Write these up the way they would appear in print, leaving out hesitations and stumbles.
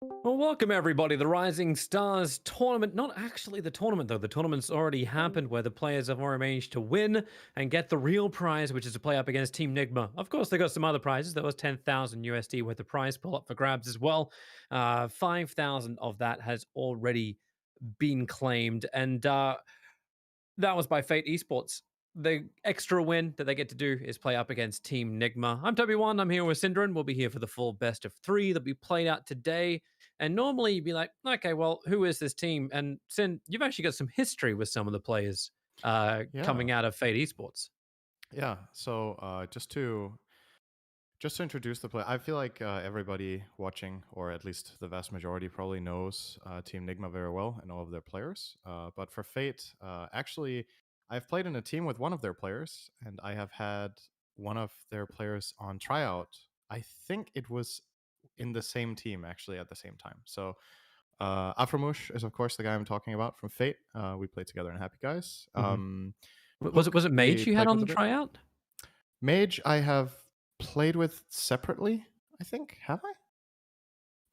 Well, welcome everybody. The Rising Stars tournament. Not actually the tournament, though. The tournament's already happened where the players have already managed to win and get the real prize, which is to play up against Team Nigma. Of course, they got some other prizes. There was 10,000 USD worth of prize pull up for grabs as well. 5,000 of that has already been claimed. And that was by Fate Esports. The extra win that they get to do is play up against Team Nigma. I'm Toby1. I'm here with Syndra. We'll be here for the full best of three that we played out today. And normally you'd be like, okay, well, who is this team? And Sin, you've actually got some history with some of the players Yeah, coming out of Fate Esports. yeah. So just to introduce the play, I feel like everybody watching, or at least the vast majority, probably knows Team Nigma very well and all of their players. But for Fate, actually, I've played in a team with one of their players, and I have had one of their players on tryout. I think it was in the same team actually at the same time. So Aframush is of course the guy I'm talking about from Fate. We played together in Happy Guys. Mhm. Was it Hook was it we Mage you had played on with the a bit. tryout? Mage, I have played with separately, I think. Have I?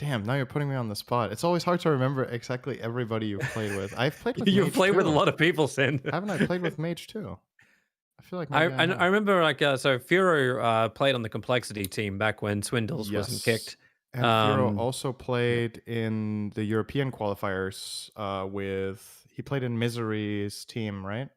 Damn, now you're putting me on the spot. It's always hard to remember exactly everybody you've played with. I've played with You've Mage played with a too. lot of people, Sin. Haven't I played with Mage too? I feel like I, maybe I I I have. remember so Furo played on the complexity team back when Swindles wasn't Yes. kicked. And Firo Um, also yeah. played in the European qualifiers he played in Misery's team, right?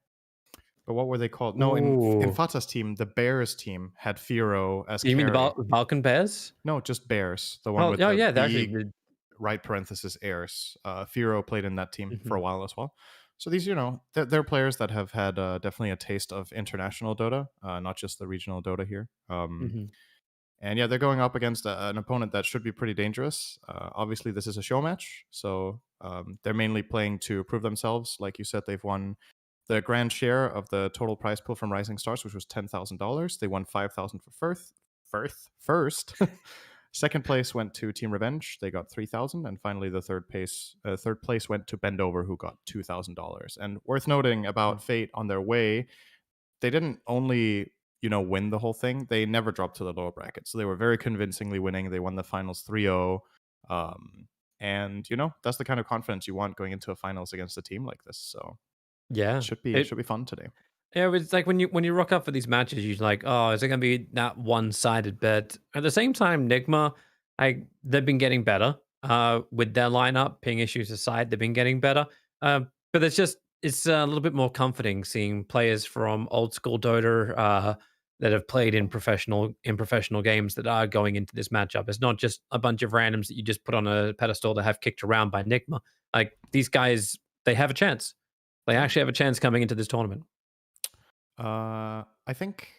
But what were they called? No, in Ooh. Fata's team, the Bears team had Firo as You mean the carry. Balkan Bears? No, just Bears, the one Oh, with yeah, the yeah, they actually B did. right parenthesis heirs. Firo played in that team for Mhm, a while as well. So these, they're players that have had definitely a taste of international Dota, not just the regional Dota here. mhm. And yeah, they're going up against an opponent that should be pretty dangerous. Obviously, this is a show match, so they're mainly playing to prove themselves. Like you said, they've won the grand share of the total prize pool from Rising Stars, which was $10,000. They won 5,000 for first. Second place went to Team Revenge. They got 3,000, and finally the third place went to Bend Over, who got $2,000. And worth noting about Oh, Fate on their way, they didn't only win the whole thing. They never dropped to the lower bracket, so they were very convincingly winning. They won the finals 3-0. And that's the kind of confidence you want going into a finals against a team like this. So yeah. should be fun today. Yeah, it's like when you rock up for these matches, you're like, "Oh, is it gonna be that one-sided?" But at the same time, Nigma, they've been getting better, with their lineup, ping issues aside, they've been getting better. But it's a little bit more comforting seeing players from old school Dota, that have played in professional games that are going into this matchup. It's not just a bunch of randoms that you just put on a pedestal to have kicked around by Nigma. Like, these guys, they have a chance. They Yeah. actually have a chance coming into this tournament. I think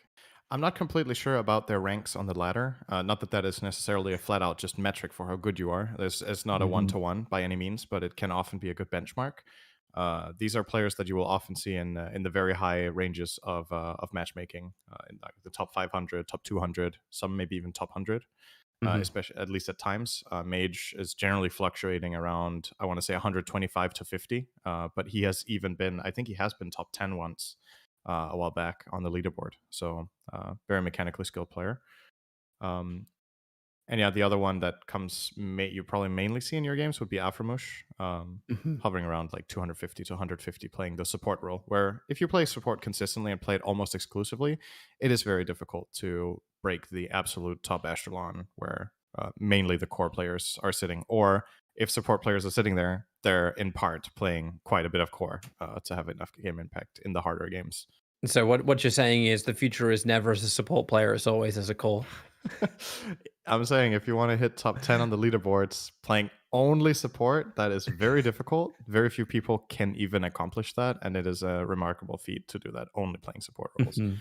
I'm not completely sure about their ranks on the ladder. Not that that is necessarily a flat out just metric for how good you are. It's not a one Mhm. to one by any means, but it can often be a good benchmark. These are players that you will often see in the very high ranges of matchmaking, in like the top 500, top 200, some maybe even top 100. Mhm. Especially at least at times, Mage is generally fluctuating around, I want to say 125 to 50. But he has even been, I think he has been top 10 once a while back on the leaderboard. So very mechanically skilled player. Um, and yeah, the other one that you probably mainly see in your games would be Aframush, Mhm. hovering around like 250 to 150, playing the support role. Where if you play support consistently and play it almost exclusively, it is very difficult to break the absolute top echelon where mainly the core players are sitting. Or if support players are sitting there, they're in part playing quite a bit of core to have enough game impact in the harder games. So what you're saying is the future is never as a support player, it's always as a core. I'm saying if you want to hit top 10 on the leaderboards playing only support, that is very difficult. Very few people can even accomplish that. And it is a remarkable feat to do that only playing support roles. Mhm.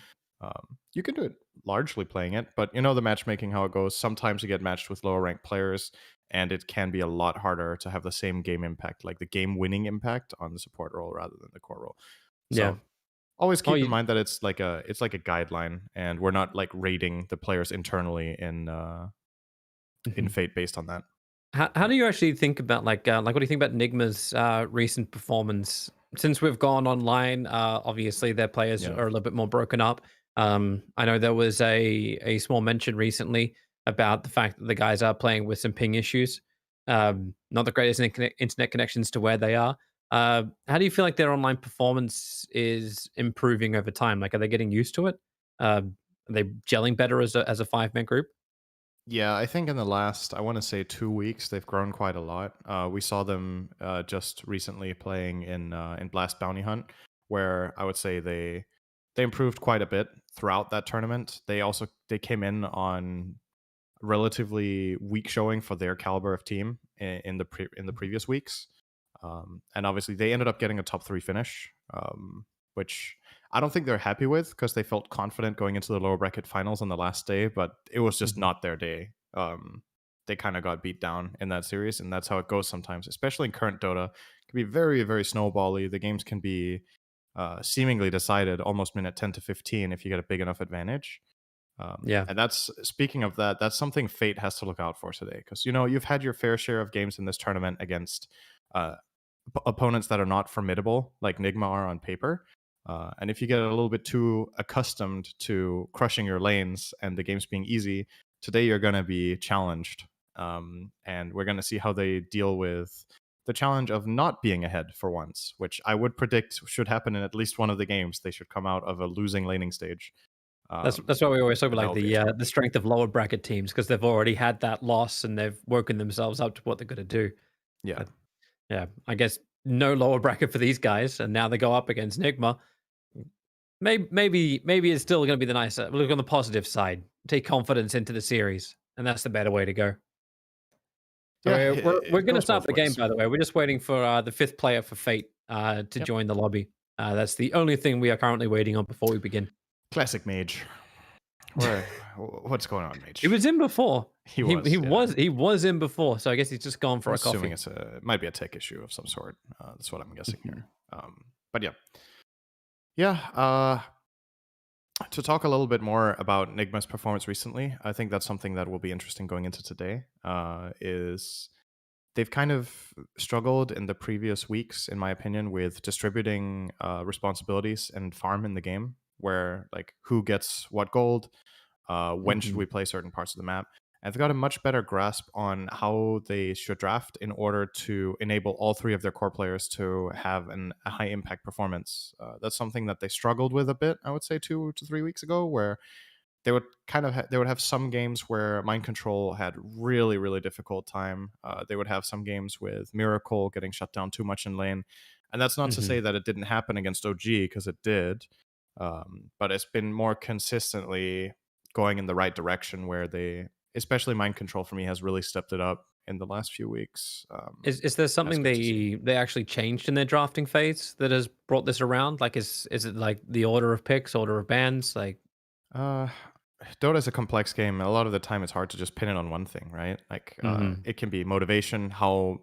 You can do it largely playing it, but the matchmaking, how it goes. Sometimes you get matched with lower ranked players, and it can be a lot harder to have the same game impact, like the game winning impact on the support role rather than the core role. Yeah. So always Oh, keep in you mind that it's like a guideline, and we're not like rating the players internally in mhm. Fate based on that. How do you actually think about, what do you think about Nigma's, recent performance? Since we've gone online, obviously their players Yeah. are a little bit more broken up. I know there was a small mention recently about the fact that the guys are playing with some ping issues. not the greatest internet connections to where they are. How do you feel like their online performance is improving over time? Like, are they getting used to it? Are they gelling better as a 5-man group? Yeah, I think in the last, I want to say 2 weeks, they've grown quite a lot. We saw them just recently playing in Blast Bounty Hunt, where I would say they improved quite a bit throughout that tournament. They came in on relatively weak showing for their caliber of team in the Mhm. previous weeks, and obviously they ended up getting a top three finish, which I don't think they're happy with because they felt confident going into the lower bracket finals on the last day, but it was just Mhm. not their day. They kind of got beat down in that series, and that's how it goes sometimes, especially in current Dota. It can be very, very snowbally. The games can be seemingly decided almost minute 10 to 15 if you get a big enough advantage. Yeah, And that's speaking of that, that's something Fate has to look out for today because you've had your fair share of games in this tournament against uh, opponents that are not formidable like Nigma are on paper. And if you get a little bit too accustomed to crushing your lanes and the games being easy, today you're going to be challenged. And we're going to see how they deal with the challenge of not being ahead for once, which I would predict should happen in at least one of the games. They should come out of a losing laning stage. that's why we always talk about And that like will be a the challenge. strength of lower bracket teams because they've already had that loss and they've woken themselves up to what they're going to do. Yeah. But yeah, I guess no lower bracket for these guys, and now they go up against Nigma. Maybe it's still going to be the nicer. Look on the positive side. Take confidence into the series, and that's the better way to go. So Yeah, we're it going to goes start both the game. ways. By the way, we're just waiting for the fifth player for Fate to Yep. join the lobby. That's the only thing we are currently waiting on before we begin. Classic Mage. Where what's going on, He Mage? was in before. He He was, he yeah. was he was in before. So I guess he's just gone I'm for a assuming coffee. it might be a tech issue of some sort. That's what I'm guessing Mhm. here. But yeah. Yeah, to talk a little bit more about Nigma's performance recently, I think that's something that will be interesting going into today. Is they've kind of struggled in the previous weeks, in my opinion, with distributing responsibilities and farm in the game, where like who gets what gold, when should Mhm. we play certain parts of the map. And they've got a much better grasp on how they should draft in order to enable all three of their core players to have a high impact performance. That's something that they struggled with a bit, I would say, 2 to 3 weeks ago, where they would they would have some games where mind control had really really difficult time. They would have some games with miracle getting shut down too much in lane, and that's not to Mhm. say that it didn't happen against OG because it did, but it's been more consistently going in the right direction where they, especially mind control for me, has really stepped it up in the last few weeks. Is there That's something good to see. they actually changed in their drafting phase that has brought this around? Like, is it like the order of picks, order of bans? Like, Uh, Dota is a complex game. A lot of the time, it's hard to just pin it on one thing, right? Like, mhm, it can be motivation, how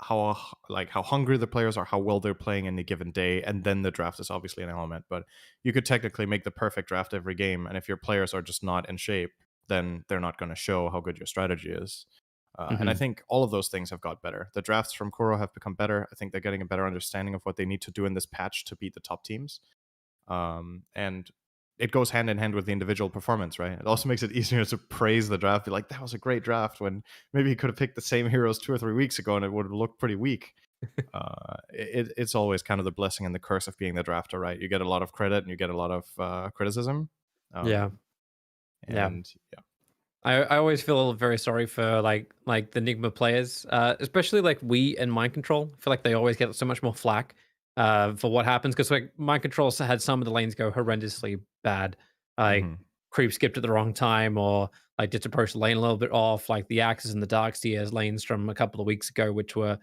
hungry the players are, how well they're playing in a given day, and then the draft is obviously an element. But you could technically make the perfect draft every game, and if your players are just not in shape, then they're not going to show how good your strategy is. And I mhm. think all of those things have got better. The drafts from Kuro have become better. I think they're getting a better understanding of what they need to do in this patch to beat the top teams, and it goes hand in hand with the individual performance, right? It also makes it easier to praise the draft, be like, that was a great draft, when maybe he could have picked the same heroes 2 or 3 weeks ago and it would have looked pretty weak. It's always kind of the blessing and the curse of being the drafter, right? You get a lot of credit and you get a lot of criticism. Yeah, Um, yeah. and yeah. I always feel very sorry for like the Nigma players, especially like we and Mind Control. I feel like they always get so much more flack for what happens because like Mind Control had some of the lanes go horrendously bad, like Hmm. creep skipped at the wrong time or like just approached the lane a little bit off, like the Axis and the Dark Seers lanes from a couple of weeks ago, which were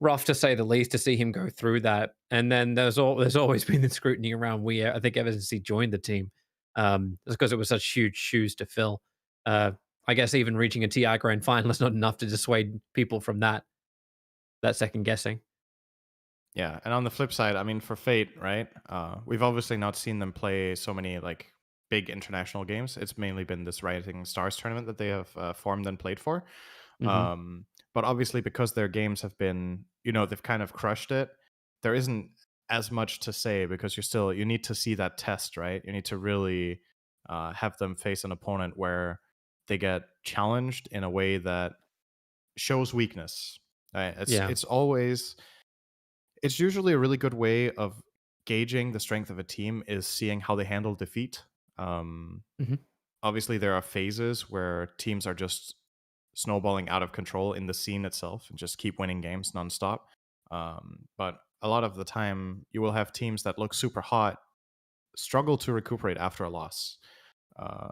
rough to say the least to see him go through that. And then there's always been the scrutiny around we. I think ever since he joined the team, just because it was such huge shoes to fill. Uh, I guess even reaching a TI grand final is not enough to dissuade people from that second guessing. Yeah, and on the flip side, I mean, for Fate, right? We've obviously not seen them play so many like big international games. It's mainly been this Rising Stars tournament that they have formed and played for. Hmm. Um, but obviously, because their games have been, they've kind of crushed it. There isn't as much to say because you need to see that test, right? You need to really have them face an opponent where they get challenged in a way that shows weakness. Right? Yeah. It's usually a really good way of gauging the strength of a team is seeing how they handle defeat. Um, Hmm. Obviously, there are phases where teams are just snowballing out of control in the scene itself and just keep winning games nonstop. But a lot of the time, you will have teams that look super hot struggle to recuperate after a loss.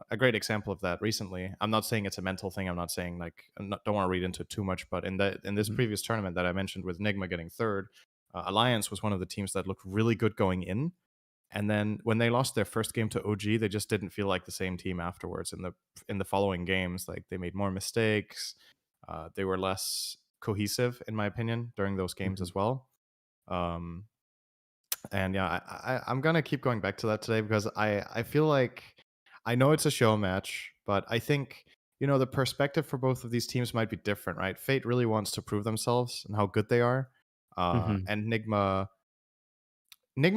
A great example of that recently. I'm not saying it's a mental thing. I'm not saying like don't want to read into it too much. But in this Hmm. previous tournament that I mentioned with Nigma getting third, Alliance was one of the teams that looked really good going in, and then when they lost their first game to OG, they just didn't feel like the same team afterwards. In the following games, like they made more mistakes. They were less cohesive, in my opinion, during those games Hmm. as well. Um, and yeah, I'm gonna keep going back to that today because I feel like I know it's a show match, but I think the perspective for both of these teams might be different, right? Fate really wants to prove themselves and how good they are, Hmm. and Nigma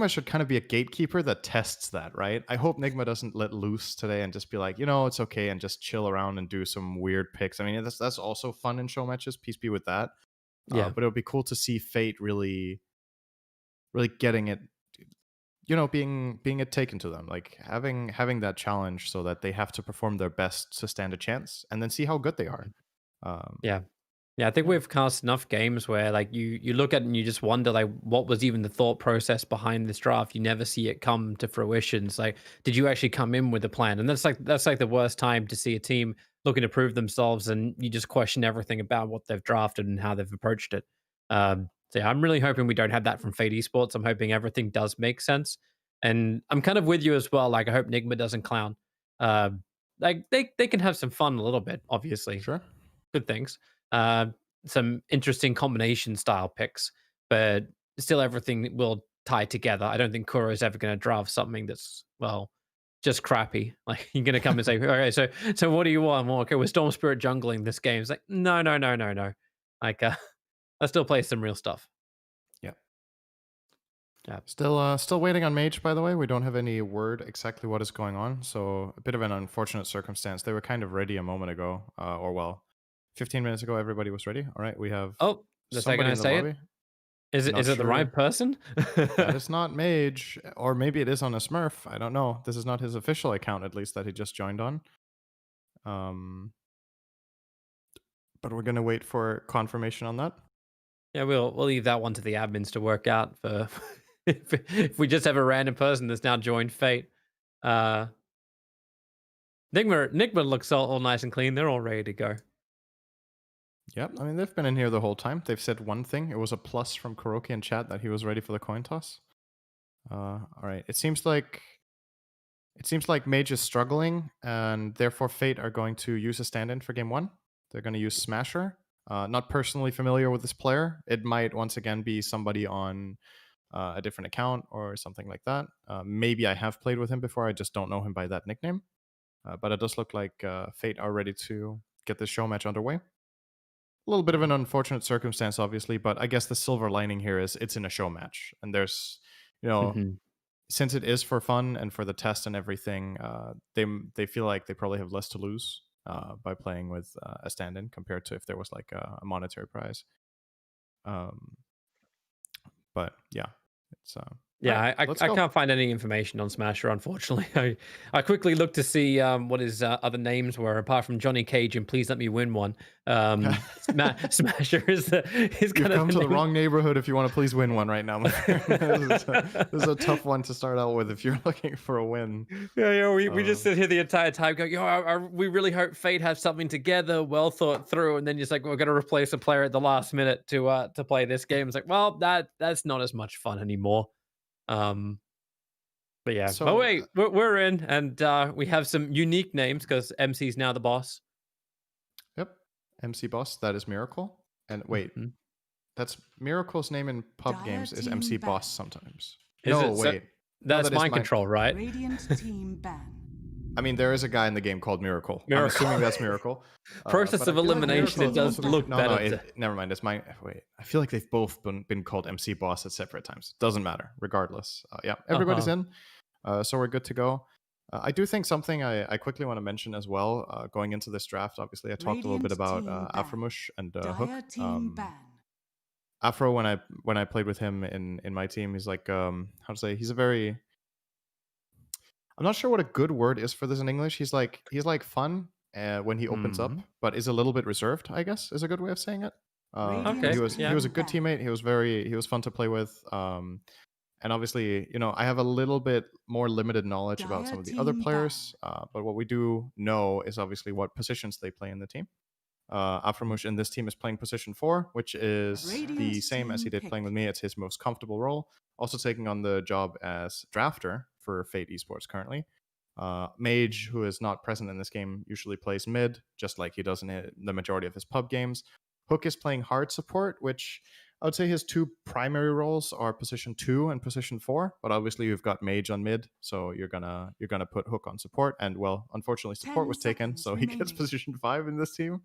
should kind of be a gatekeeper that tests that, right? I hope Nigma doesn't let loose today and just be like, it's okay, and just chill around and do some weird picks. I mean, that's also fun in show matches. Peace be with that. Yeah. But it would be cool to see Fate really, really getting it, being it taken to them, like having that challenge so that they have to perform their best to stand a chance, and then see how good they are. Um, Yeah. Yeah, I think yeah, we've cast enough games where like you look at it and you just wonder like what was even the thought process behind this draft. You never see it come to fruition. It's like, did you actually come in with a plan? And that's like the worst time to see a team looking to prove themselves and you just question everything about what they've drafted and how they've approached it. So yeah, I'm really hoping we don't have that from Fate Esports. I'm hoping everything does make sense. And I'm kind of with you as well. Like I hope Nigma doesn't clown. Like they can have some fun a little bit, obviously. sure. Good things. Uh, some interesting combination style picks, but still everything will tie together. I don't think Kuro is ever going to draft something that's just crappy. Like you're going to come and say, okay, so what do you want? Well, okay, we're Storm Spirit jungling this game. It's like no, no, no, no, no. Like I still play some real stuff. Yeah. Yeah. Still waiting on Mage, by the way. We don't have any word exactly what is going on, so a bit of an unfortunate circumstance. They were kind of ready a moment ago, or well, 15 minutes ago, everybody was ready. All right, we have Oh, the second somebody I in the say it, lobby. is it Not is it the right sure. person? That is not Mage, or maybe it is on a Smurf. I don't know. This is not his official account, at least that he just joined on. Um, but we're gonna wait for confirmation on that. Yeah, we'll leave that one to the admins to work out for if we just have a random person that's now joined Fate. Uh Nigma looks all nice and clean. They're all ready to go. Yep, I mean they've been in here the whole time. They've said one thing. It was a plus from Kuroki in chat that he was ready for the coin toss. All right. It seems like Mage is struggling, and therefore Fate are going to use a stand-in for game one. They're going to use Smasher. Not personally familiar with this player. It might once again be somebody on a different account or something like that. Maybe I have played with him before. I just don't know him by that nickname. But it does look like Fate are ready to get this show match underway. A little bit of an unfortunate circumstance, obviously, but I guess the silver lining here is it's in a show match, and there's, you know, Hmm. since it is for fun and for the test and everything, they feel like they probably have less to lose by playing with a stand-in compared to if there was like a monetary prize. Um, but yeah, it's all Yeah, right. I Let's go. can't find any information on Smasher, unfortunately. I quickly looked to see what his other names were, apart from Johnny Cage and Please Let Me Win One. Smasher is You've kind of come the to the name. wrong neyborhood if you want to please win one right now, my friend. This is a tough one to start out with if you're looking for a win. Yeah, we Uh, just sit here the entire time going, we really hope Fate have something together, well thought through, and then just like we're gonna replace a player at the last minute to play this game. It's like, well, that's not as much fun anymore. Um, but yeah, but so, wait, we're in, and we have some unique names because MC's now the boss. yep, MC Boss, that is Miracle. And wait, Mhm. that's Miracle's name in pub Dire games is team MC ban. Boss sometimes. Is No, it so? wait. No, That's that is mind my. control, right? Radiant team ban. I mean, there is a guy in the game called Miracle. I'm Miracle. assuming that's Miracle. Process But I of feel like elimination. Miracle It is does also. look No, better. To... never mind. It's my. Wait. I feel like they've both been called MC Boss at separate times. Doesn't matter. Regardless. Yeah, everybody's Uh-huh. in. So we're good to go. I do think something I quickly want to mention as well, going into this draft, obviously, I talked a little bit Radiant about team ban. Aframush and Hook. Dire team ban. Afro, when I played with him in my team, he's like, how to say, he's a very, I'm not sure what a good word is for this in English. He's like fun when he opens up, Hmm. but is a little bit reserved, I guess, is a good way of saying it. But he Okay. Radiant was he Yeah. was a team good ban. teammate. He was fun to play with. And obviously, I have a little bit more limited knowledge about Dire some of the other team ban. players. But what we do know is obviously what positions they play in the team. Aframush in this team is playing position 4, which is the Radiant same as he team did playing with pick. me. It's his most comfortable role. Also taking on the job as drafter for Fate Esports currently. Mage, who is not present in this game, usually plays mid, just like he does in the majority of his pub games. Hook is playing hard support, which I would say his two primary roles are position 2 and position 4. But obviously you've got Mage on mid, so you're gonna put Hook on support. And well, unfortunately, support 10 was taken, seconds so he gets remaining. position 5 in this team.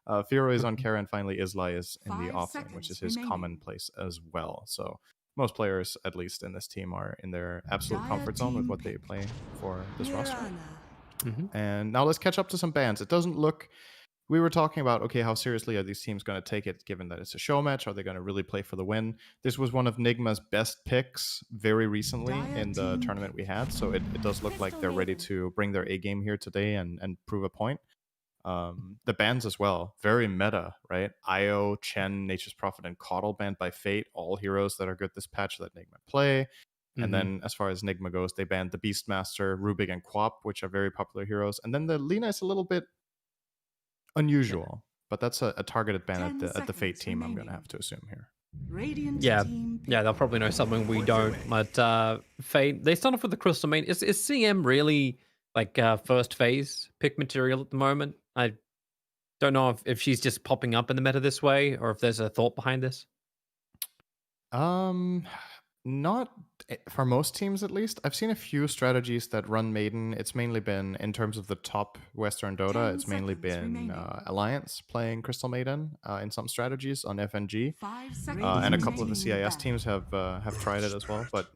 Firo is on Mhm. Kara, and finally Isla is in the 5 offlane, which is seconds his remaining. commonplace as well. So most players, at least in this team, are in their absolute Dire comfort zone with team what they pick. play for this roster. Mirana. Mhm. And now let's catch up to some bans. It doesn't look. We were talking about, okay, how seriously are these teams going to take it, given that it's a show match? Are they going to really play for the win? This was one of Nigma's best picks very recently Dire in the team tournament we pick. had. So it does look like Crystal they're ready Maiden. to bring their A game here today and prove a point. The bans as well, very meta, right? Io, Chen, Nature's Prophet, and Coddle banned by Fate, all heroes that are good this patch that Nigma play. And Mhm. then as far as Nigma goes, they banned the Beastmaster, Rubik, and Quap, which are very popular heroes. And then the Lina is a little bit Yeah. unusual, but that's a targeted ban 10 at the Fate seconds team, I'm going to remaining. have to assume here. Radiant Yeah. team Yeah, they'll pick. probably know something we don't. But Fate, they start off with the Crystal Main. Is CM really like first phase pick material at the moment? I don't know if she's just popping up in the meta this way or if there's a thought behind this. Um, Not for most teams, at least. I've seen a few strategies that run Maiden. It's mainly been, in terms of the top Western Dota, 10 it's mainly seconds been remaining. Alliance playing Crystal Maiden in some strategies on FNG. 5 And seconds a couple of the remaining. CIS teams have tried it as well. But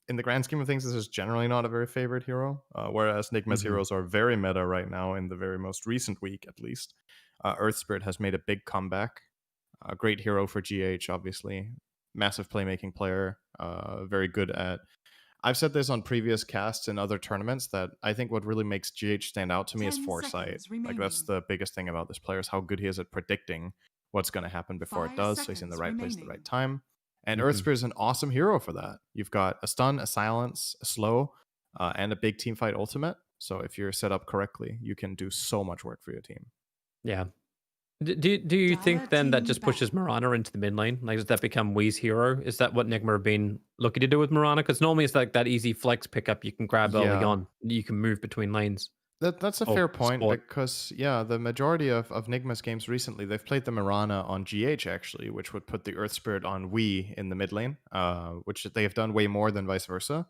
in the grand scheme of things, this is generally not a very favorite hero. Whereas Nigma's Hmm. heroes are very meta right now, in the very most recent week, at least. Earth Spirit has made a big comeback. A great hero for GH, obviously. Massive playmaking player. Very good at. I've said this on previous casts in other tournaments that I think what really makes GH stand out to me is 10 foresight. seconds Like, that's remaining. the biggest thing about this player, is how good he is at predicting what's going to happen before it 5 does. So he's in the seconds right place at the remaining. right time. And Hmm. Earthspear is an awesome hero for that. You've got a stun, a silence, a slow, and a big team fight ultimate. So if you're set up correctly, you can do so much work for your team. Yeah. Do you Dire think then that team just pushes ban. Mirana into the mid lane? Like, does that become Wee's hero? Is that what Nigma have been looking to do with Mirana? Because normally it's like that easy flex pickup you can grab early Yeah, on. You can move between lanes that's a or fair point, support. because yeah, the majority of Nigma's games recently, they've played the Mirana on GH actually, which would put the Earth Spirit on Wii in the mid lane, which they have done way more than vice versa.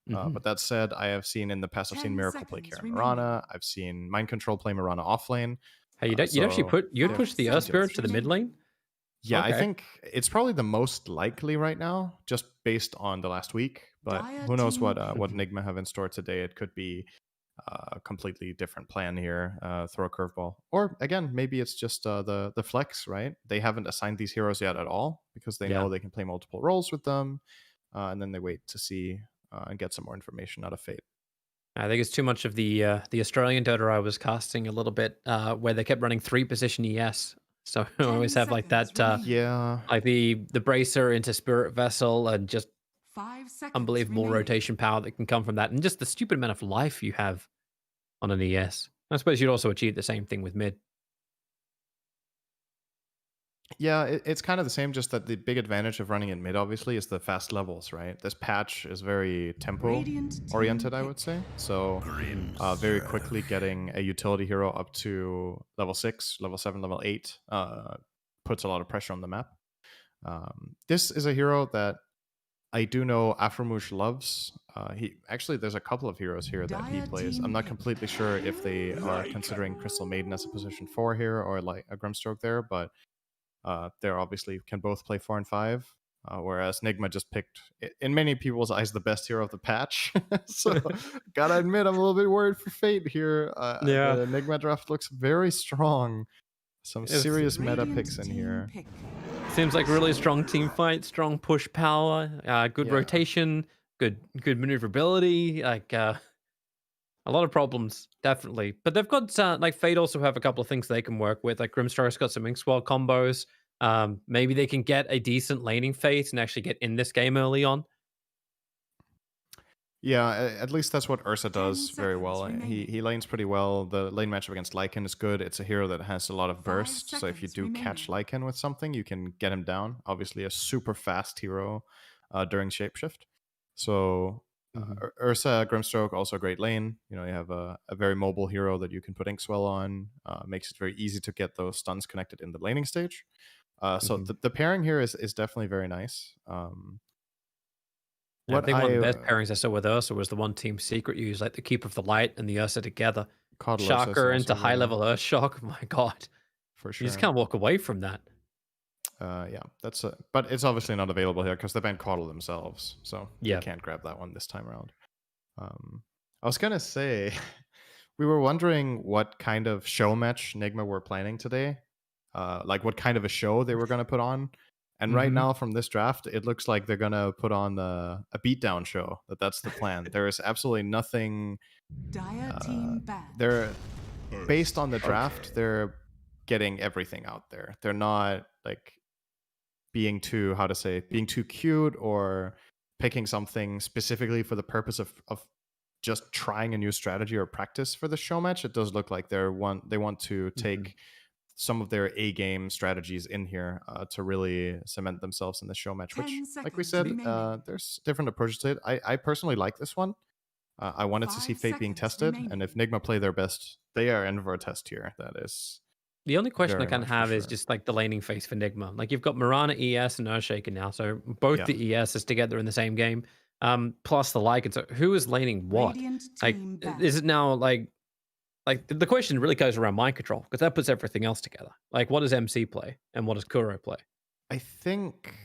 Hmm. But that said, I have seen in the past, I've seen 10 Miracle play seconds Karen remaining. Mirana. I've seen Mind Control play Mirana offlane. Hey, you'd actually So you'd they have 5 push the Earth plenty of Spirit seconds to the mid options. lane? remaining. Yeah, I Okay. think it's probably the most likely right now, just based on the last week. But Dire who knows team what pick. Mhm. Nigma have in store today? It could be a completely different plan here. Throw a curveball, or again, maybe it's just the flex. Right? They haven't assigned these heroes yet at all, because they Yeah. know they can play multiple roles with them, and then they wait to see and get some more information out of Fate. I think it's too much of the Australian Dota I was casting a little bit, where they kept running 3 position ES. So I 10 always have like seconds that, remaining. Yeah, like the bracer into Spirit Vessel and just 5 seconds unbelievable remaining. rotation power that can come from that, and just the stupid amount of life you have on an ES. I suppose you'd also achieve the same thing with mid. yeah, it's kind of the same. Just that the big advantage of running in mid, obviously, is the fast levels. Right? This patch is very tempo Radiant team oriented, I would pick. say. So Mhm. very quickly getting a utility hero up to level 6, level 7, level 8 puts a lot of pressure on the map. This is a hero that I do know Aframush loves. He actually, there's a couple of heroes here that he Dire plays. I'm team not pick. completely sure if they are considering Crystal Maiden as a position 4 here, or like a Grimstroke there, but they're obviously can both play 4 and 5. whereas Nigma just picked, in many people's eyes, the best hero of the patch. So gotta admit, I'm a little bit worried for Fate here. Yeah. The Nigma draft looks very strong. Some It's- serious meta Radiant picks in team here. pick. Seems like really strong team fight, strong push power, good Yeah. rotation, good maneuverability, like a lot of problems, definitely. But they've got like Fate also have a couple of things they can work with. Like Grimstar's got some Inkswell combos. Maybe they can get a decent laning Fate and actually get in this game early on. Yeah, at least that's what Ursa 10 does very seconds well. remaining. He lanes pretty well. The lane matchup against Lycan is good. It's a hero that has a lot of 5 burst, so if you seconds do catch Lycan with something, you can get him down. Obviously, a super fast hero during shapeshift. So Ursa, Grimstroke, also a great lane. You know, you have a very mobile hero that you can put Inkswell on. Makes it very easy to get those stuns connected in the laning stage. So the pairing here is definitely very nice. I think one of the best pairings I saw with Ursa was the one team secret use, like the Keep of the Light and the Ursa together. Coddle Shock Ursa is her also into very high level nice, Earth Shock. My God. for You sure. just can't walk away from that. Yeah, that's but it's obviously not available here because they banned Coddle themselves, so Yeah. you can't grab that one this time around. I was gonna say, we were wondering what kind of show match Nigma were planning today, like what kind of a show they were gonna put on. And right now, from this draft, it looks like they're gonna put on a beatdown show. That's the plan. There is absolutely nothing. Dire team banned. They're based on the draft. They're getting everything out there. They're not like being too cute or picking something specifically for the purpose of just trying a new strategy or practice for the show match. It does look like they want to take some of their A game strategies in here to really cement themselves in the show match, which, 10 like we seconds said, remaining. there's different approaches to it. I personally like this one. I wanted to 5 see Fate being seconds tested, remaining. and if Nigma play their best, they are in for a test here. That is The only question I very kind much of for have is sure. just like the laning phase for Nigma. Like you've got Mirana, ES, and Earthshaker now, so both Yeah. the ESs together in the same game. Plus the Lycan. So who is laning what? Radiant Like, team banned. is it now like the question really goes around mind control because that puts everything else together. Like, what does MC play and what does Kuro play? I think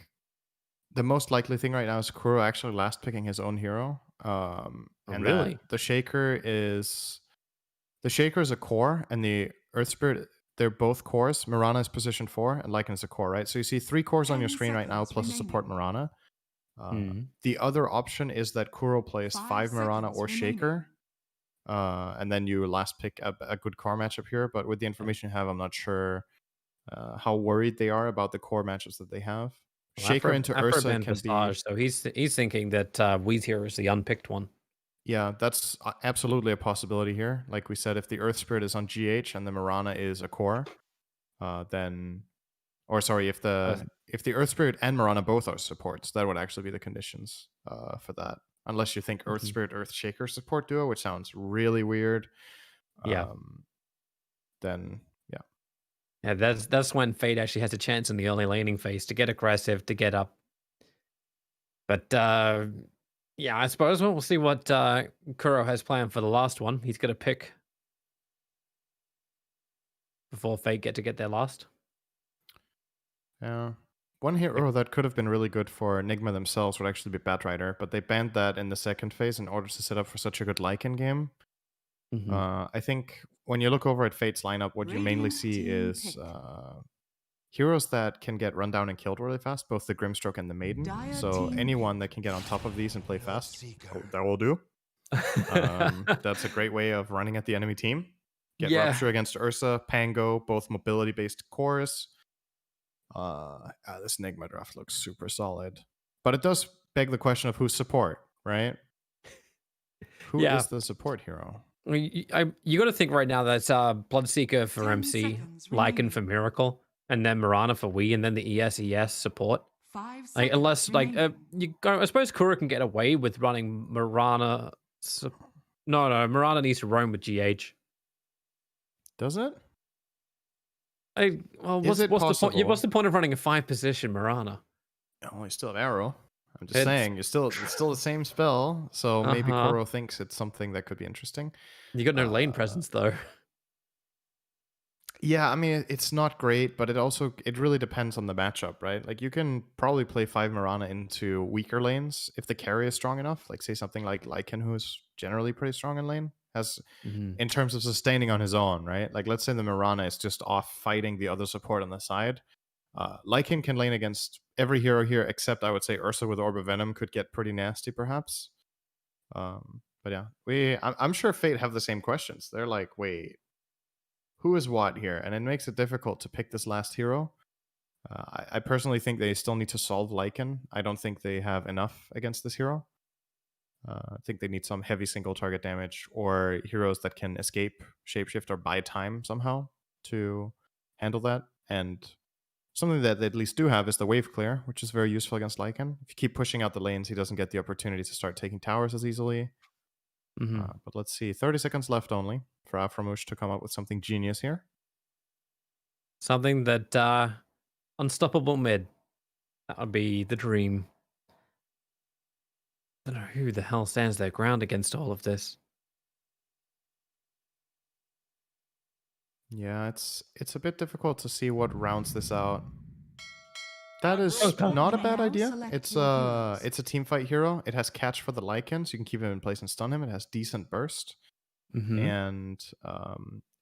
the most likely thing right now is Kuro actually last picking his own hero. And really? that the Shaker is a core, and the Earth Spirit, they're both cores. Mirana is position 4, and Lycan is a core, right? So you see 3 cores on your 10 screen right now, seconds plus a support Mirana. The other option is that Kuro plays 5 5 Mirana seconds or remaining. Shaker. And then you last pick a good core matchup here. But with the information you have, I'm not sure how worried they are about the core matchups that they have. Well, Shaker into Afro Ursa banned can Visage, so he's thinking that Weez here is the unpicked one. Yeah, that's absolutely a possibility here. Like we said, if the Earth Spirit is on GH and the Mirana is a core, then, or sorry, if the Earth Spirit and Mirana both are supports, that would actually be the conditions for that. Unless you think Earth Spirit, Earth Shaker support duo, which sounds really weird. Yeah. Then Yeah, that's when Fate actually has a chance in the early laning phase to get aggressive, to get up. But yeah, I suppose we'll see what Kuro has planned for the last one. He's got to pick before Fate get their last. Yeah. One hero that could have been really good for Nigma themselves would actually be Batrider, but they banned that in the second phase in order to set up for such a good Lycan game. I think when you look over at Fate's lineup, what you mainly see is heroes that can get run down and killed really fast, both the Grimstroke and the Maiden. Dire So team anyone that can get on top of these and play fast, that will do. That's a great way of running at the enemy team. Get Rupture against Ursa, Pango, both mobility-based cores. This Nigma draft looks super solid. But it does beg the question of who's support, right? Who is the support hero? I mean, you got to think right now that's Bloodseeker for 10 MC, seconds Lycan for remaining. Miracle, and then Mirana for Wii, and then the ES support. 5 Like, seconds unless remaining. I suppose Kuro can get away with running Mirana. No, Mirana needs to roam with GH. Does it? What's the point of running a 5-position Mirana? Oh, you still have Arrow. I'm just saying, it's still the same spell, so maybe Kuro thinks it's something that could be interesting. You got no lane presence though. Yeah, I mean it's not great, but it really depends on the matchup, right? Like you can probably play 5 Mirana into weaker lanes if the carry is strong enough. Like say something like Lycan, who's generally pretty strong in lane, has Mhm. in terms of sustaining on his own, right? Like let's say the Mirana is just off fighting the other support on the side. Lycan can lane against every hero here except I would say Ursa with Orb of Venom could get pretty nasty, perhaps. But yeah, I'm sure Fate have the same questions. They're like, wait, who is what here? And it makes it difficult to pick this last hero. I personally think they still need to solve Lycan. I don't think they have enough against this hero. I think they need some heavy single target damage or heroes that can escape shapeshift or buy time somehow to handle that. And something that they at least do have is the wave clear, which is very useful against Lycan. If you keep pushing out the lanes, he doesn't get the opportunity to start taking towers as easily. Mhm. But let's see, 30 seconds left only for Aframush to come up with something genius here. Something that unstoppable mid. That would be the dream. I don't know who the hell stands their ground against all of this. Yeah, it's a bit difficult to see what rounds this out. That is Okay. not a You may bad now idea. select It's your heroes. it's a team fight hero. It has catch for the Lycan, so you can keep him in place and stun him. It has decent burst, Mm-hmm. and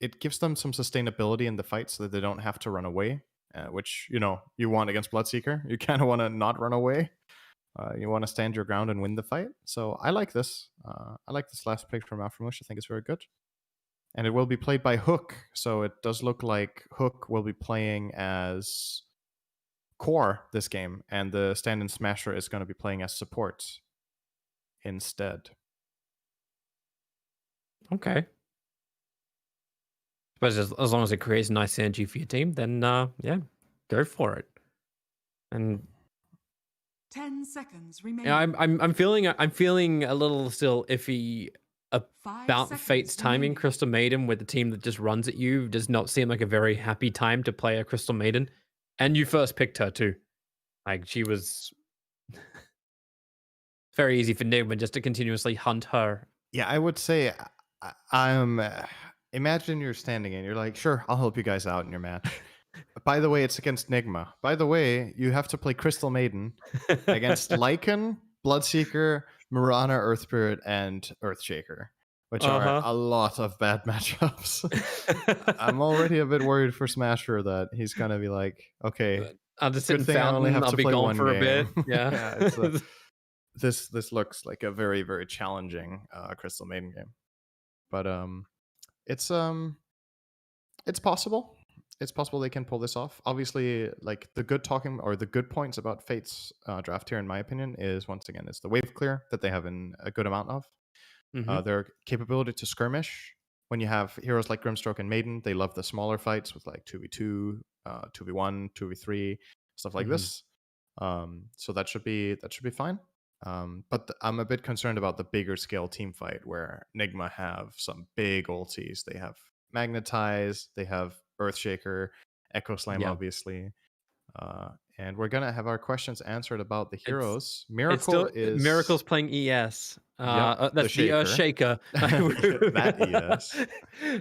it gives them some sustainability in the fight, so that they don't have to run away. Which you want against Bloodseeker. You kind of want to not run away. You want to stand your ground and win the fight. So I like this. I like this last pick from Aframush. I think it's very good. And it will be played by Hook. So it does look like Hook will be playing as core this game, and the stand-in Smasher is going to be playing as support instead. Okay. But as long as it creates nice synergy for your team, then yeah, go for it. And 10 seconds yeah, remaining. I'm feeling a little still iffy 5 about seconds Fate's timing. remaining. Crystal Maiden with the team that just runs at you does not seem like a very happy time to play a Crystal Maiden. And you first picked her too. Like she was very easy for Nigma just to continuously hunt her. Yeah, I would say I'm. Imagine you're standing and you're like, sure, I'll help you guys out in your match. By the way, it's against Nigma. By the way, you have to play Crystal Maiden against Lycan, Bloodseeker, Mirana, Earth Spirit, and Earthshaker, which are Uh-huh. a lot of bad matchups. I'm already a bit worried for Smasher that he's gonna be like, okay, I'll just sit good in thing I only Fountain. have I'll to be play gone one for a bit. game. Yeah. Yeah, it's this looks like a very, very challenging Crystal Maiden game, but it's possible. It's possible they can pull this off. Obviously, like the good points about Fate's draft here, in my opinion, is once again is the wave clear that they have in a good amount of. Mhm. Their capability to skirmish. When you have heroes like Grimstroke and Maiden, they love the smaller fights with like 2v2, 2v1, 2v3, stuff like Mhm. this. So that should be fine. But I'm a bit concerned about the bigger scale team fight where Nigma have some big ultis. They have Magnetize, they have Earthshaker, Echo Slam, Yeah. obviously. And we're gonna have our questions answered about the It's heroes. it's Miracle still is Miracle's playing ES. yep, the That's the Earth Shaker. Shaker. That ES.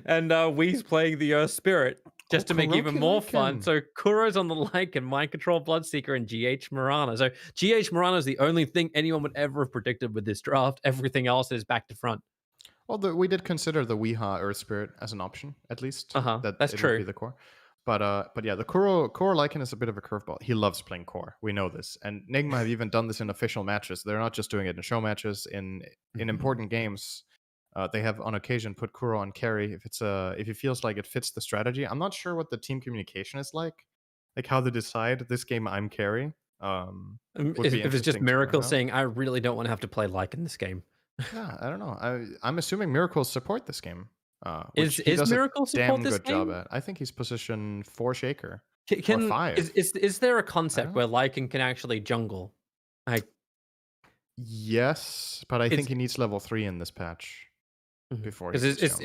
And Wee's playing the Earth Spirit Oh, just to make it even Kuroki more fun. Lycan. So Kuro's on the Lycan, Mind Control Bloodseeker, and GH Mirana. So GH Mirana is the only thing anyone would ever have predicted with this draft. Everything else is back to front. Well, we did consider the Weeha Earth Spirit as an option, at least that That's it would be true. the core. But yeah, the Kuro Lycan is a bit of a curveball. He loves playing core. We know this, and Nigma have even done this in official matches. They're not just doing it in show matches. In Mhm. important games, they have on occasion put Kuro on carry if he feels like it fits the strategy. I'm not sure what the team communication is like how they decide this game I'm carry. Would be If it's just interesting to learn Miracle about. saying, I really don't want to have to play like in this game. Yeah, I don't know. I'm assuming Miracles support this game, which he Is does a Miracle support damn this good job game? at. I think he's position 4 Shaker or Can 5. is there a I don't concept know. where Lycan can actually jungle? Like Yes, but I it's think he needs level 3 in this patch before he because gets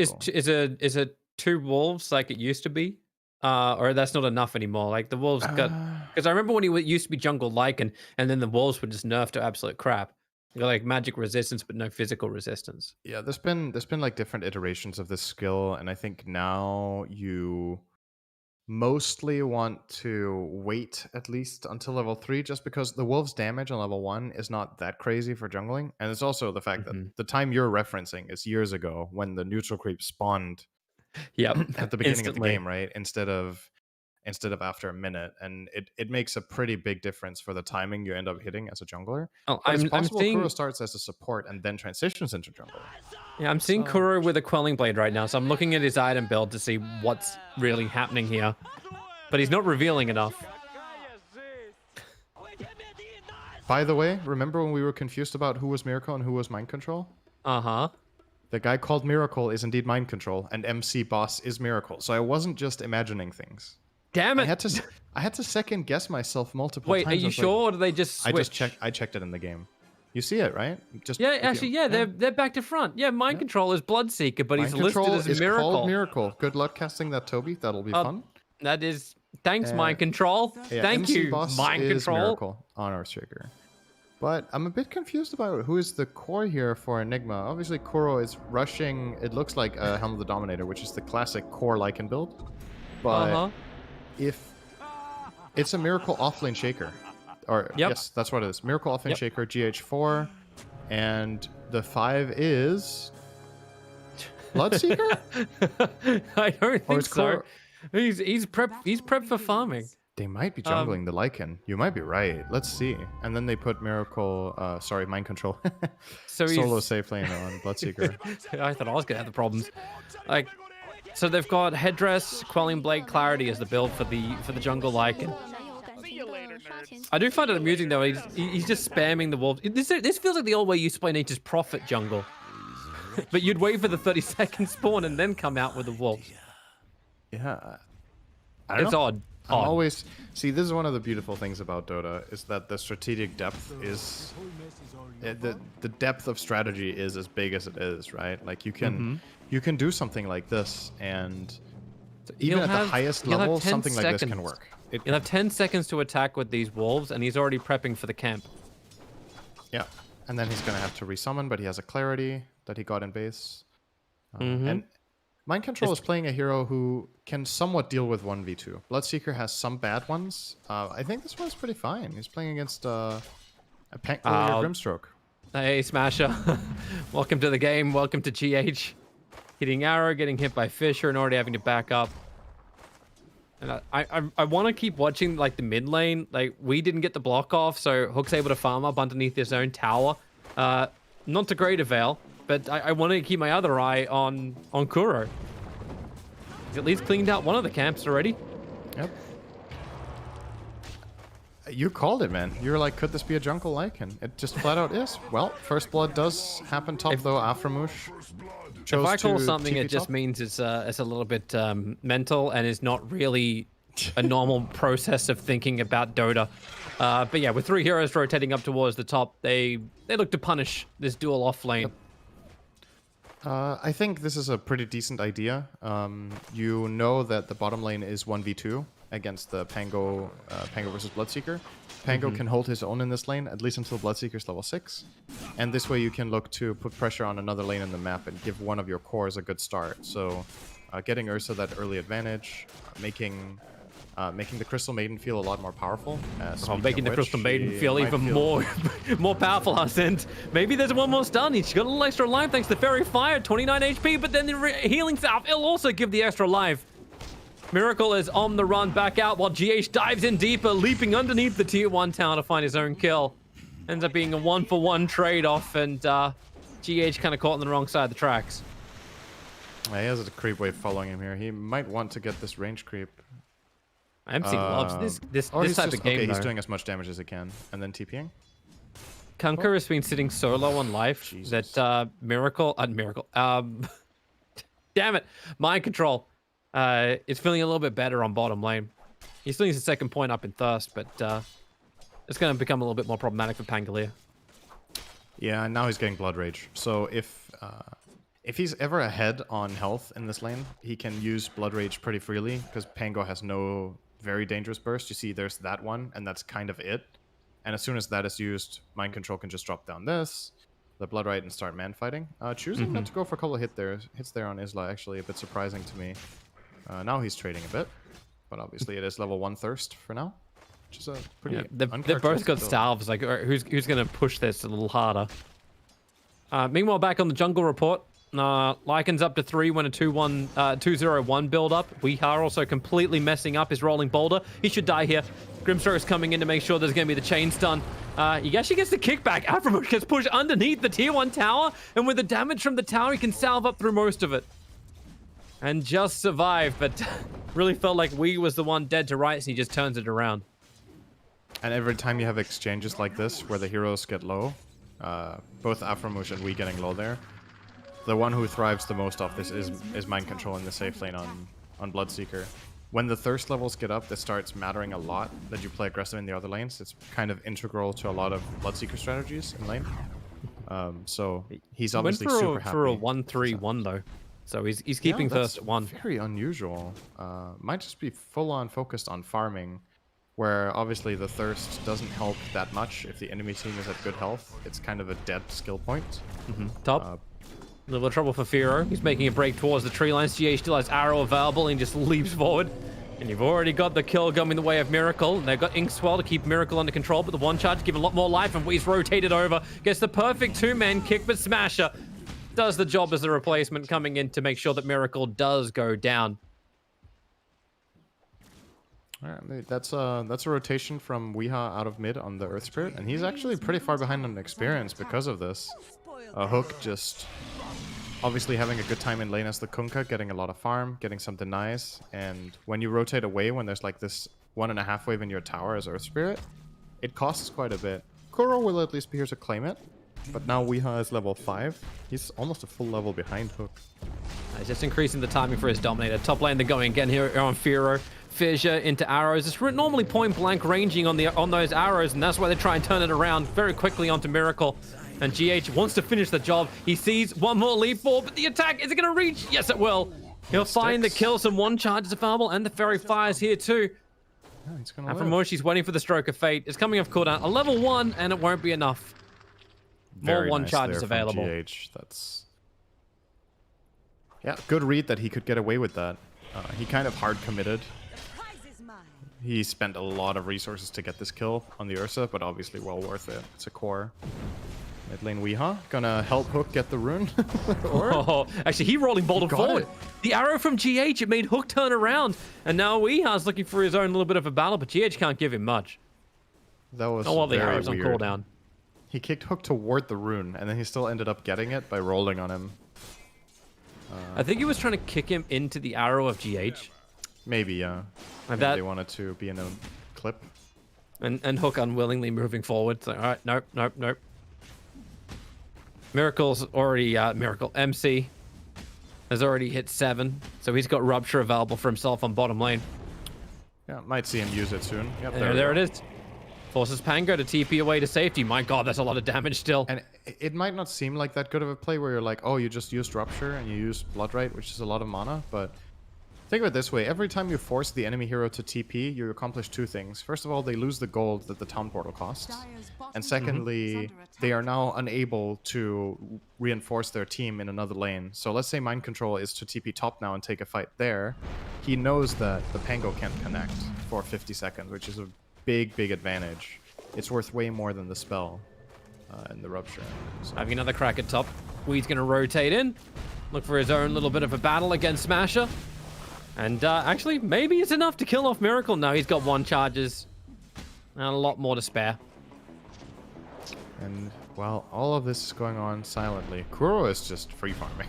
jungle. is it two wolves like it used to be? Or that's not enough anymore. Like the wolves got Uh, because I remember when he used to be jungle Lycan, and then the wolves were just nerfed to absolute crap. They're like magic resistance, but no physical resistance. yeah, there's been like different iterations of this skill, and I think now mostly want to wait at least until level 3, just because the wolf's damage on level 1 is not that crazy for jungling. And it's also the fact that the time you're referencing is years ago when the neutral creep spawned Yep, at the beginning of the instantly. game, right? Instead of after a minute. And it makes a pretty big difference for the timing you end up hitting as a jungler. Oh, But it's I'm possible seeing Kuro starts as a support and then transitions into jungler. yeah, I'm seeing So- Kuro with a quelling blade right now, so I'm looking at his item build to see what's really happening here. But he's not revealing enough. By the way, remember when we were confused about who was Miracle and who was Mind Control? Uh-huh. The guy called Miracle is indeed Mind Control, and MC Boss is Miracle. So I wasn't just imagining things. Damn I it. had to second guess myself multiple Wait, times. are I you was sure, like, or did they just switch? I checked it in the game. You see it, right? Just Yeah, if you- actually, yeah, they're back to front. Yeah, Mind Control is Bloodseeker, but he's Mind listed Control as is Miracle. called Miracle. Good luck casting that, Toby. That'll be fun. That is... Thanks, Mind Control. Yeah, Thank MC you, Boss Mind is Control. Miracle on Earthshaker. But I'm a bit confused about who is the core here for Enigma. Obviously, Kuro is rushing. It looks like Helm of the Dominator, which is the classic core Lycan build. But if it's a Miracle offlane Shaker, or yes, that's what it is. Miracle offlane Shaker, GH4, and the 5 is Bloodseeker. I don't think it's so. Kuro. He's prepped for farming. They might be jungling the Lycan. You might be right. Let's see. And then they put Miracle, Mind Control. So he's Solo safe lane on Bloodseeker. I thought I was gonna have the problems. Like, so they've got Headdress, Quelling Blade, Clarity as the build for the jungle Lycan. I do find it amusing though. He's just spamming the wolves. This feels like the old way you used to play Nature's Prophet jungle, but you'd wait for the 30-second spawn and then come out with the wolves. Yeah. I don't It's know. odd. I'm always see. This is one of the beautiful things about Dota is that the strategic depth is the depth of strategy is as big as it is, right? Like you can do something like this, and even at the highest level, something like this can work. You'll have 10 seconds to attack with these wolves, and he's already prepping for the camp. Yeah, and then he's gonna have to resummon, but he has a clarity that he got in base, and Mind Control is playing a hero who can somewhat deal with 1v2. Bloodseeker has some bad ones. I think this one's pretty fine. He's playing against a Grimstroke. Hey, Smasher. Welcome to the game. Welcome to GH. Hitting arrow, getting hit by Fisher, and already having to back up. And I want to keep watching like the mid lane. Like we didn't get the block off, so Hook's able to farm up underneath his own tower. Not to great avail. But I want to keep my other eye on Kuro. He's at least cleaned out one of the camps already. Yep. You called it, man. You were like, could this be a jungle Lycan? It just flat out is. Well, first blood does happen top, though. Aframush chose If I call to something, TP it just top. means it's a little bit mental and is not really a normal process of thinking about Dota. But yeah, with 3 heroes rotating up towards the top, they look to punish this dual off lane. I think this is a pretty decent idea. You know that the bottom lane is 1v2 against the Pango versus Bloodseeker. Pango can hold his own in this lane, at least until Bloodseeker's level 6. And this way you can look to put pressure on another lane in the map and give one of your cores a good start. So getting Ursa that early advantage, making the Crystal Maiden feel a lot more powerful. Making the Crystal Maiden feel even more powerful, Arsent. Maybe there's one more stun. He's got a little extra life thanks to Fairy Fire, 29 HP, but then the healing salve, it'll also give the extra life. Miracle is on the run back out while GH dives in deeper, leaping underneath the tier 1 tower to find his own kill. Ends up being a 1-for-1 trade-off, and GH kind of caught on the wrong side of the tracks. He has a creep wave following him here. He might want to get this range creep. MC loves this type of game. Okay, he's doing as much damage as he can, and then TPing. Kunker has been sitting so low on life that Miracle, damn it, Mind Control is feeling a little bit better on bottom lane. He still needs a second point up in Thirst, but it's going to become a little bit more problematic for Pangolier. Yeah, and now he's getting Blood Rage. So if he's ever ahead on health in this lane, he can use Blood Rage pretty freely, because Pango has no very dangerous burst. You see there's that one, and that's kind of it. And as soon as that is used, Mind Control can just drop down this, the Blood Right, and start man fighting. Choosing not to go for a couple of hits there on Isla, actually a bit surprising to me. Now he's trading a bit. but obviously it is level 1 Thirst for now, which is a pretty They've both uncharacteristic got build. salves. Like, who's going to push this a little harder? Meanwhile, back on the jungle report, Lycan's up to 3 when a 2-0-1 build up. We are also completely messing up his rolling boulder. He should die here. Grimstroke's coming in to make sure there's going to be the chain stun. He actually gets the kickback. Afromush gets pushed underneath the tier 1 tower, and with the damage from the tower, he can salve up through most of it. And just survive, but really felt like Wee was the one dead to rights, and he just turns it around. And every time you have exchanges like this, where the heroes get low, both Afromush and Wee getting low there, the one who thrives the most off this is mind control in the safe lane on Bloodseeker. When the thirst levels get up, this starts mattering a lot that you play aggressive in the other lanes. It's kind of integral to a lot of Bloodseeker strategies in lane. So he's obviously super happy. For a 1-3-1 though, so he's keeping thirst at 1. Very unusual. Might just be full on focused on farming, where obviously the thirst doesn't help that much if the enemy team is at good health. It's kind of a dead skill point. Top. A little bit of trouble for Firo. He's making a break towards the tree lines. GH still has arrow available and just leaps forward. And you've already got the kill going the way of Miracle. They've got Inkswell to keep Miracle under control, but the one charge give a lot more life, and Wee's rotated over. Gets the perfect 2-man kick, but Smasher does the job as a replacement, coming in to make sure that Miracle does go down. All right, that's a rotation from Weeha out of mid on the Earth Spirit, and he's actually pretty far behind on experience because of this. Hook just obviously having a good time in lane as the Kunkka, getting a lot of farm, getting some denies, and when you rotate away, when there's like this 1.5 wave in your tower as Earth Spirit, it costs quite a bit. Kuro will at least be here to claim it, but now Weeha is level 5. He's almost a full level behind Hook. He's just increasing the timing for his Dominator. Top lane, they're going again here on Firo. Fissure into arrows. It's normally point blank ranging on those arrows, and that's why they try and turn it around very quickly onto Miracle. And GH wants to finish the job. He sees one more leap forward, but the attack, is it going to reach? Yes, it will. He'll find the kills, and one charge is available, and the Fairy Fire's here too. Yeah, he's gonna live. Afromush, he's waiting for the Stroke of Fate. It's coming off cooldown. A level 1, and it won't be enough. Very More one nice charges there from available. GH. That's... Yeah, good read that he could get away with that. He kind of hard committed. He spent a lot of resources to get this kill on the Ursa, but obviously well worth it. It's a core. Mid lane Weeha gonna help Hook get the rune. Oh, actually, he rolling boulder forward. The arrow from GH, it made Hook turn around, and now Weeha's looking for his own little bit of a battle, but GH can't give him much. That was oh, well, the very arrow's weird. on cooldown. He kicked Hook toward the rune, and then he still ended up getting it by rolling on him. I think he was trying to kick him into the arrow of GH. Maybe, yeah. Like Maybe that. they wanted to be in a clip. And Hook unwillingly moving forward. So, all right, nope. Miracle's already, MC has already hit 7. So he's got Rupture available for himself on bottom lane. Yeah, might see him use it soon. Yep, There it is. Forces Pango to TP away to safety. My god, that's a lot of damage still. And it might not seem like that good of a play where you're like, oh, you just used Rupture and you used Bloodright, which is a lot of mana, but think of it this way. Every time you force the enemy hero to TP, you accomplish 2 things. First of all, they lose the gold that the town portal costs. And secondly, they are now unable to reinforce their team in another lane. So let's say Mind Control is to TP top now and take a fight there. He knows that the Pango can't connect for 50 seconds, which is a big advantage. It's worth way more than the spell and the Rupture. So. Having another crack at top. Weed's going to rotate in. Look for his own little bit of a battle against Smasher. And actually, maybe it's enough to kill off Miracle. No, he's got 1 charges. And a lot more to spare. And while all of this is going on silently, Kuro is just free farming.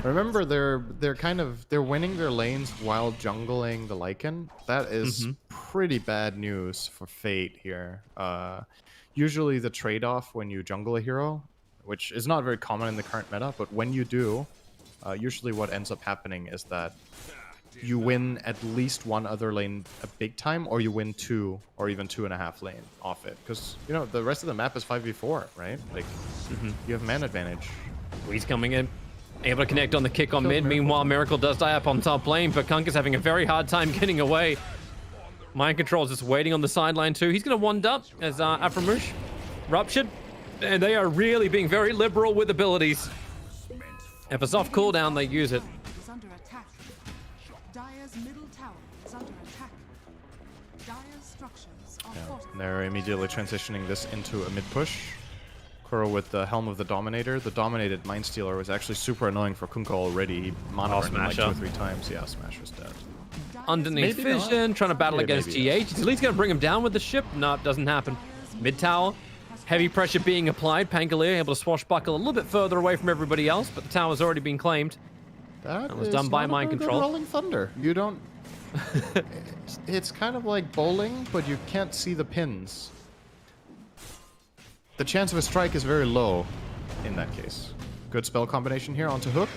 Remember, they're winning their lanes while jungling the Lycan. That is pretty bad news for Fate here. Usually the trade-off when you jungle a hero, which is not very common in the current meta, but when you do, usually what ends up happening is that you win at least 1 other lane a big time, or you win 2 or even 2.5 lane off it. Because, you know, the rest of the map is 5v4, right? Like, you have man advantage. Weed's coming in. Able to connect on the kick on mid. Meanwhile, Miracle does die up on top lane, but Kunkka's having a very hard time getting away. Mind Control's just waiting on the sideline too. He's going to one-up as Afromush ruptured. And they are really being very liberal with abilities. If it's off cooldown, they use it. Dire's middle tower is under attack. Dire's structures are Yeah, fortified. they're immediately transitioning this into a mid push. Kuro with the Helm of the Dominator. The Dominated Mind Stealer was actually super annoying for Kunkka already. He mono burned him like 2 or 3 times. Yeah, Smasher's dead. Underneath Maybe not. vision, trying to battle Yeah, against maybe, GH. He's at least going to bring him down with the ship. No, it doesn't happen. Mid tower, heavy pressure being applied. Pangolier able to swashbuckle a little bit further away from everybody else, but the tower's already been claimed. That was is done by not a mind very good control. Rolling Thunder. You don't... it's kind of like bowling, but you can't see the pins. The chance of a strike is very low in that case. Good spell combination here onto Hook.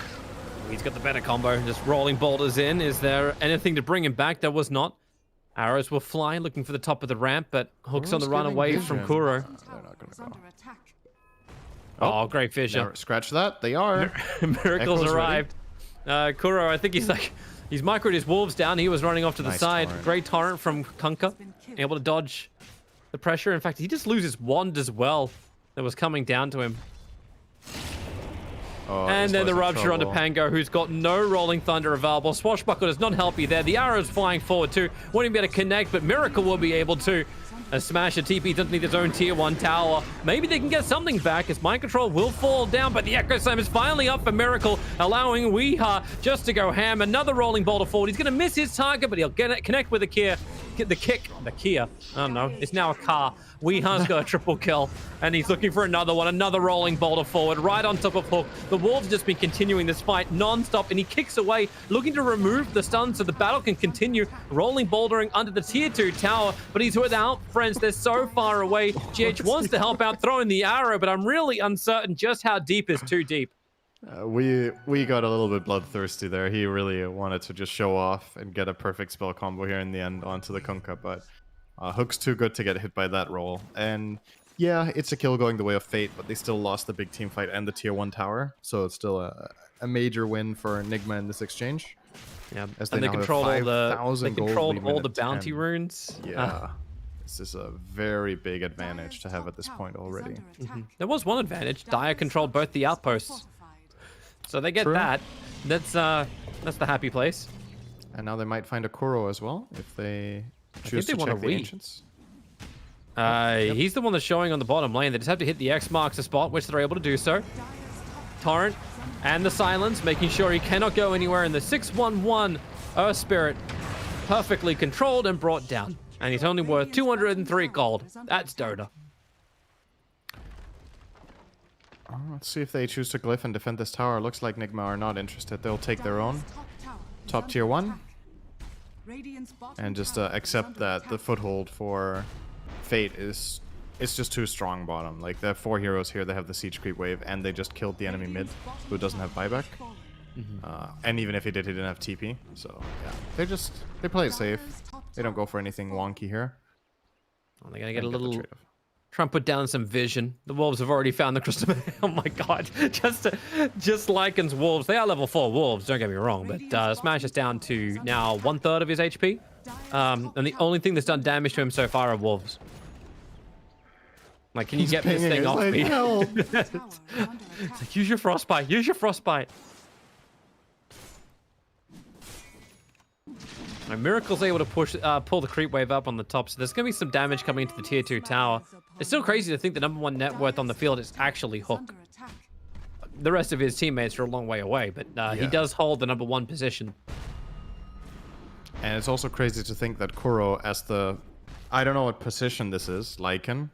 He's got the better combo. Just rolling boulders in. Is there anything to bring him back? There was not. Arrows will fly, looking for the top of the ramp, but Hook's on the Kuro's run getting away vision. from Kuro. They're not gonna Is go. under attack. Oh, great vision. Never scratch that. They are. Miracles Echo's arrived. Kuro, I think he's microed his wolves down. He was running off to the Nice side. torrent. Great torrent from Kunkka. Able to dodge the pressure. In fact, he just loses wand as well that was coming down to him. Oh, And this then the was in rupture onto trouble. Pango, who's got no Rolling Thunder available. Swashbuckle does not help you there. The arrow's flying forward too. Won't even be able to connect, but Miracle will be able to. A Smasher TP doesn't need his own tier 1 tower. Maybe they can get something back as Mind Control will fall down, but the Echo Slam is finally up for Miracle, allowing Weeha just to go ham. Another Rolling Boulder forward. He's going to miss his target, but he'll get it, connect with the Kia. Get the kick. The Kia. I don't know. It's now a car. Weeha's got a triple kill, and he's looking for another one. Another Rolling Boulder forward, right on top of Hook. The Wolves just been continuing this fight non-stop, and he kicks away, looking to remove the stun so the battle can continue. Rolling Bouldering under the tier 2 tower, but he's without friends. They're so far away. GH wants to help out throwing the arrow, but I'm really uncertain just how deep is too deep. We got a little bit bloodthirsty there. He really wanted to just show off and get a perfect spell combo here in the end onto the Kunkka, but Hook's too good to get hit by that roll. And yeah, it's a kill going the way of fate, but they still lost the big team fight and the tier 1 tower, so it's still a major win for Nigma in this exchange. Yeah, As and they they now have controlled all the 5,000 gold controlled lead all the minute bounty 10. runes. Yeah, this is a very big advantage to have at this point already. There was one advantage. Dire controlled both the outposts, so they get True. that. That's the happy place. And now they might find a Kuro as well if they choose they to want check a the Ree. ancients. He's the one that's showing on the bottom lane. They just have to hit the X marks the spot, which they're able to do so. Torrent and the silence, making sure he cannot go anywhere. And the 611 Earth Spirit perfectly controlled and brought down. And he's only worth 203 gold. That's Dota. Let's see if they choose to glyph and defend this tower. Looks like Nigma are not interested. They'll take their own top tier 1 and just accept that the foothold for Fate is just too strong bottom. Like, they have 4 heroes here. They have the siege creep wave, and they just killed the enemy mid, who doesn't have buyback. And even if he did, he didn't have TP. So yeah, they play it safe. They don't go for anything wonky here. Oh, they're gonna get a And the little. trade-off. Try and put down some vision. The wolves have already found the crystal. Oh my god! Just Lycan's wolves. They are level 4 wolves. Don't get me wrong, but Smash is down to now 1/3 of his HP, and the only thing that's done damage to him so far are wolves. Like, can you get this pinging, thing it's off like, me? help. It's like, use your frostbite. Use your frostbite. And Miracle's able to pull the creep wave up on the top, so there's going to be some damage coming into the tier 2 tower. It's still crazy to think the number 1 net worth on the field is actually Hook. The rest of his teammates are a long way away, but he Yeah. does hold the number 1 position. And it's also crazy to think that Kuro, as the... I don't know what position this is, Lycan,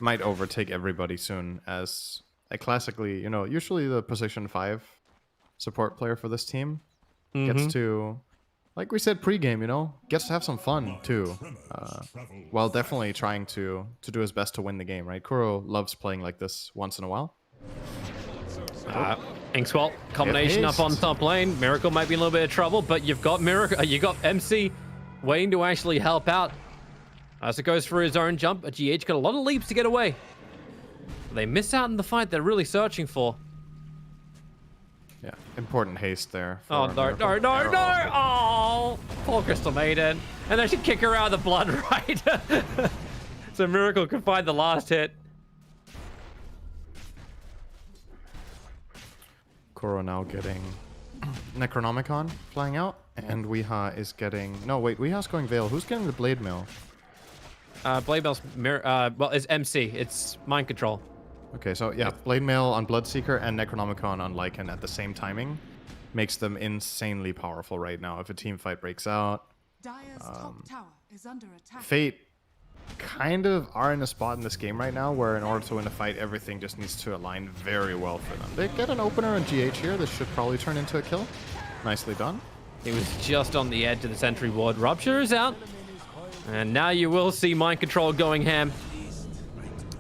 might overtake everybody soon as a classically, usually the position 5 support player for this team gets to, like we said pregame, gets to have some fun too, while definitely trying to do his best to win the game, right? Kuro loves playing like this once in a while. Inkswell, combination up on top lane. Miracle might be in a little bit of trouble, but you've got you got MC waiting to actually help out. As it goes for his own jump, a GH got a lot of leaps to get away. They miss out in the fight they're really searching for. Yeah, important haste there. Oh, no, Miracle. no, no, Arrow. no! Oh, poor Crystal Maiden. And they should kick her out of the blood, right? So Miracle can find the last hit. Kuro now getting Necronomicon flying out. And Weeha is getting... No, wait, Weeha's going Veil. Who's getting the Blade Mail? Blade Mail's well, it's MC. It's mind control. Okay, so yeah, Blade Mail on Bloodseeker and Necronomicon on Lycan at the same timing makes them insanely powerful right now if a team fight breaks out. Dire's top tower is under attack. Fate kind of are in a spot in this game right now where in order to win a fight, everything just needs to align very well for them. They get an opener on GH here. This should probably turn into a kill. Nicely done. He was just on the edge of the sentry ward. Rupture is out. And now you will see mind control going ham.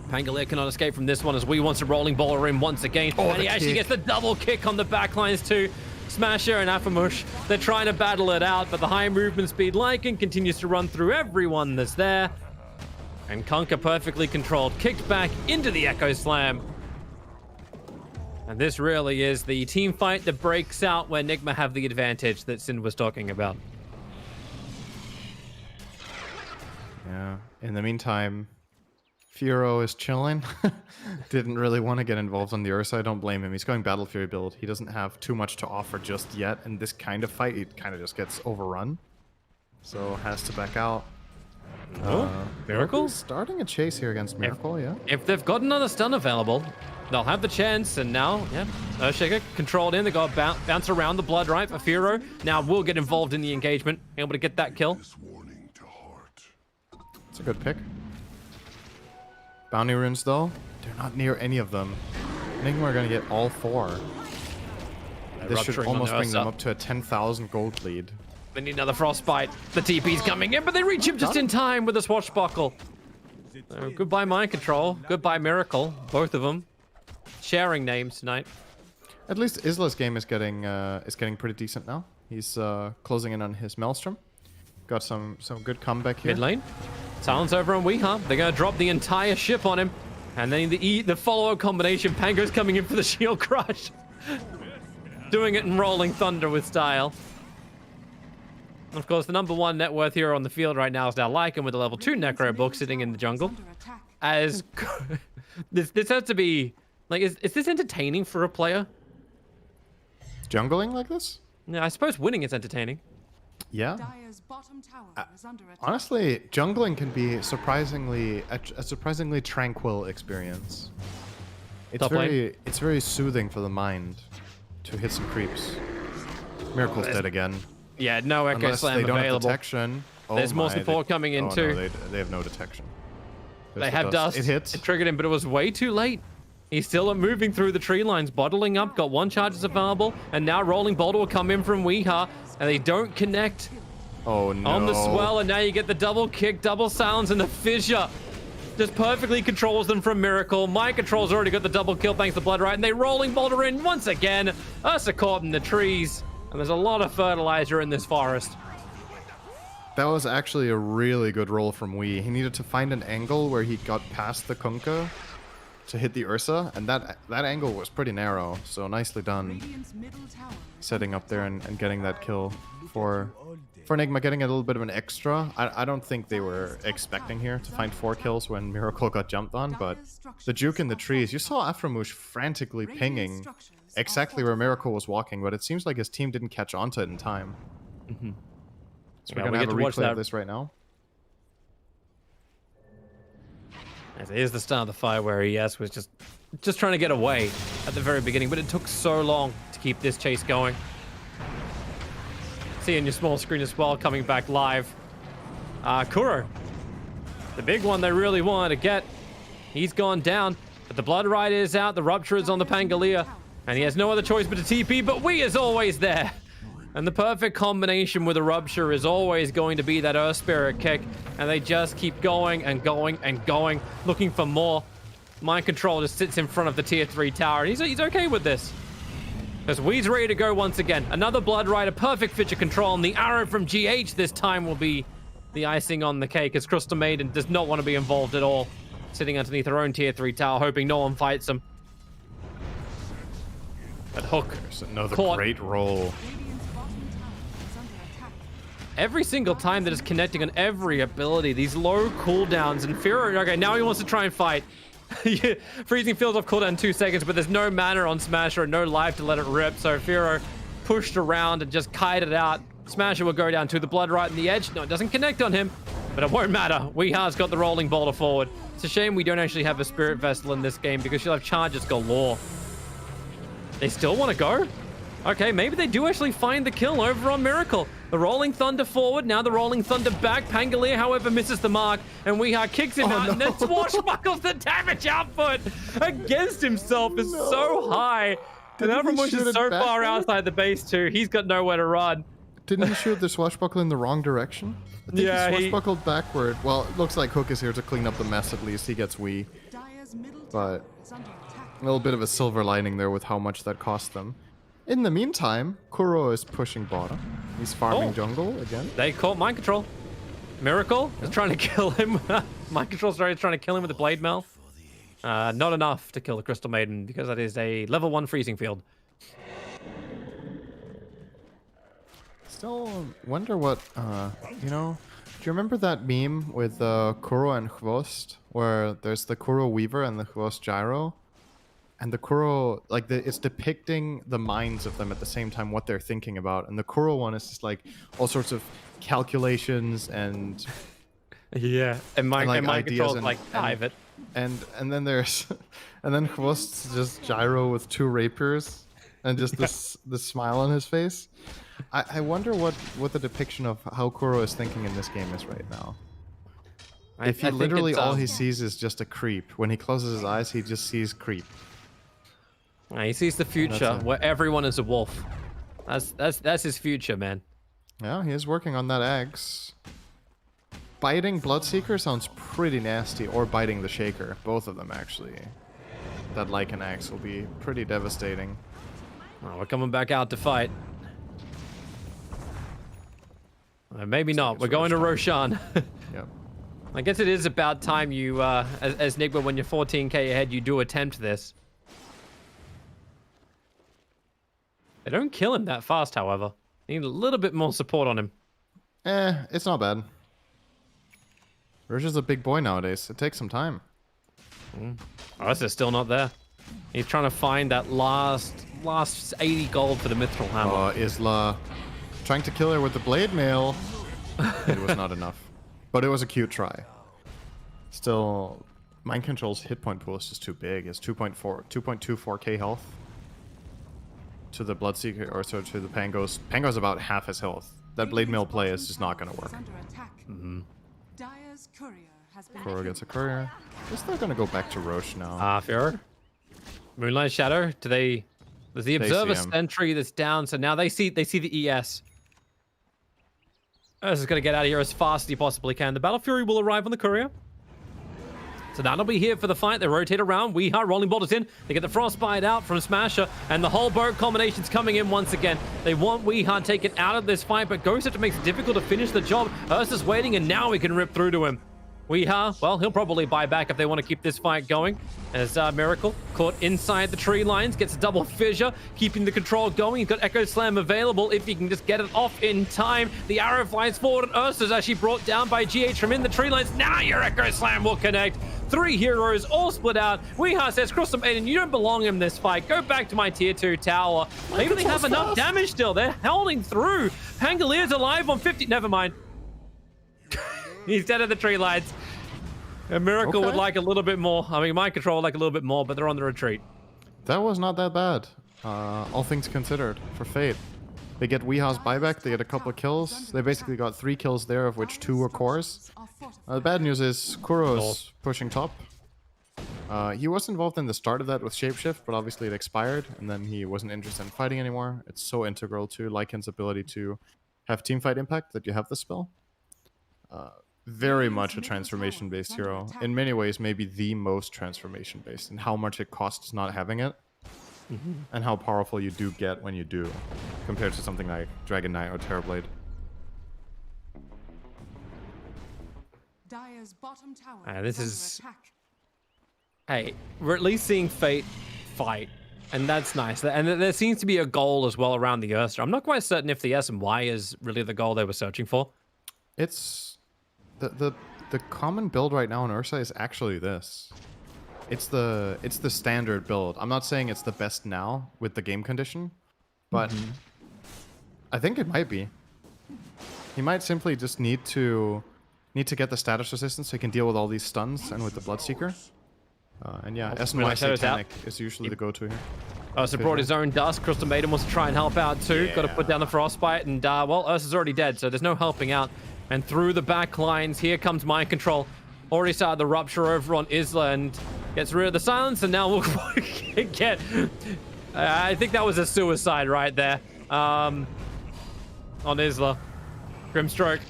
Pangalia cannot escape from this one as we wants a rolling baller in once again. Oh, and he actually gets the double kick on the backlines too. Smasher and Afamush, they're trying to battle it out, but the high movement speed Lycan continues to run through everyone that's there. And Kunkka perfectly controlled, kicked back into the Echo Slam. And this really is the team fight that breaks out where Nigma have the advantage that Sin was talking about. Yeah. In the meantime, Furo is chilling. Didn't really want to get involved on the Ursa. I don't blame him. He's going Battle Fury build. He doesn't have too much to offer just yet. In this kind of fight, he kind of just gets overrun. So has to back out. Miracles? Starting a chase here against Miracle, yeah. If they've got another stun available, they'll have the chance. And now, yeah, Earthshaker controlled in. They got bounce around the blood right for Furo. Now will get involved in the engagement, able to get that kill. It's a good pick. Bounty runes, though, they're not near any of them. Nigma are going to get all 4. This should almost bring them up to a 10,000 gold lead. They need another frostbite. The TP's coming in, but they reach him just in time with a swashbuckle. So, goodbye mind control. Goodbye miracle. Both of them sharing names tonight. At least Isla's game is getting pretty decent now. He's closing in on his Maelstrom. Got some good comeback here. Mid lane. Silence over on Weeha. They're going to drop the entire ship on him. And then the follow-up combination. Pango's coming in for the shield crush. Doing it in Rolling Thunder with style. Of course, the #1 net worth hero on the field right now is now Lycan with a level 2 Necro book sitting in the jungle. As this has to be like, is this entertaining for a player? Jungling like this? Yeah, I suppose winning is entertaining. Yeah. Dire's bottom tower is under attack. Honestly, jungling can be a surprisingly tranquil experience. It's Top lane. it's very soothing for the mind to hit some creeps. Miracle's dead again. Yeah, no Echo Unless Slam they don't have available. detection. Oh There's more my, support coming in too. No, they have no detection. There's They the have dust. It hits. It triggered him, but it was way too late. He's still moving through the tree lines, bottling up, got 1 charges available, and now Rolling Boulder will come in from Weeha, and they don't connect Oh no. on the swell, and now you get the double kick, double silence, and the fissure just perfectly controls them from Miracle. My Control's already got the double kill thanks to Blood Right, and they Rolling Boulder in once again. Ursa caught in the trees, and there's a lot of fertilizer in this forest. That was actually a really good roll from Wee. He needed to find an angle where he got past the Kunkka to hit the Ursa, and that angle was pretty narrow, so nicely done. Radiant's middle tower is Setting up there and getting that kill for Nigma, getting a little bit of an extra. I don't think they were expecting here to find 4 kills when Miracle got jumped on, but the juke in the trees, you saw Aframush frantically pinging exactly where Miracle was walking, but it seems like his team didn't catch on to it in time. Mm-hmm. So we're going to have a replay of this right now. Here's the start of the fight where ES was just trying to get away at the very beginning, but it took so long to keep this chase going. See on your small screen as well, coming back live. Kuro, the big one they really wanted to get. He's gone down, but the Blood Rider is out, the Rupture is on the Pangalia, and he has no other choice but to TP, but Wee is always there. And the perfect combination with a Rupture is always going to be that Earth Spirit kick. And they just keep going and going and going, looking for more. Mind Control just sits in front of the tier 3 tower, and he's okay with this. Because Wee's ready to go once again. Another Blood Rider, perfect feature control, and the arrow from GH this time will be the icing on the cake, as Crystal Maiden does not want to be involved at all. Sitting underneath her own tier 3 tower, hoping no one fights him. But Hook. There's another caught. great roll. Radiant's bottom tower is under attack. Every single time that is connecting on every ability, these low cooldowns, and Furo, okay, now he wants to try and fight. Yeah, freezing fields off cooldown in 2 seconds, but there's no mana on Smasher and no life to let it rip, so Furo pushed around and just kited out Smasher will go down to the blood right on the edge. No, it doesn't connect on him, but it won't matter. Weeha's got the rolling boulder forward. It's a shame we don't actually have a Spirit Vessel in this game because she'll have charges galore. They still want to go? Okay, maybe they do actually find the kill over on Miracle. The Rolling Thunder forward, now the Rolling Thunder back. Pangolier, however, misses the mark, and Weeha kicks him out, and then swashbuckles. The damage output against himself is so high. And Avramush is so far outside the base too. He's got nowhere to run. Didn't he shoot the swashbuckle in the wrong direction? I think Yeah, he swashbuckled backward. Well, it looks like Hook is here to clean up the mess at least. He gets Wee. Dire's middle But tower is under attack. a little bit of a silver lining there with how much that cost them. In the meantime, Kuro is pushing bottom. He's farming jungle again. They caught mind control. Miracle is trying to kill him. Mind control trying to kill him with the blade mail. Not enough to kill the Crystal Maiden because that is a level 1 freezing field. Still wonder what, you know, do you remember that meme with Kuro and Hvost, where there's the Kuro Weaver and the Hvost Gyro? And the Kuro, like, it's depicting the minds of them at the same time, what they're thinking about. And the Kuro one is just like all sorts of calculations and Yeah, and mind ideas control and- like dive it. and then there's and then Hvost's just Gyro with 2 rapiers and just this smile on his face. I wonder what the depiction of how Kuro is thinking in this game is right now. If he literally all he sees is just a creep. When he closes his eyes, he just sees creep. He sees the future where everyone is a wolf. That's his future, man. Yeah, he is working on that axe. Biting Bloodseeker sounds pretty nasty, or biting the Shaker. Both of them, actually. That Lycan axe will be pretty devastating. Oh, we're coming back out to fight. Maybe not. We're going to Roshan. Yep. I guess it is about time you, as Nigma, when you're 14k ahead, you do attempt this. They don't kill him that fast, however. Need a little bit more support on him. It's not bad. Rosh is a big boy nowadays. It takes some time. Ursa is still not there. He's trying to find that last 80 gold for the Mithril Hammer. Oh, Isla trying to kill her with the blade mail. It was not enough. But it was a cute try. Still, Mind Control's hit point pool is just too big. It's 2.24k health. To the Bloodseeker, or so to the Pango's. Pango's about half his health. That blade mail play is just not going to work. Under attack. Dire's courier has been Kuro gets a courier. Guess they're going to go back to Rosh now. Führer. Moonlight Shadow. There's the Observer see him. Sentry that's down, so now they see the ES. Ursa's gonna get out of here as fast as he possibly can. The Battle Fury will arrive on the courier. So that'll be here for the fight. They rotate around. Weeha rolling boulders in. They get the Frostbite out from Smasher, and the whole boat combination's coming in once again. They want Weeha taken out of this fight, but Ghost makes it difficult to finish the job. Ursa's waiting, and now we can rip through to him. Weeha, well, he'll probably buy back if they want to keep this fight going. As Miracle caught inside the tree lines, gets a double fissure, keeping the control going. He's got Echo Slam available if he can just get it off in time. The arrow flies forward, and Ursa's actually brought down by GH from in the tree lines. Now your Echo Slam will connect. 3 heroes all split out. Weeha says, Crystal Maiden, you don't belong in this fight. Go back to my tier 2 tower. They really have enough damage still. They're holding through. Pangolier's alive on 50. Never mind. He's dead at the tree lines. A Miracle would like a little bit more. I mean, Mind Control would like a little bit more, but they're on the retreat. That was not that bad, all things considered, for Fate. They get Weeha's buyback, they get a couple of kills. They basically got 3 kills there, of which 2 were cores. The bad news is Kuro's pushing top. He was involved in the start of that with Shapeshift, but obviously it expired, and then he wasn't interested in fighting anymore. It's so integral to Lycan's ability to have teamfight impact that you have the spell. Very much a transformation-based hero. In many ways, maybe the most transformation-based, and how much it costs not having it, and how powerful you do get when you do, compared to something like Dragon Knight or Terrorblade. Dire's bottom tower This under is- attack. Hey, we're at least seeing Fate fight, and that's nice. And there seems to be a goal as well around the Ursa. I'm not quite certain if the S and Y is really the goal they were searching for. It's the common build right now in Ursa is actually this. It's the standard build. I'm not saying it's the best now with the game condition, but I think it might be. He might simply just need to get the status resistance so he can deal with all these stuns and with the Bloodseeker. And yeah, SNY Shadows out. Satanic is usually the go-to here. So brought his own Dusk. Crystal Maiden wants to try and help out too. Got to put down the Frostbite, and well, Ursa's already dead, so there's no helping out. And through the back lines, here comes Mind Control. Already started the rupture over on Isla and gets rid of the silence, and now we'll get... I think that was a suicide right there on Isla. Grimstroke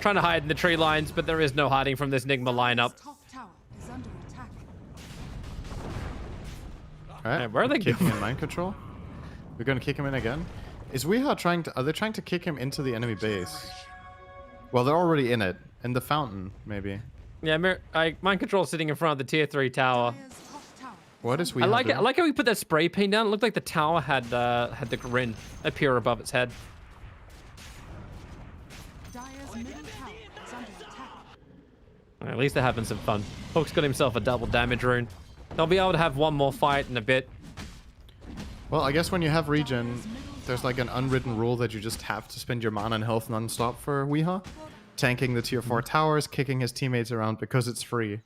trying to hide in the tree lines, but there is no hiding from this Nigma lineup. Top tower is under attack. Alright, where are they kicking in Mind Control? We're gonna kick him in again. Is Weeha trying to... Are they trying to kick him into the enemy base? Well, they're already in it. In the fountain, maybe. Yeah, Mind Control sitting in front of the tier 3 tower. Dire's top tower What is Weeha I like it. doing? I like how we put that spray paint down. It looked like the tower had the grin appear above its head. Dire's middle tower is under attack. At least they're having some fun. Hook's got himself a double damage rune. They'll be able to have one more fight in a bit. Well, I guess when you have regen, there's like an unwritten rule that you just have to spend your mana and health non-stop for Weeha. Tanking the tier 4 towers, kicking his teammates around because it's free.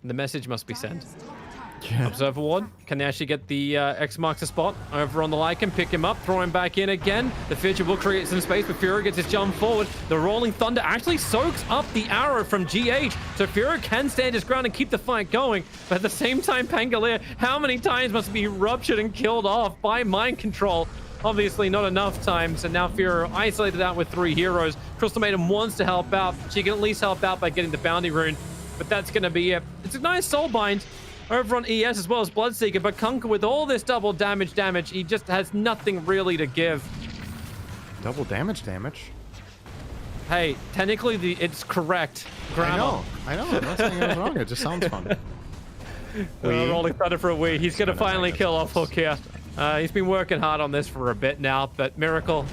The message must be sent. Dire's top tower Observer Ward, can they actually get the X marks a spot over on the Lycan, pick him up, throw him back in again. The Fidget will create some space, but Fury gets his jump forward. The Rolling Thunder actually soaks up the arrow from GH, so Fury can stand his ground and keep the fight going. But at the same time, Pangolier, how many times must be ruptured and killed off by Mind Control? Obviously not enough times, and now Fury isolated out with 3 heroes. Crystal Maiden wants to help out. She can at least help out by getting the bounty rune, but that's going to be it. It's a nice soulbind over on ES as well as Bloodseeker, but Kunkka with all this double damage, he just has nothing really to give. Double damage? Hey, technically it's correct grammar. I know. I'm not saying it was wrong. It just sounds fun. Rolling Thunder for a wee. He's going to gonna finally bang kill us. off Hook here. He's been working hard on this for a bit now, but Miracle,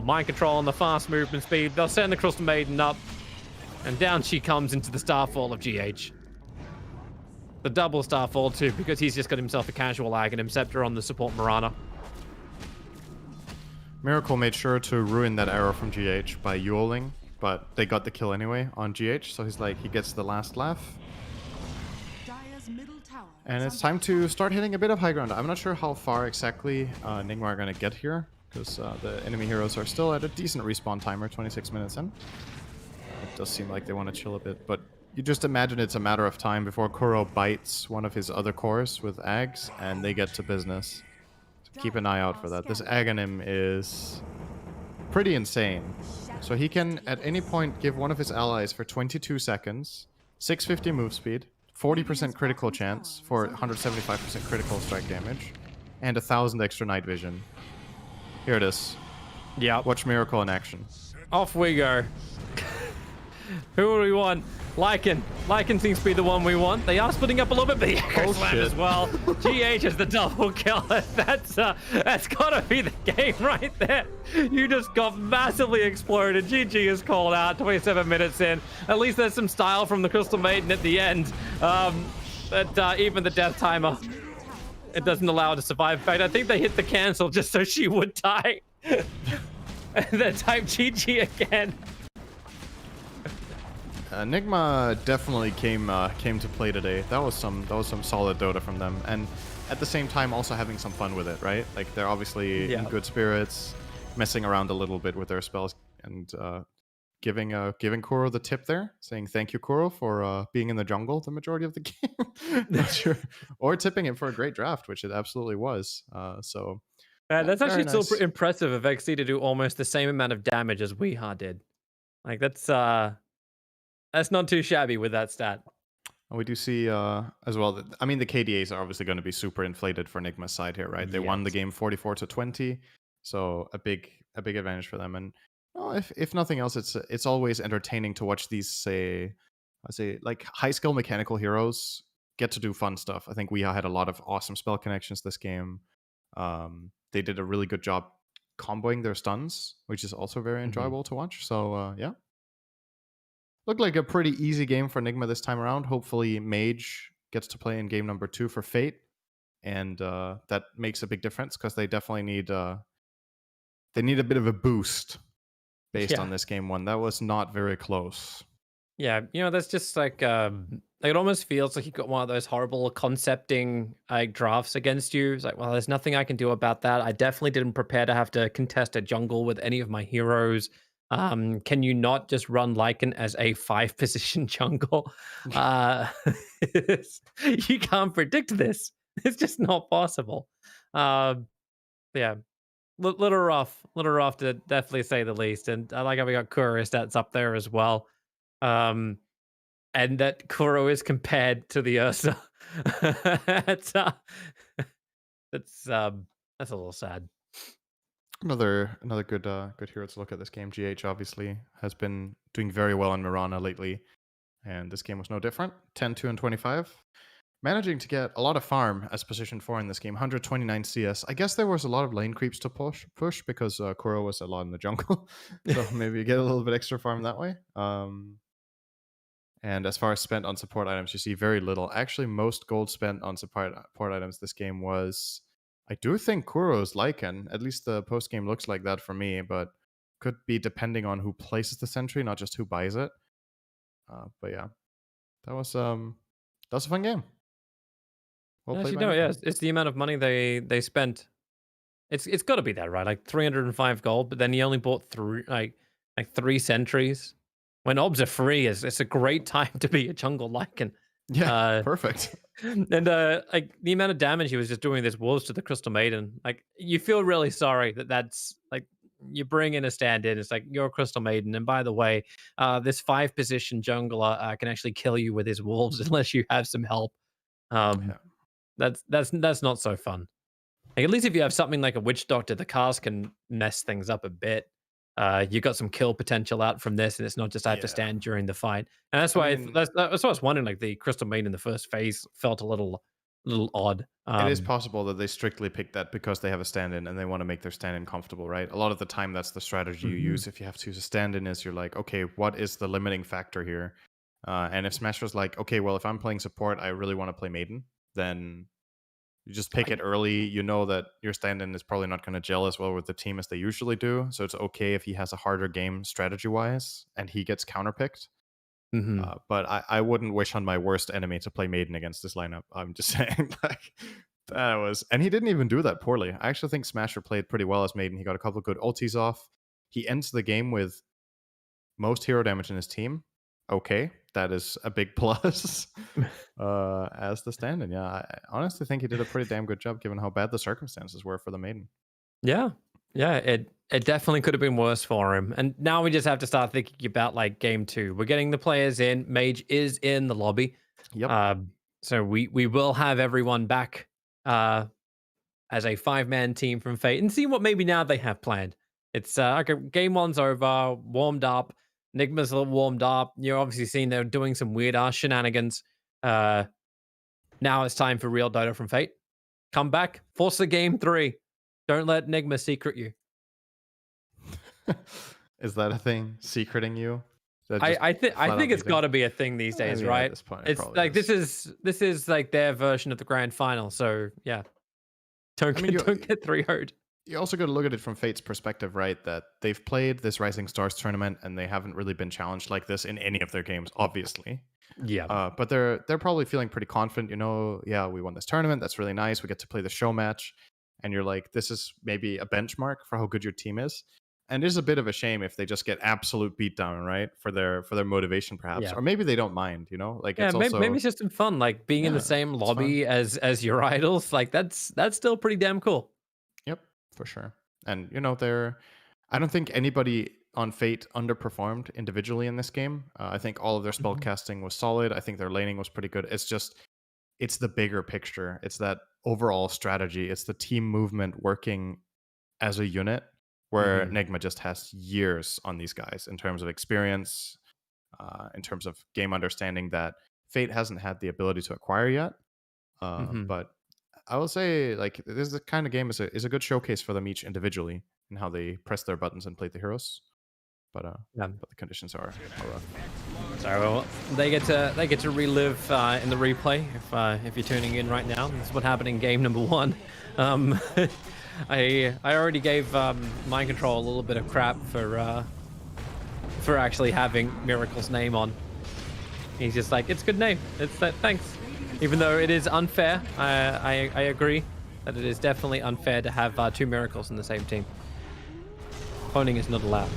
Mind Control on the fast movement speed. They'll send the Crystal Maiden up, and down she comes into the Starfall of GH. The double Starfall too, because he's just got himself a casual Aghanim Scepter on the support Mirana. Miracle made sure to ruin that arrow from GH by Yuling, but they got the kill anyway on GH, so he's like, he gets the last laugh. Dire's middle tower And is it's under time to start hitting a bit of high ground. I'm not sure how far exactly Nigma are going to get here, because the enemy heroes are still at a decent respawn timer, 26 minutes in. It does seem like they want to chill a bit, but you just imagine it's a matter of time before Kuro bites one of his other cores with Ags, and they get to business. So keep an eye out for that. This Aghanim is pretty insane. So he can, at any point, give one of his allies for 22 seconds, 650 move speed, 40% critical chance for 175% critical strike damage, and 1,000 extra night vision. Here it is. Yeah. Watch Miracle in action. Off we go. Who do we want? Lycan. Lycan seems to be the one we want. They are splitting up a little bit, but Echo Slam shit. as well. GH is the double kill. That's gotta be the game right there. You just got massively exploded. GG is called out 27 minutes in. At least there's some style from the Crystal Maiden at the end. But even the death timer, it doesn't allow her to survive. In fact, I think they hit the cancel just so she would die. And then type GG again. Nigma definitely came to play today. That was some solid Dota from them, and at the same time also having some fun with it, right? Like they're obviously in good spirits, messing around a little bit with their spells, and giving Kuro the tip there, saying thank you Kuro for being in the jungle the majority of the game. Not sure, or tipping him for a great draft, which it absolutely was. So that's actually very still nice. impressive of XC to do almost the same amount of damage as Weeha did. Like that's not too shabby with that stat. And we do see as well that, I mean, the KDAs are obviously going to be super inflated for Nigma's side here, right? They won the game 44-20, so a big advantage for them. And well, if nothing else, it's always entertaining to watch these say like high skill mechanical heroes get to do fun stuff. I think we had a lot of awesome spell connections this game. They did a really good job comboing their stuns, which is also very enjoyable to watch. So yeah. Looked like a pretty easy game for Nigma this time around. Hopefully Mage gets to play in game number 2 for Fate, and that makes a big difference because they definitely need a bit of a boost based Yeah. on this game one. That was not very close. Yeah, that's just like it almost feels like you got one of those horrible concepting like drafts against you. It's like, well, there's nothing I can do about that. I definitely didn't prepare to have to contest a jungle with any of my heroes. Can you not just run Lycan as a 5-position jungle? Uh, you can't predict this. It's just not possible. Yeah, little rough to definitely say the least. And I like how we got Kuro stats up there as well. Um, and that Kuro is compared to the Ursa. it's, that's that's a little sad. Another good hero to look at this game. GH obviously has been doing very well in Mirana lately, and this game was no different. 10, 2, and 25. Managing to get a lot of farm as position 4 in this game, 129 CS. I guess there was a lot of lane creeps to push because Kuro was a lot in the jungle, so maybe you get a little bit extra farm that way. And as far as spent on support items, you see very little. Actually, most gold spent on support items this game was, I do think, Kuro's Lycan. At least the post game looks like that for me, but could be depending on who places the sentry, not just who buys it. But yeah, that was a fun game. Well played Actually, by no, Nigma. yeah, it's the amount of money they spent. It's got to be that, right? Like 305 gold, but then he only bought three sentries. When obs are free, it's a great time to be a jungle Lycan. Yeah, perfect. And like the amount of damage he was just doing this wolves to the Crystal Maiden, like you feel really sorry that's like you bring in a stand-in. It's like you're a Crystal Maiden, and by the way, this 5-position jungler can actually kill you with his wolves unless you have some help. Yeah. That's not so fun. Like, at least if you have something like a witch doctor, the cars can mess things up a bit. You got some kill potential out from this, and it's not just I have to Yeah. stand during the fight. And that's why that's why I was wondering. Like the Crystal Maiden in the first phase felt a little odd. It is possible that they strictly picked that because they have a stand-in and they want to make their stand-in comfortable, right? A lot of the time, that's the strategy you use if you have to use a stand-in. Is you're like, okay, what is the limiting factor here? And if Smasher's like, okay, well, if I'm playing support, I really want to play Maiden, then you just pick it early. You know that your stand-in is probably not going to gel as well with the team as they usually do. So it's okay if he has a harder game strategy-wise and he gets counterpicked. But I wouldn't wish on my worst enemy to play Maiden against this lineup. I'm just saying, like, that was... And he didn't even do that poorly. I actually think Smasher played pretty well as Maiden. He got a couple of good ultis off. He ends the game with most hero damage in his team. Okay, that is a big plus as the stand-in. Yeah, I honestly think he did a pretty damn good job given how bad the circumstances were for the Maiden. Yeah, it definitely could have been worse for him. And now we just have to start thinking about like game 2. We're getting the players in. Mage is in the lobby. Yep. So we will have everyone back as a 5-man team from Fate and see what maybe now they have planned. It's okay, game 1's over, warmed up. Nigma's a little warmed up. You're obviously seeing they're doing some weird ass shenanigans. Now it's time for real Dota from Fate. Come back, force the game 3. Don't let Nigma secret you. Is that a thing? Secreting you? I think it's got to be a thing these days, right? At this point, It's like this is like their version of the grand final. So yeah, don't get 3-0'd. You also got to look at it from Fate's perspective, right? That they've played this Rising Stars tournament and they haven't really been challenged like this in any of their games, obviously. Yeah. But they're probably feeling pretty confident. You know, yeah, we won this tournament. That's really nice. We get to play the show match, and you're like, this is maybe a benchmark for how good your team is. And it is a bit of a shame if they just get absolute beatdown, right? For their motivation, perhaps, or maybe they don't mind. You know, like yeah, it's also, maybe it's just some fun, like being in the same lobby as your idols. Like that's still pretty damn cool. Yep, for sure. And you know, I don't think anybody on Fate underperformed individually in this game. I think all of their spell casting was solid. I think their laning was pretty good. It's the bigger picture. It's that overall strategy. It's the team movement working as a unit, where Nigma just has years on these guys in terms of experience, in terms of game understanding that Fate hasn't had the ability to acquire yet. But I will say, like, this is the kind of game is a good showcase for them each individually and how they press their buttons and play the heroes. But the conditions are rough. So well, they get to relive in the replay if you're tuning in right now. This is what happened in game number 1. I already gave Mind Control a little bit of crap for for actually having Miracle's name on. He's just like, it's a good name. It's that. Thanks. Even though it is unfair, I agree that it is definitely unfair to have 2 Miracles in the same team. Cloning is not allowed.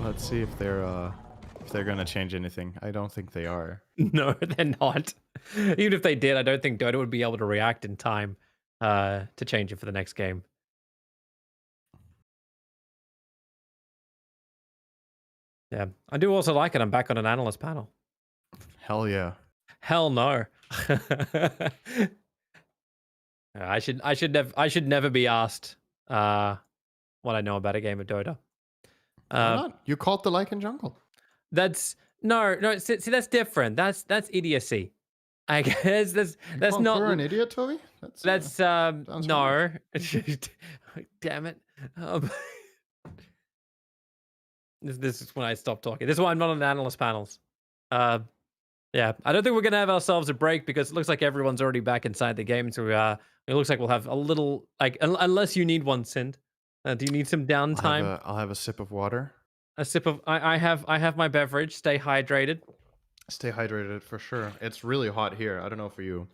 Let's see if they're gonna change anything. I don't think they are. No, they're not. Even if they did, I don't think Dota would be able to react in time to change it for the next game. Yeah, I do also like it. I'm back on an analyst panel. Hell yeah. Hell no. I should never be asked what I know about a game of Dota. Why not? You called the Lycan jungle. That's no. See, that's different. That's idiocy. I guess that's not. You're an idiot, Toby. That's no. Damn it. This is when I stop talking. This is why I'm not on the analyst panels. Yeah, I don't think we're gonna have ourselves a break because it looks like everyone's already back inside the game. So it looks like we'll have a little unless you need one, Sind. Do you need some downtime? I'll have a sip of water. A sip of I have my beverage. Stay hydrated. Stay hydrated for sure. It's really hot here. I don't know for you.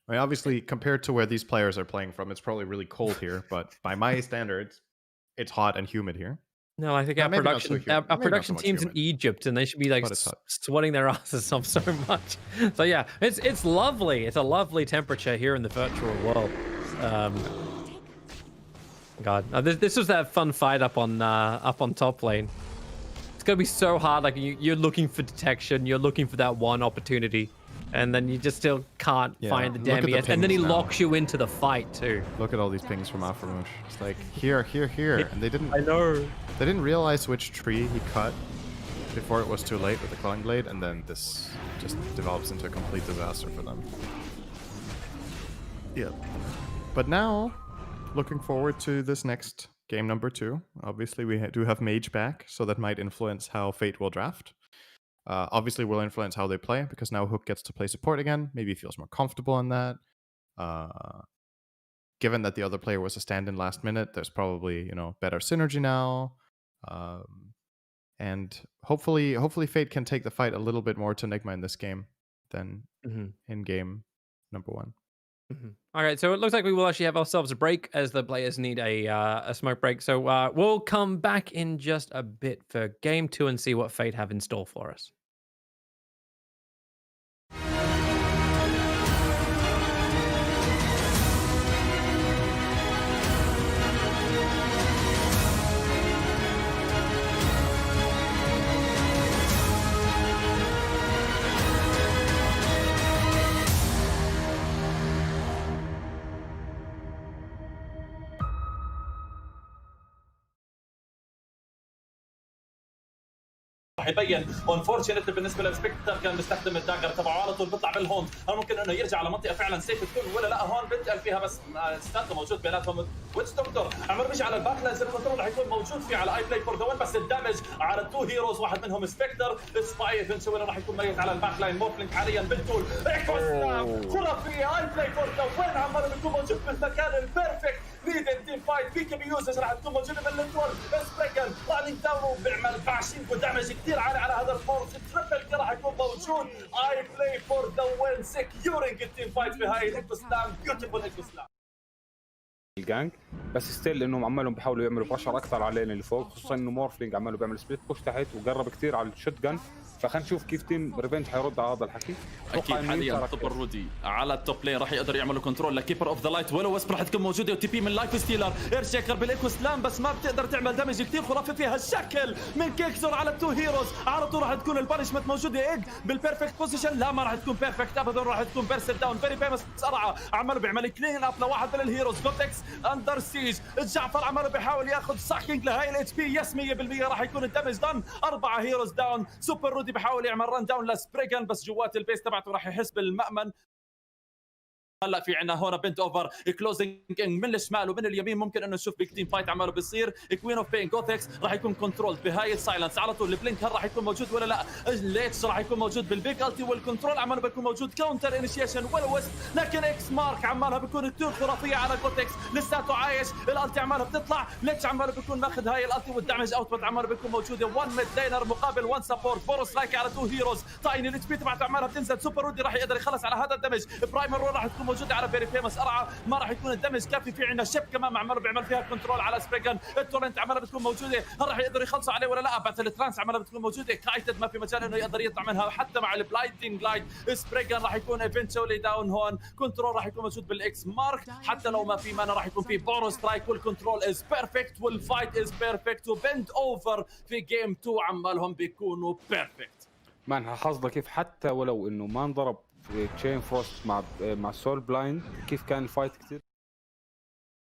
I mean, obviously, compared to where these players are playing from, it's probably really cold here. But by my standards, it's hot and humid here. No, I think our production team's in Egypt, and they should be like sweating their asses off so much. So yeah, it's lovely. It's a lovely temperature here in the virtual world. God, this was that fun fight up on top lane. It's gonna be so hard. Like you're looking for detection, you're looking for that one opportunity, and then you just still can't find the damn ES. And then he locks you into the fight too. Look at all these pings from Aframush. It's like here, and they didn't. I know. They didn't realize which tree he cut before it was too late with the Clawing Blade, and then this just develops into a complete disaster for them. Yeah. But now, looking forward to this next game number 2. Obviously, we do have Mage back, so that might influence how Fate will draft. Obviously, will influence how they play, because now Hook gets to play support again. Maybe he feels more comfortable in that. Given that the other player was a stand-in last minute, there's probably, better synergy now. And hopefully Fate can take the fight a little bit more to Nigma in this game than in game number 1. All right, so it looks like we will actually have ourselves a break as the players need a smoke break. So we'll come back in just a bit for game 2 and see what Fate have in store for us. راح يبين انفورشنت بالنسبه للسبكتر كان بيستخدم الداجر تبعه على طول بيطلع بالهون هل ممكن انه يرجع على منطقه فعلا سيف تكون ولا لا هون بنتقل فيها بس ستاند موجود بيناتهم ويتش دكتور عمر بيجي على الباك لاين سيف كنترول راح يكون موجود فيه على اي بلاي فور ذا وين بس الدامج على التو هيروز واحد منهم سبكتر سباي بنشو راح يكون ميت على الباك لاين مورفلينك حاليا بالتول خرافيه اي بلاي فور ذا وين عمر بيكون موجود بالمكان البيرفكت ليدن تيم فايت بيكي بيوزز راح تكون موجوده بالنتورك سبريكن رانينج داون وبيعمل باشين ودامج كثير عالي على هذا الفورس تريبل راح يكون موجود اي بلاي فور ذا وين سكيورينج التيم فايت في هاي الايكو سلام بيوتيفول ايكو سلام الجانج بس ستيل انهم عمالهم بيحاولوا يعملوا برشر اكثر على اللي فوق خصوصا انه مورفلينج عماله بيعمل سبليت بوش تحت وقرب كثير على الشوت جن فخلينا نشوف كيف تيم ريفنج حيرد على هذا الحكي. اكيد حاليا سوبر رودي على التوب لين راح يقدر يعملوا كنترول لكيبر اوف ذا لايت ولو وسب راح تكون موجوده وتي بي من لايف ستيلر ايرشيكر بالايكو سلام بس ما بتقدر تعمل دامج كثير خرافي فيها الشكل من كيكسور على التو هيروز على طول راح تكون البانشمنت موجوده ايج بالبيرفكت بوزيشن لا ما راح تكون بيرفكت ابدا راح تكون بيرسل داون فيري فيمس بسرعه عماله بيعمل كلين اب لواحد من الهيروز كوتكس اندر سيج جعفر عماله بيحاول ياخذ ساكينج لهاي الاتش بي يس 100% راح يكون الدمج دان 4 هيروز داون سوبر رودي بيحاول يعمل ران داون لسبريغان بس جوات البيس تبعته راح يحس بالمأمن هلا في عندنا هون بنت اوفر كلوزنج من الشمال ومن اليمين ممكن انه نشوف بيج تيم فايت عماله بيصير. كوين اوف بين جوثكس راح يكون كنترول بهاي السايلنس على طول. البلينك هل راح يكون موجود ولا لا؟ ليتش راح يكون موجود بالبيج التي والكنترول عماله بيكون موجود. كاونتر انيشيشن ويست لكن اكس مارك عمالها بيكون كثير خرافيه على جوثكس لساته عايش. الالتي عمالها بتطلع. ليتش عماله بيكون ماخذ هاي الالتي والدمج اوتبوت عماله بيكون موجوده. 1 ميد لينر مقابل 1 سبورت. بورس لايك على 2 هيروز. تايني الاتش بي تبعته عمالها بتنزل. سوبر رودي راح يقدر يخلص على هذا الدمج. برايمر راح تكون موجوده على فيري فيمس قرعه ما راح يكون الدمج كافي. في عندنا شيب كمان عماله بيعمل فيها كنترول على سبريجن. التورنت عماله بتكون موجوده. هل راح يقدروا يخلصوا عليه ولا لا؟ باتل ترانس عماله بتكون موجوده. كايتد ما في مجال انه يقدر يطلع منها حتى مع البلايتنج لايت. سبريجن راح يكون ايفنتشولي داون هون. كنترول راح يكون موجود بالاكس مارك. حتى لو ما في مانا راح يكون في بورو سترايك والكنترول از بيرفكت والفايت از بيرفكت وبند اوفر في جيم 2 عمالهم بيكونوا بيرفكت. مان حظنا كيف حتى ولو انه ما انضرب في تشين فروست مع سول بلايند كيف كان الفايت كثير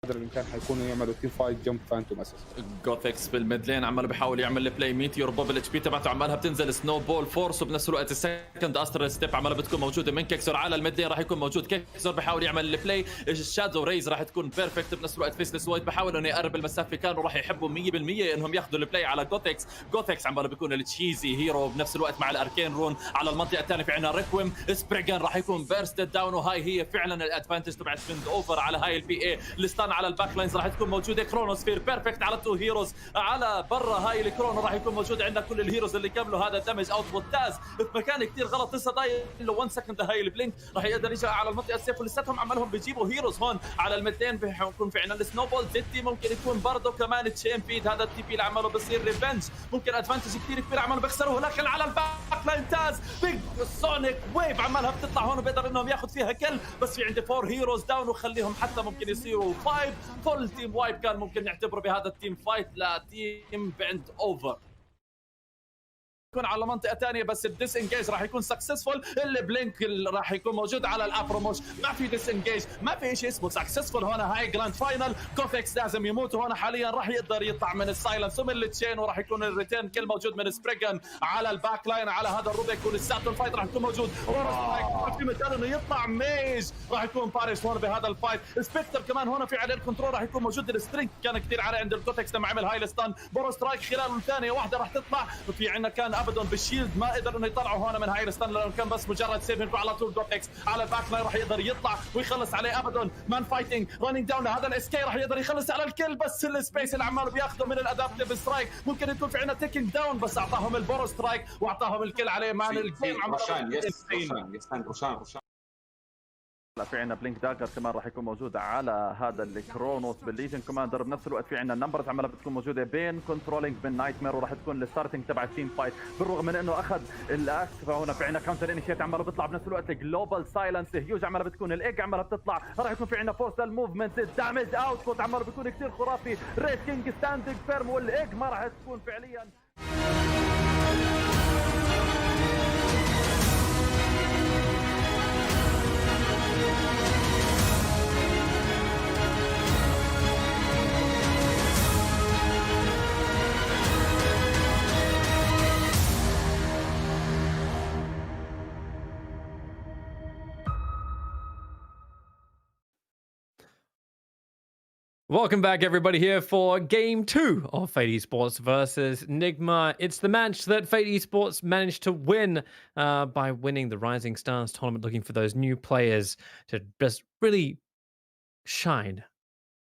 قدر الامكان حيكونوا يعملوا تيم فايت جمب فانتوم اساسا. جوثكس بالميد لين عمال بيحاول يعمل البلاي ميتيور بوب الاتش بي تبعته عمالها بتنزل سنو بول فورس وبنفس الوقت السكند استرال ستيب عمالها بتكون موجوده من كيكسر على الميد لين راح يكون موجود. كيكسر بيحاول يعمل البلاي. الشادو ريز راح تكون بيرفكت بنفس الوقت. فيسلس وايت بحاول انه يقرب المسافه كانوا راح يحبوا 100% انهم ياخذوا البلاي على جوثكس. جوثكس عماله بيكون التشيزي هيرو بنفس الوقت مع الاركين رون على المنطقه الثانيه. في عندنا ريكويم سبريجن راح يكون بيرستد داون وهاي هي فعلا الادفانتج تبعت بند اوفر على هاي البي اي. الستان على الباك لاينز راح تكون موجوده. كرونوسفير بيرفكت على 2 هيروز على برا هاي الكرونو راح يكون موجود عندنا كل الهيروز اللي كملوا هذا الدمج اوت تاز في مكان كثير غلط. لسه ضايل له 1 سكند هاي البلينك راح يقدر يجي على المنطقه السيف ولساتهم عمالهم بيجيبوا هيروز هون على الميدلين. بيكون في عندنا السنوبول زيتي ممكن يكون برضه كمان تشين فيد. هذا التي بي اللي عماله بصير ريفنج ممكن ادفانتج كثير كبير عمالهم بيخسروه. لكن على الباك لاين تاز بيج سونيك ويف عمالها بتطلع هون وبيقدر انهم ياخذ فيها كل. بس في عندي 4 هيروز داون وخليهم حتى ممكن يصيروا 5 فول تيم وايب. كان ممكن نعتبره بهذا التيم فايت لتيم بند اوفر. يكون على منطقه ثانيه بس الديس انجيج راح يكون سكسسفول. البلينك راح يكون موجود على الافروموش. ما في ديس انجيج ما في شيء اسمه سكسسفول. هون هاي جراند فاينل. جوثكس لازم يموت. وهون حاليا راح يقدر يطلع من السايلنس ومن التشين وراح يكون الريتيرن كل موجود من سبريجن على الباك لاين على هذا الروبيك. ولساته الفايت راح يكون موجود. في مجال انه يطلع ميج راح يكون باريس هون بهذا الفايت. سبكتر كمان هون في عليه الكنترول راح يكون موجود. السترينج كان كثير عالي عند الجوثكس لما عمل هاي الستان. بورو سترايك خلال ثانيه واحده راح تطلع. وفي عندنا كان ابدون بالشيلد ما قدر انه يطلعوا هون من هاي الستان لانه كان بس مجرد سيفنج. على طول جوثكس على الباك لاين راح يقدر يطلع ويخلص عليه. ابدون مان فايتنج رانينج داون هذا الاس كي راح يقدر يخلص على الكل. بس السبيس اللي عماله بياخذه من الادابتيف سترايك ممكن يكون في عندنا تيكينج داون بس اعطاهم البورو سترايك واعطاهم الكل عليه. مان الجيم روشان في عندنا بلينك داجر كمان راح يكون موجود على هذا الكرونوس بالليجن كوماندر. بنفس الوقت في عندنا النمبرز عماله بتكون موجوده بين كنترولينج بين نايت مير وراح تكون الستارتنج تبع التيم فايت. بالرغم من انه اخذ الاكس فهنا في عندنا كاونتر انيشيت عماله بيطلع. بنفس الوقت جلوبال سايلنس هيوج عماله بتكون. الايج عماله بتطلع. راح يكون في عندنا فورسال موفمنت. الدامج اوتبوت عماله بيكون كثير خرافي. ريد كينج ستاندينج فيرم والايج ما راح تكون فعليا. Welcome back, everybody, here for Game 2 of Fate Esports versus Nigma. It's the match that Fate Esports managed to win by winning the Rising Stars tournament, looking for those new players to just really shine.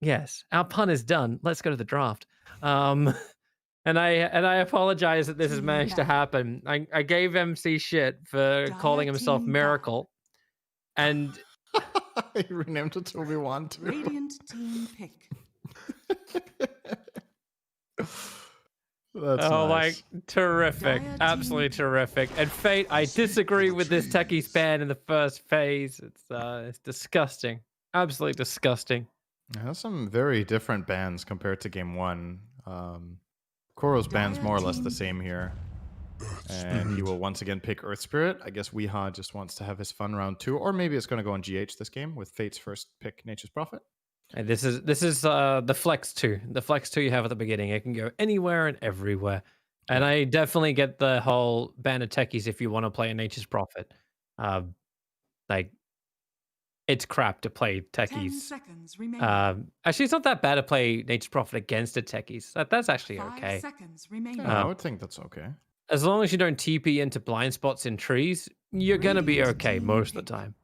Yes, our pun is done. Let's go to the draft. And I apologize that this has managed to happen. I gave MC shit for calling himself Miracle. And He renamed it to Obi-Wan too. Radiant team pick. That's oh, nice. like terrific, absolutely terrific. And Fate, I disagree with this techie span in the first phase. It's disgusting, absolutely disgusting. It has some very different bans compared to game 1. Koro's ban's more or less the same here. And he will once again pick Earth Spirit. I guess Weeha just wants to have his fun round 2. Or maybe it's going to go on GH this game with Fate's first pick, Nature's Prophet. And this is the flex 2. The flex 2 you have at the beginning. It can go anywhere and everywhere. And I definitely get the whole ban of techies if you want to play a Nature's Prophet. Like, it's crap to play 10 techies. seconds remaining. Actually, it's not that bad to play Nature's Prophet against the techies. That's actually 5 okay. seconds remaining. Yeah, I would think that's okay. As long as you don't TP into blind spots in trees, you're gonna be Radiant okay team most of pick. the time.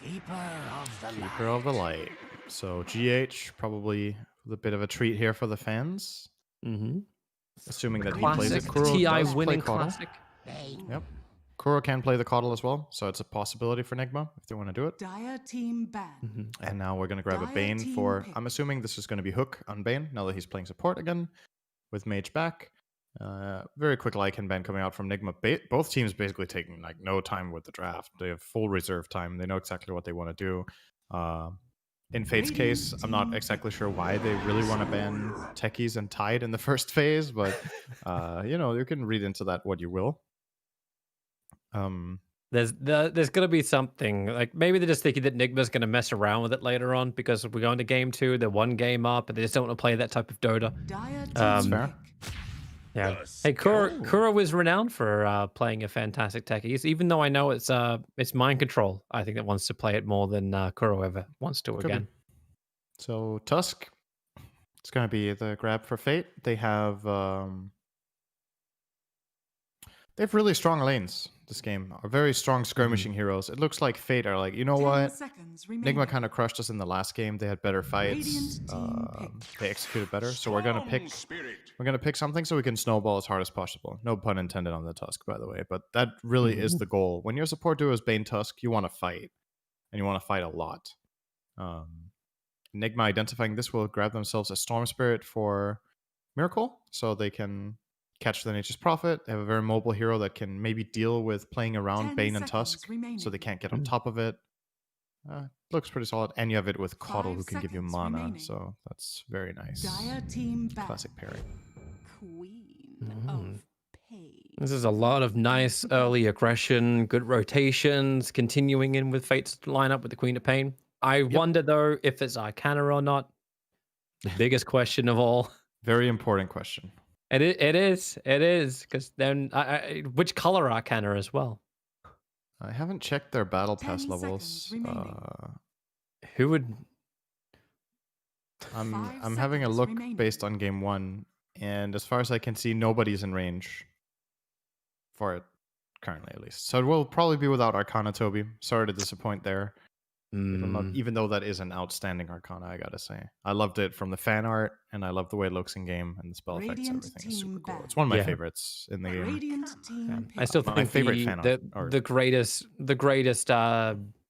Keeper of the Light. So GH, probably a bit of a treat here for the fans. Mm-hmm. Assuming that he plays Classic it. Kuro TI does play winning Caudal. classic. Yep. Kuro can play the Caudal as well, so it's a possibility for Nigma if they want to do it. Dire team ban. Mm-hmm. And now we're going to grab a Dire Bane team for... pick. I'm assuming this is going to be Hook on Bane, now that he's playing support again, with Mage back. Very quick Lycan ban coming out from Nigma. Both teams basically taking like no time with the draft. They have full reserve time. They know exactly what they want to do. In Fate's case, I'm not exactly sure why they really want to ban techies and Tide in the first phase, but you can read into that what you will. There's gonna be something like maybe they're just thinking that Nigma's gonna mess around with it later on because we're going to game 2, they're 1 game up, and they just don't want to play that type of Dota. Dire team That's fair. pick. Yeah. Hey, Kuro is renowned for playing a fantastic techie. Even though I know it's mind control, I think that wants to play it more than Kuro ever wants to Could again. be. So Tusk, it's going to be the grab for Fate. They have really strong lanes this game. Are very strong skirmishing heroes. It looks like Fate are like, you know 10 what? seconds remaining. Nigma kind of crushed us in the last game. They had better fights. Radiant team pick. They executed better. So we're gonna pick something so we can snowball as hard as possible. No pun intended on the Tusk, by the way. But that really is the goal. When your support duo is Bane Tusk, you want to fight, and you want to fight a lot. Nigma identifying this will grab themselves a Storm Spirit for Miracle, so they can catch the Nature's Prophet. They have a very mobile hero that can maybe deal with playing around 10 Bane and seconds Tusk, remaining. so they can't get on top of it. Looks pretty solid. And you have it with Caudal, 5 who can give you seconds mana, remaining. so that's very nice. Dire team ban. Classic pairing. Queen of pain. This is a lot of nice early aggression, good rotations, continuing in with Fate's lineup with the Queen of Pain. I wonder though if it's Arcana or not. The biggest question of all. Very important question. It is because then which color Arcana as well? I haven't checked their battle 10 pass seconds levels. remaining. Who would? Five I'm having a seconds look remaining. based on game 1, and as far as I can see, nobody's in range for it currently, at least. So it will probably be without Arcana, Toby. Sorry to disappoint there. Even though that is an outstanding Arcana, I gotta say. I loved it from the fan art, and I love the way it looks in game, and the spell effects, Radiant everything is super team cool. ban. It's one of my Yeah. favorites in the game. Radiant team I pick. still My think favorite fan art. the greatest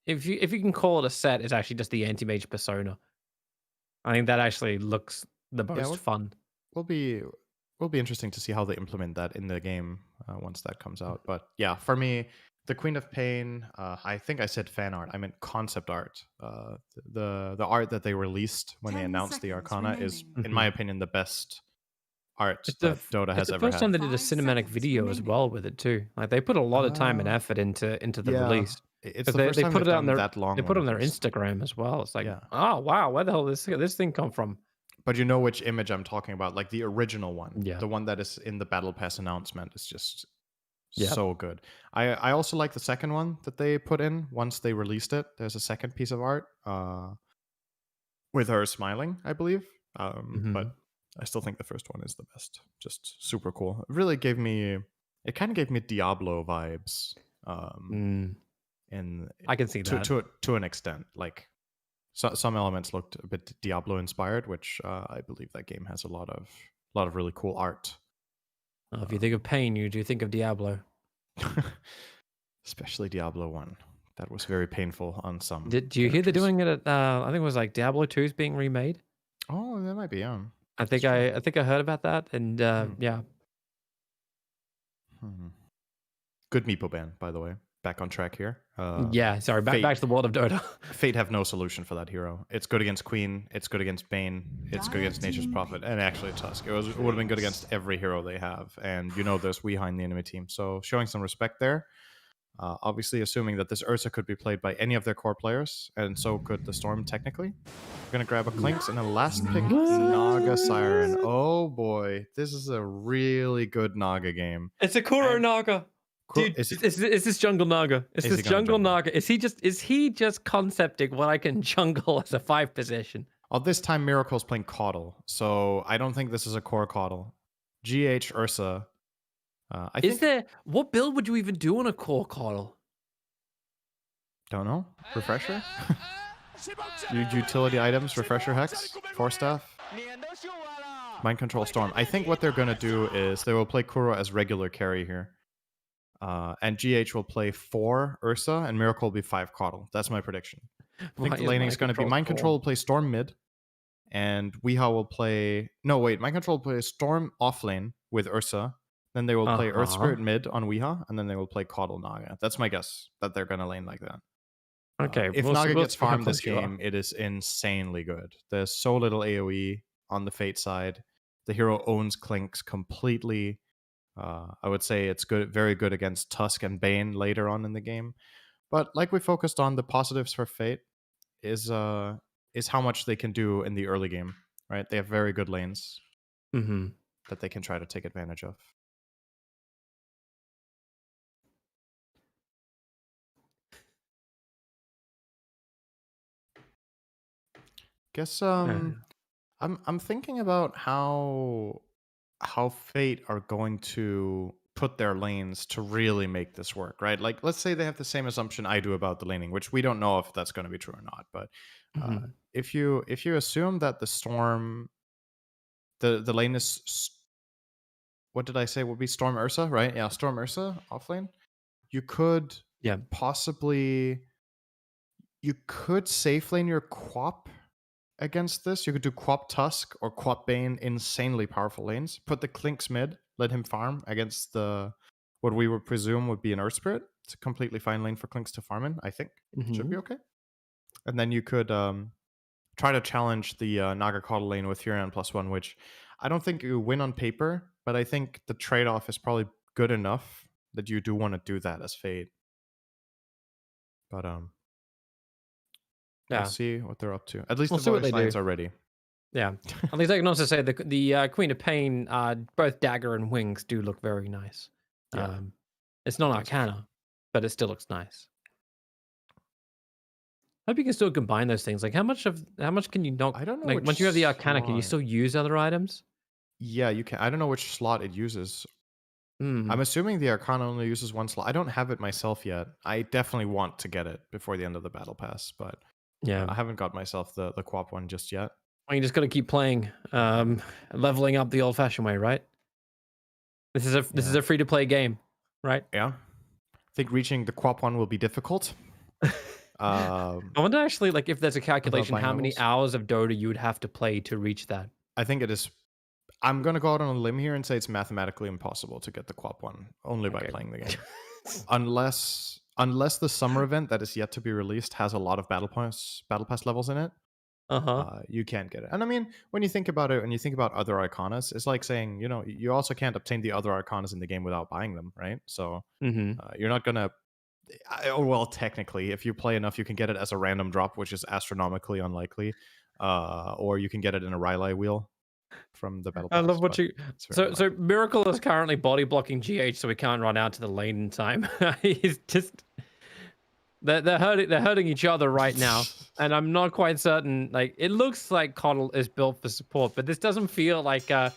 if you can call it a set is actually just the anti-mage persona. I think that actually looks the most fun. Will be interesting to see how they implement that in the game once that comes out. But yeah, for me, the Queen of Pain, I think I said fan art. I meant concept art. The art that they released when they 10 announced the seconds Arcana is, remaining. in my opinion, the best art It's that Dota it's has the ever first time had. they did a 5 cinematic seconds video as remaining. well with it too. Like they put a lot of time and Ah. effort into the Yeah, release. It's 'Cause the first time put they've it on done their that long. they put it on one their at least. Instagram as well. It's like, Yeah. oh wow, where the hell did this thing come from? But you know which image I'm talking about, like the original one. Yeah. The one that is in the Battle Pass announcement is just Yep. so good. I also like the second one that they put in once they released it. There's a second piece of art with her smiling, I believe. But I still think the first one is the best. Just super cool. It really gave me... It kind of gave me Diablo vibes. In I can see that. to an extent. Like some elements looked a bit Diablo inspired, which I believe that game has a lot of really cool art. If you think of pain, you do think of Diablo. Especially Diablo 1. That was very painful on some. Do you hear they're doing it at? I think it was like Diablo 2 is being remade. Oh, that might be on. I think I heard about that, and yeah. Good Meepo ban, by the way. Back on track here. Yeah, sorry. Back to the world of Dota. Fate have no solution for that hero. It's good against Queen. It's good against Bane. It's good against Nature's Prophet, and actually Tusk. It would have been good against every hero they have. And there's Weeha in the enemy team, so showing some respect there. Obviously, assuming that this Ursa could be played by any of their core players, and so could the Storm technically. We're gonna grab a Clinks and a last pick Naga Siren. Oh boy, this is a really good Naga game. It's a Kuro Naga. Dude, is this Jungle Naga? Is this Jungle Naga? Is he just concepting what I can jungle as a 5 position? Oh, this time Miracle's playing Caudle, so I don't think this is a core Caudle. GH Ursa. What build would you even do on a core Caudle? Don't know. Refresher? Utility items, Refresher Hex, Force Staff, Mind Control Storm. I think what they're going to do is they will play Kuro as regular carry here. And GH will play 4 Ursa, and Miracle will be 5 Caudle. That's my prediction. I think the laning is going to be Mind Control will play Storm mid, and Weehaw will play... No, wait. Mind Control will play Storm offlane with Ursa. Then they will play Earth Spirit mid on Weehaw, and then they will play Caudle Naga. That's my guess, that they're going to lane like that. Okay. If Naga gets farmed this game, it is insanely good. There's so little AoE on the Fate side. The hero owns Clinks completely. I would say it's good, very good against Tusk and Bane later on in the game. But like we focused on, the positives for Fate is how much they can do in the early game, right? They have very good lanes that they can try to take advantage of. Guess I'm thinking about how Fate are going to put their lanes to really make this work, right? Like, let's say they have the same assumption I do about the laning, which we don't know if that's going to be true or not. But if you assume that the Storm, the lane is, what did I say would be Storm Ursa, right? Yeah, Storm Ursa offlane. You could possibly, you could safe lane your Quap against this. You could do Quap Tusk or Quap Bane, insanely powerful lanes. Put the Clinks mid, let him farm against the what we would presume would be an Earth Spirit. It's a completely fine lane for Clinks to farm in, I think. Should be okay. And then you could try to challenge the Naga Caudle lane with Furion +1, which I don't think you win on paper, but I think the trade-off is probably good enough that you do want to do that as Fate. But we'll see what they're up to. At least the voice lines are ready. Yeah. At least I can also say the Queen of Pain, both dagger and wings do look very nice. Yeah. It's not Arcana, but it still looks nice. I hope you can still combine those things. Like how much can you knock? I don't know. Like once you have the Arcana, can you still use other items? Yeah, you can. I don't know which slot it uses. I'm assuming the Arcana only uses one slot. I don't have it myself yet. I definitely want to get it before the end of the battle pass, but yeah, I haven't got myself the Quap one just yet. Well, you just got to keep playing, leveling up the old-fashioned way, right? This is a free-to-play game, right? Yeah. I think reaching the Quap one will be difficult. I wonder actually, like, if there's a calculation, how many hours of Dota you would have to play to reach that. I think it is. I'm gonna go out on a limb here and say it's mathematically impossible to get the Quap one only by playing the game, unless the summer event that is yet to be released has a lot of battle pass levels in it. You can't get it. And I mean, when you think about it, when you think about other Arcanas, it's like saying, you know, you also can't obtain the other Arcanas in the game without buying them, right? So you're not gonna. Well, technically, if you play enough, you can get it as a random drop, which is astronomically unlikely, or you can get it in a Rylai wheel from the battle pass. I love what you. So Miracle is currently body blocking GH, so we can't run out to the lane in time. He's just. They're hurting each other right now, and I'm not quite certain. Like, it looks like Caudle is built for support, but this doesn't feel like a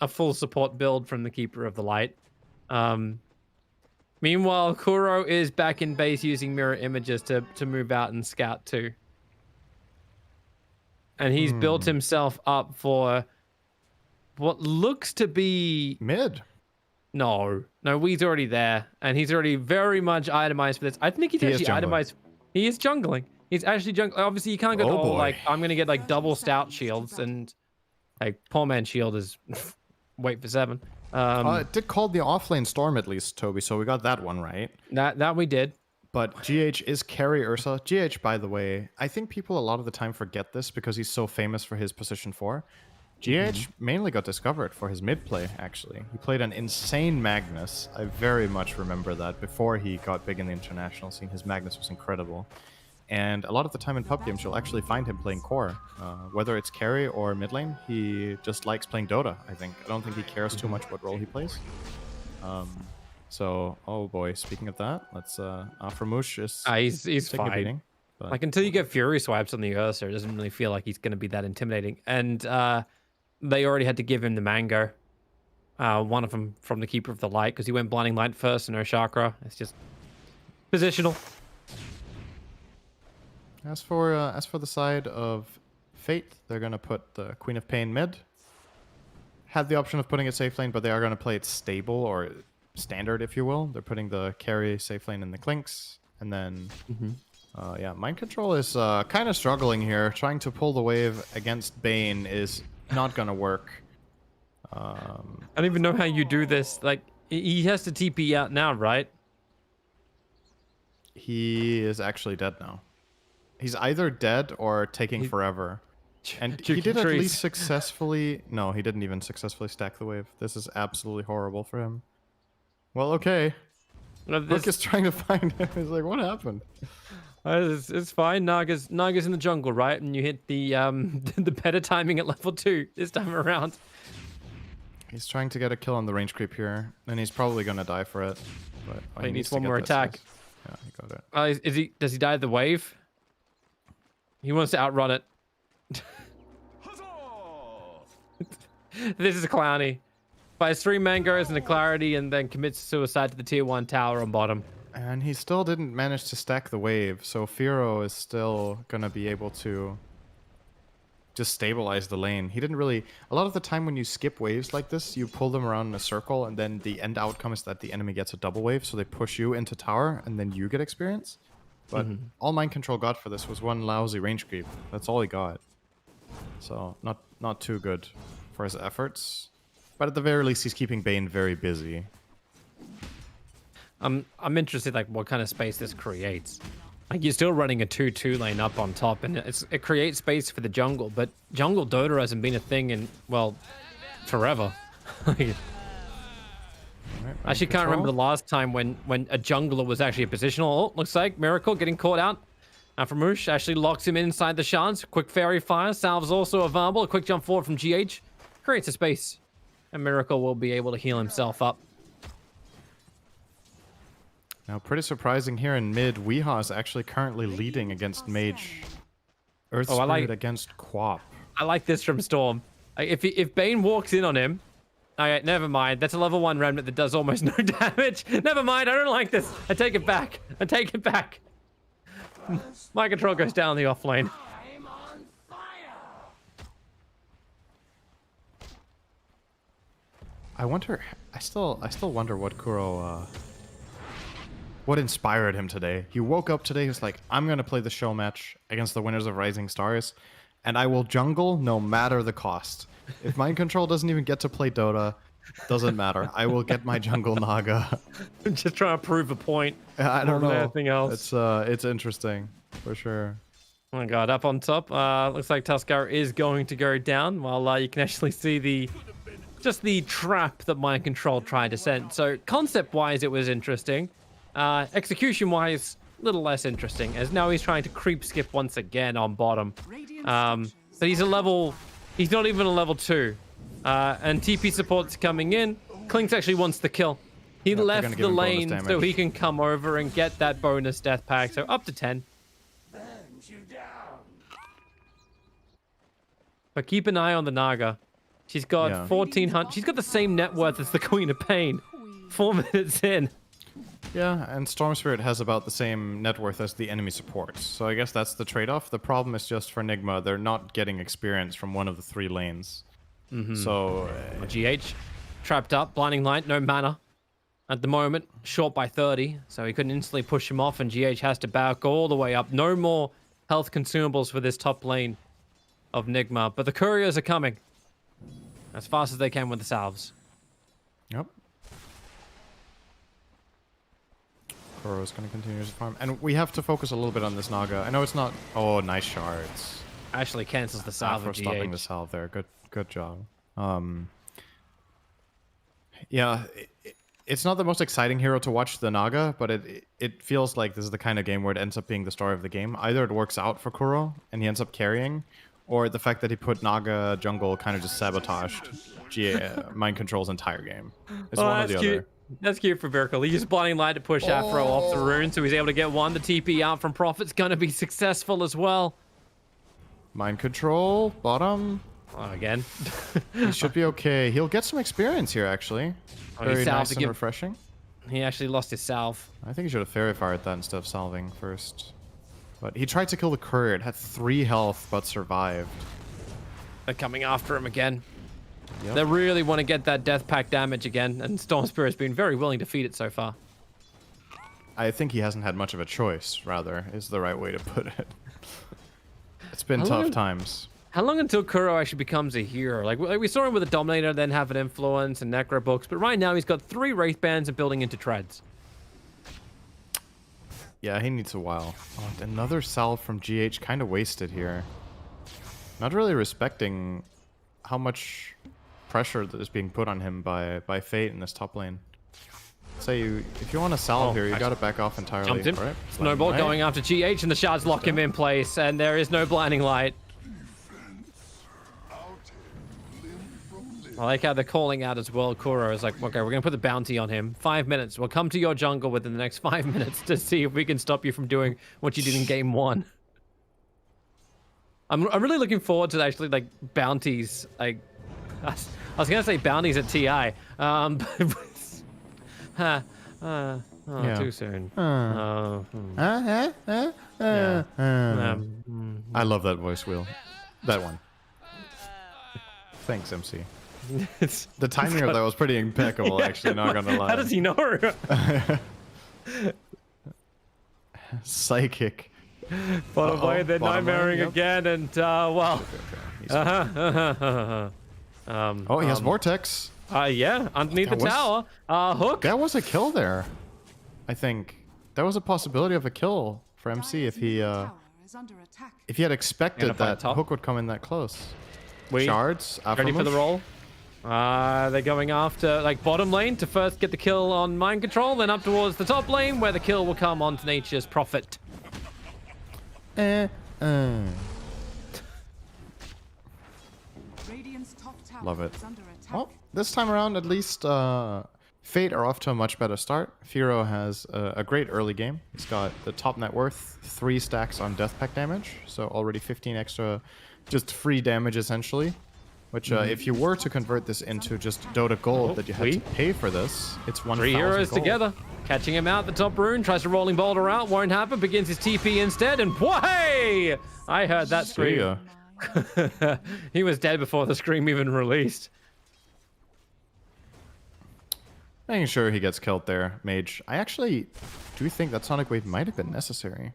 full support build from the Keeper of the Light. Meanwhile, Kuro is back in base using mirror images to move out and scout too, and he's built himself up for what looks to be mid. No, Wee's already there, and he's already very much itemized for this. I think he's actually itemized. He is jungling. He's actually jungling. Obviously, you can't go like, I'm going to get like double stout shields, and like poor man's shield is wait for 7. It did call the offlane Storm at least, Toby, so we got that one right. That we did. But GH is carry Ursa. GH, by the way, I think people a lot of the time forget this because he's so famous for his position 4. GH mainly got discovered for his mid play, actually. He played an insane Magnus. I very much remember that before he got big in the international scene. His Magnus was incredible. And a lot of the time in pub games, you'll actually find him playing core. Whether it's carry or mid lane, he just likes playing Dota, I think. I don't think he cares too much what role he plays. So, oh boy, speaking of that, let's Aframush is He's taking a fine. beating. But Like until you get Fury swipes on the Ursa, it doesn't really feel like he's going to be that intimidating. And they already had to give him the Mango. One of them from the Keeper of the Light because he went Blinding Light first and no Chakra. It's just positional. as for the side of Fate, they're gonna put the Queen of Pain mid. Had the option of putting it safe lane, but they are gonna play it stable or standard, if you will. They're putting the carry safe lane in the Clinks, and then yeah, Mind Control is kind of struggling here. Trying to pull the wave against Bane is not gonna work. I don't even know how you do this. Like, he has to TP out now, right? He is actually dead now. He's either dead or taking forever. And he did at least successfully... No, he didn't even successfully stack the wave. This is absolutely horrible for him. Well, okay. Look is trying to find him. He's like, what happened? It's fine. Naga's in the jungle, right? And you hit the the better timing at level 2 this time around. He's trying to get a kill on the range creep here, and he's probably gonna die for it. But He needs to one get more this, attack. yes. Yeah, he got it. Does he die at the wave? He wants to outrun it. This is Clowny. Buys 3 mangoes and a clarity, and then commits suicide to the tier 1 tower on bottom. And he still didn't manage to stack the wave, so Firo is still gonna be able to just stabilize the lane. He didn't really... A lot of the time when you skip waves like this, you pull them around in a circle, and then the end outcome is that the enemy gets a double wave, so they push you into tower, and then you get experience. But all Mind Control got for this was one lousy range creep. That's all he got. So, not too good for his efforts. But at the very least, he's keeping Bane very busy. I'm interested, like, what kind of space this creates. Like, you're still running a 2-2 lane up on top, and it creates space for the jungle, but jungle Dota hasn't been a thing in, well, forever. I actually can't remember the last time when a jungler was actually a positional. Oh, looks like Miracle getting caught out. Aframush actually locks him inside the shards. Quick fairy fire. Salve's also available. A quick jump forward from GH. Creates a space. And Miracle will be able to heal himself up. Now, pretty surprising here in mid, Weehaw is actually currently leading against Mage. Earth Spirit against Quap. I like this from Storm. Like, if Bane walks in on him... Okay, never mind. That's a level 1 remnant that does almost no damage. Never mind. I don't like this. I take it back. I take it back. My control goes down the off lane. I wonder... I still wonder what Kuro... what inspired him today. He woke up today, he was like, I'm going to play the show match against the winners of Rising Stars, and I will jungle no matter the cost. If Mind Control doesn't even get to play Dota, doesn't matter. I will get my jungle Naga. I'm just trying to prove a point. I don't know. Anything else. It's interesting, for sure. Oh my god, up on top. Looks like Tuskar is going to go down, while you can actually see the trap that Mind Control tried to send. So concept-wise, it was interesting. Execution-wise, a little less interesting, as now he's trying to creep skip once again on bottom. But he's he's not even a level 2. And TP support's coming in. Klinks actually wants the kill. He left the lane so he can come over and get that bonus death pack, so up to 10. But keep an eye on the Naga. She's got 1,400. She's got the same net worth as the Queen of Pain. 4 minutes in. Yeah, and Storm Spirit has about the same net worth as the enemy supports. So I guess that's the trade-off. The problem is just for Nigma, they're not getting experience from one of the 3 lanes. So... GH, trapped up, Blinding Light, no mana. At the moment, short by 30, so he couldn't instantly push him off, and GH has to back all the way up. No more health consumables for this top lane of Nigma, but the couriers are coming as fast as they can with the salves. Yep. Kuro's going to continue to farm. And we have to focus a little bit on this Naga. I know it's not... Oh, nice shards. Actually cancels the salve for of stopping GH. the salve there. Good job. Yeah, it's not the most exciting hero to watch, the Naga, but it feels like this is the kind of game where it ends up being the story of the game. Either it works out for Kuro, and he ends up carrying, or the fact that he put Naga jungle kind of just sabotaged Mind Control's entire game. It's one or the other. That's cute for Miracle. He used Blinding Light to push Afro off the rune, so he's able to get one. The TP out from Prophet's gonna be successful as well. Mind control, bottom. Oh, again. He should be okay. He'll get some experience here, actually. Oh, Very he nice salved and again. refreshing. He actually lost his salve. I think he should have fairy fired that instead of salving first. But he tried to kill the courier. It had 3 health, but survived. They're coming after him again. Yep. They really want to get that death pack damage again, and Storm Spirit's been very willing to feed it so far. I think he hasn't had much of a choice, rather, is the right way to put it. It's been tough times. How long until Kuro actually becomes a hero? Like we saw him with a Dominator, then have an Influence and Necro Books, but right now he's got 3 Wraith Bands and building into Treads. Yeah, he needs a while. Oh, another salve from GH, kind of wasted here. Not really respecting how much pressure that is being put on him by Fate in this top lane. Say if you want to salve here, you got to back off entirely. Jumped him. Right? Snowball going after GH, and the shards lock him in place, and there is no Blinding Light. I like how they're calling out as well. Kuro is like, okay, we're going to put the bounty on him. 5 minutes. We'll come to your jungle within the next 5 minutes to see if we can stop you from doing what you did in game 1. I'm really looking forward to actually like bounties. Like, I was going to say bounties at TI. Too soon. I love that voice wheel. That one. Thanks, MC. The timing of that was pretty impeccable, actually, not gonna lie. How does he know? Psychic. By the way, they're bottom line, nightmaring yep. again, and well. Oh, he has Vortex. Yeah, underneath the That was- tower. Hook. That was a kill there. I think. That was a possibility of a kill for MC if he Tower is under attack. if he had expected fight that top. Hook would come in that close. We Shards, ready for the Affirmush. roll? They're going after like bottom lane to first get the kill on Mind Control, then up towards the top lane where the kill will come on Nature's Prophet. Radiant's top tower Love it. is under attack. Well, this time around, at least Fate are off to a much better start. Firo has a great early game. He's got the top net worth, 3 stacks on death pack damage, so already 15 extra, just free damage essentially. Which, if you were to convert this into just Dota gold that you had to pay for this, it's 1,000 3 heroes gold. together. Catching him out the top rune, tries to rolling boulder out, won't happen, begins his TP instead, and whey! I heard that See scream. ya. He was dead before the scream even released. Making sure he gets killed there, Mage. I actually do think that Sonic Wave might have been necessary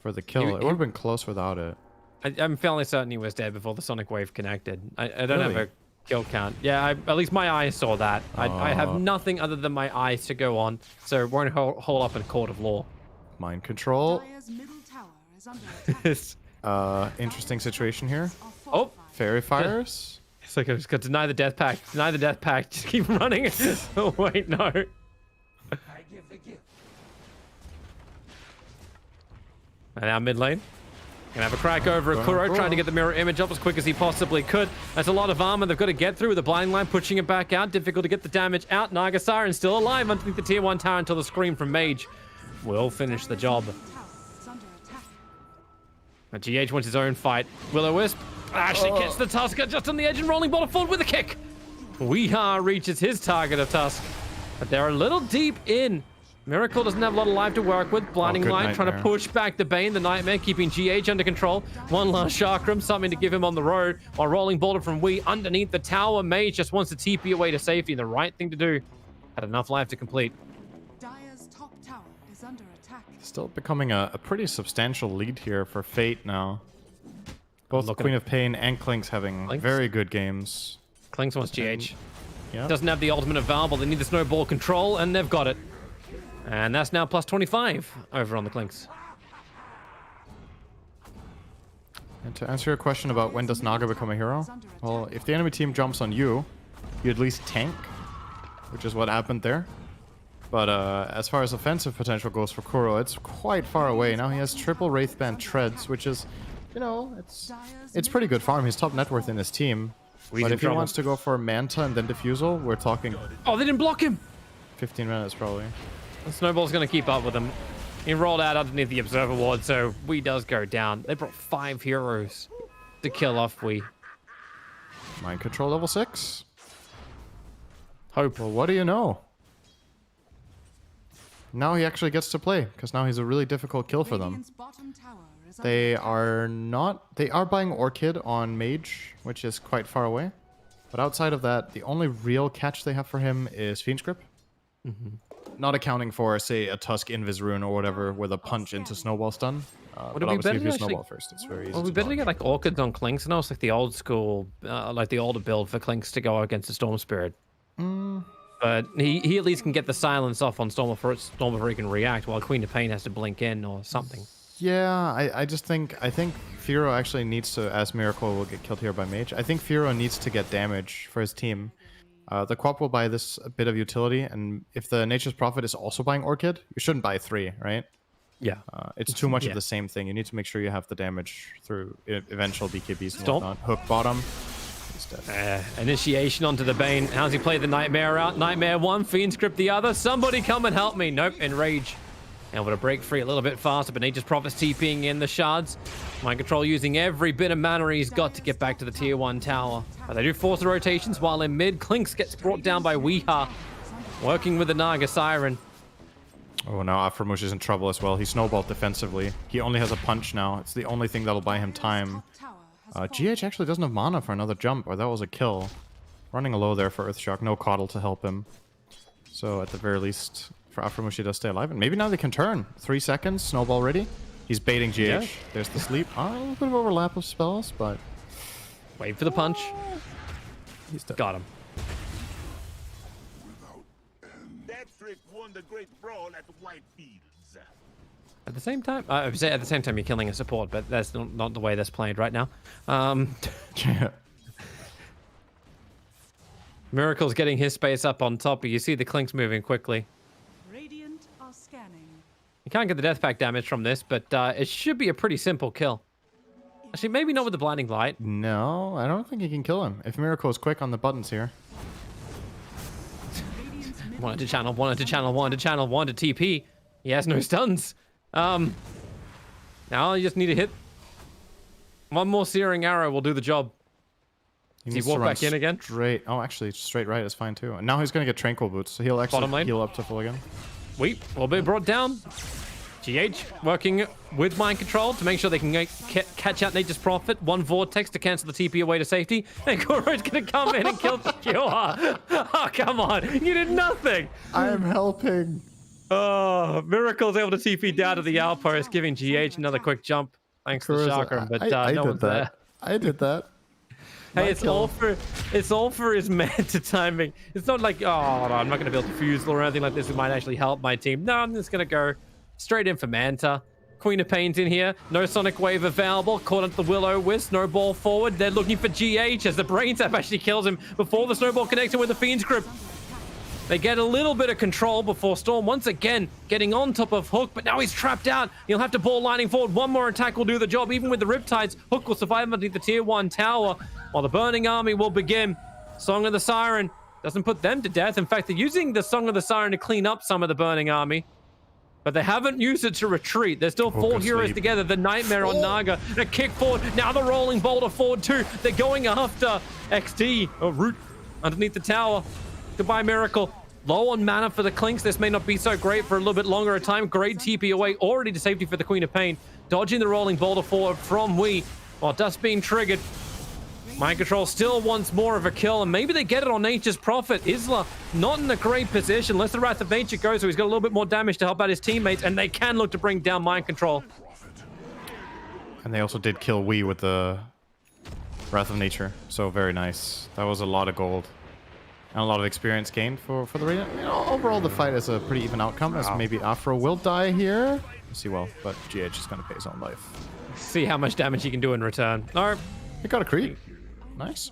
for the kill. It would have been close without it. I'm fairly certain he was dead before the Sonic Wave connected. I don't have Really? a kill count. Yeah, at least my eyes saw that. I have nothing other than my eyes to go on, so it won't hold up in a court of law. Mind control. Dire's middle tower is under attack. Interesting situation here. Oh, Fairy fires. it's like I just got to deny the death pack. Deny the death pack. Just keep running. Oh, wait, no. And now mid lane. Gonna have a crack over at Kuro, trying to get the mirror image up as quick as he possibly could. That's a lot of armor they've got to get through with the blind line, pushing it back out. Difficult to get the damage out. Naga Siren still alive underneath the tier 1 tower until the scream from Mage will finish the job. Tower is under attack. Now GH wants his own fight. Will-O-Wisp actually gets the Tusker just on the edge and rolling ball forward with a kick. Weehaw reaches his target of Tusk, but they're a little deep in. Miracle doesn't have a lot of life to work with. Blinding good Light trying to Nightmare. push back the Bane, the Nightmare, keeping GH under control. One last Chakram, something to give him on the road, while rolling boulder from Wee underneath the tower. Mage just wants to TP away to safety, the right thing to do. Had enough life to complete. Dire's top tower is under attack. Still becoming a pretty substantial lead here for Fate now. Both looking Queen at- of Pain and Klink's having Klink's? very good games. Clinks wants GH. Yeah. Doesn't have the ultimate available. They need the snowball control, and they've got it. And that's now plus 25 over on the Clinks. And to answer your question about when does Naga become a hero, well, if the enemy team jumps on you, you at least tank, which is what happened there. But as far as offensive potential goes for Kuro, it's quite far away. Now he has triple Wraithband treads, which is, you know, it's pretty good farm. He's top net worth in his team. We's But in if he trouble. wants to go for Manta and then Diffusal, we're talking... Oh, they didn't block him. 15 minutes probably. The Snowball's going to keep up with him. He rolled out underneath the Observer Ward, so Wee does go down. They brought 5 heroes to kill off Wee. Mind control level 6. Hope. Well, what do you know? Now he actually gets to play, because now he's a really difficult kill for them. Radiant's bottom tower is They are not... They are buying Orchid on Mage, which is quite far away. But outside of that, the only real catch they have for him is Fiend's Grip. Not accounting for, say, a Tusk Invis Rune or whatever with a punch into Snowball stun. But Would it be obviously, better if you to actually- Snowball first, it's very easy Well, we to better block. get like Orchids on Clinks, and also like the old school, like the older build for Clinks to go against the Storm Spirit. But he at least can get the silence off on Storm before he can react, while Queen of Pain has to blink in or something. Yeah, I think Firo actually needs to, as Miracle will get killed here by Mage, I think Firo needs to get damage for his team. The Quap will buy this a bit of utility, and if the Nature's Prophet is also buying Orchid, you shouldn't buy 3, right? Yeah. It's too much Yeah. of the same thing. You need to make sure you have the damage through eventual BKBs and Stop. whatnot. Hook bottom. He's dead. Initiation onto the Bane. How's he played the Nightmare out? Nightmare 1, Fiend Script the other. Somebody come and help me. Nope, Enrage. Able to break free a little bit faster, but Nature's Prophet's TPing in the shards. Mind Control using every bit of mana he's got to get back to the tier 1 tower. They do force the rotations while in mid. Clinks gets brought down by Weeha. Working with the Naga Siren. Oh, now Aframush is in trouble as well. He snowballed defensively. He only has a punch now. It's the only thing that'll buy him time. GH actually doesn't have mana for another jump, or that was a kill. Running low there for Earthshock. No Coddle to help him. So at the very least, for Aframush, he does stay alive. And maybe now they can turn. 3 seconds, snowball ready. He's baiting GH. Yeah. There's the sleep. A little bit of overlap of spells, but Wait for the punch. he's dead. Got him. That trick won the great brawl at Whitefields. At the same time, I would say at the same time you're killing a support, but that's not the way that's played right now. Miracle's getting his space up on top, but you see the Clinks moving quickly. Radiant are scanning. You can't get the death pack damage from this, but it should be a pretty simple kill. Actually, maybe not with the blinding light. No, I don't think he can kill him. If Miracle is quick on the buttons here. Radiant's middle Wanted to channel, wanted to channel, wanted to channel, wanted to TP. He has no stuns. Now you just need to hit. One more Searing Arrow will do the job. Does he needs to walk run back in again? Straight. Oh, actually, straight right is fine too. And now he's going to get Tranquil Boots, so he'll Bottom actually lane. heal up to full again. Weep will be brought down. GH working with Mind Control to make sure they can catch out Nature's Prophet. One Vortex to cancel the TP away to safety. And Kuro's going to come in and kill Kyoha. Oh, come on. You did nothing. I'm helping. Oh, Miracle's able to TP down to the outpost, giving GH another quick jump. Thanks to Chakra, but no one's there. I did that. Hey, it's all for his meta timing. It's not like, oh, no, I'm not going to build a fusel or anything like this. It might actually help my team. No, I'm just going to go straight in for Manta. Queen of Pain's in here. No Sonic Wave available. Caught up the Will-O-Wisp. Snowball forward. They're looking for GH as the Brain Tap actually kills him before the Snowball connects him with the Fiend's Grip. They get a little bit of control before Storm once again getting on top of Hook, but now he's trapped out. He'll have to ball lining forward. One more attack will do the job. Even with the Riptides, Hook will survive underneath the tier 1 tower while the Burning Army will begin. Song of the Siren doesn't put them to death. In fact, they're using the Song of the Siren to clean up some of the Burning Army, but they haven't used it to retreat. There's still 4 heroes asleep. together. The Nightmare on Naga. A kick forward. Now the Rolling Boulder forward too. They're going after XD, or Root, underneath the tower. Goodbye, Miracle. Low on mana for the Clinks. This may not be so great for a little bit longer a time. Great TP away. Already to safety for the Queen of Pain. Dodging the Rolling Boulder forward from Wee. While Dust being triggered. Mind Control still wants more of a kill, and maybe they get it on Nature's Prophet. Isla not in a great position. Unless the Wrath of Nature goes, so he's got a little bit more damage to help out his teammates, and they can look to bring down Mind Control. And they also did kill Wee with the Wrath of Nature, so very nice. That was a lot of gold. And a lot of experience gained for the Radiant. You know, overall, the fight is a pretty even outcome, as maybe Afro will die here. We'll see well, but GH is going to pay his own life. See how much damage he can do in return. No. He got a creep. Nice.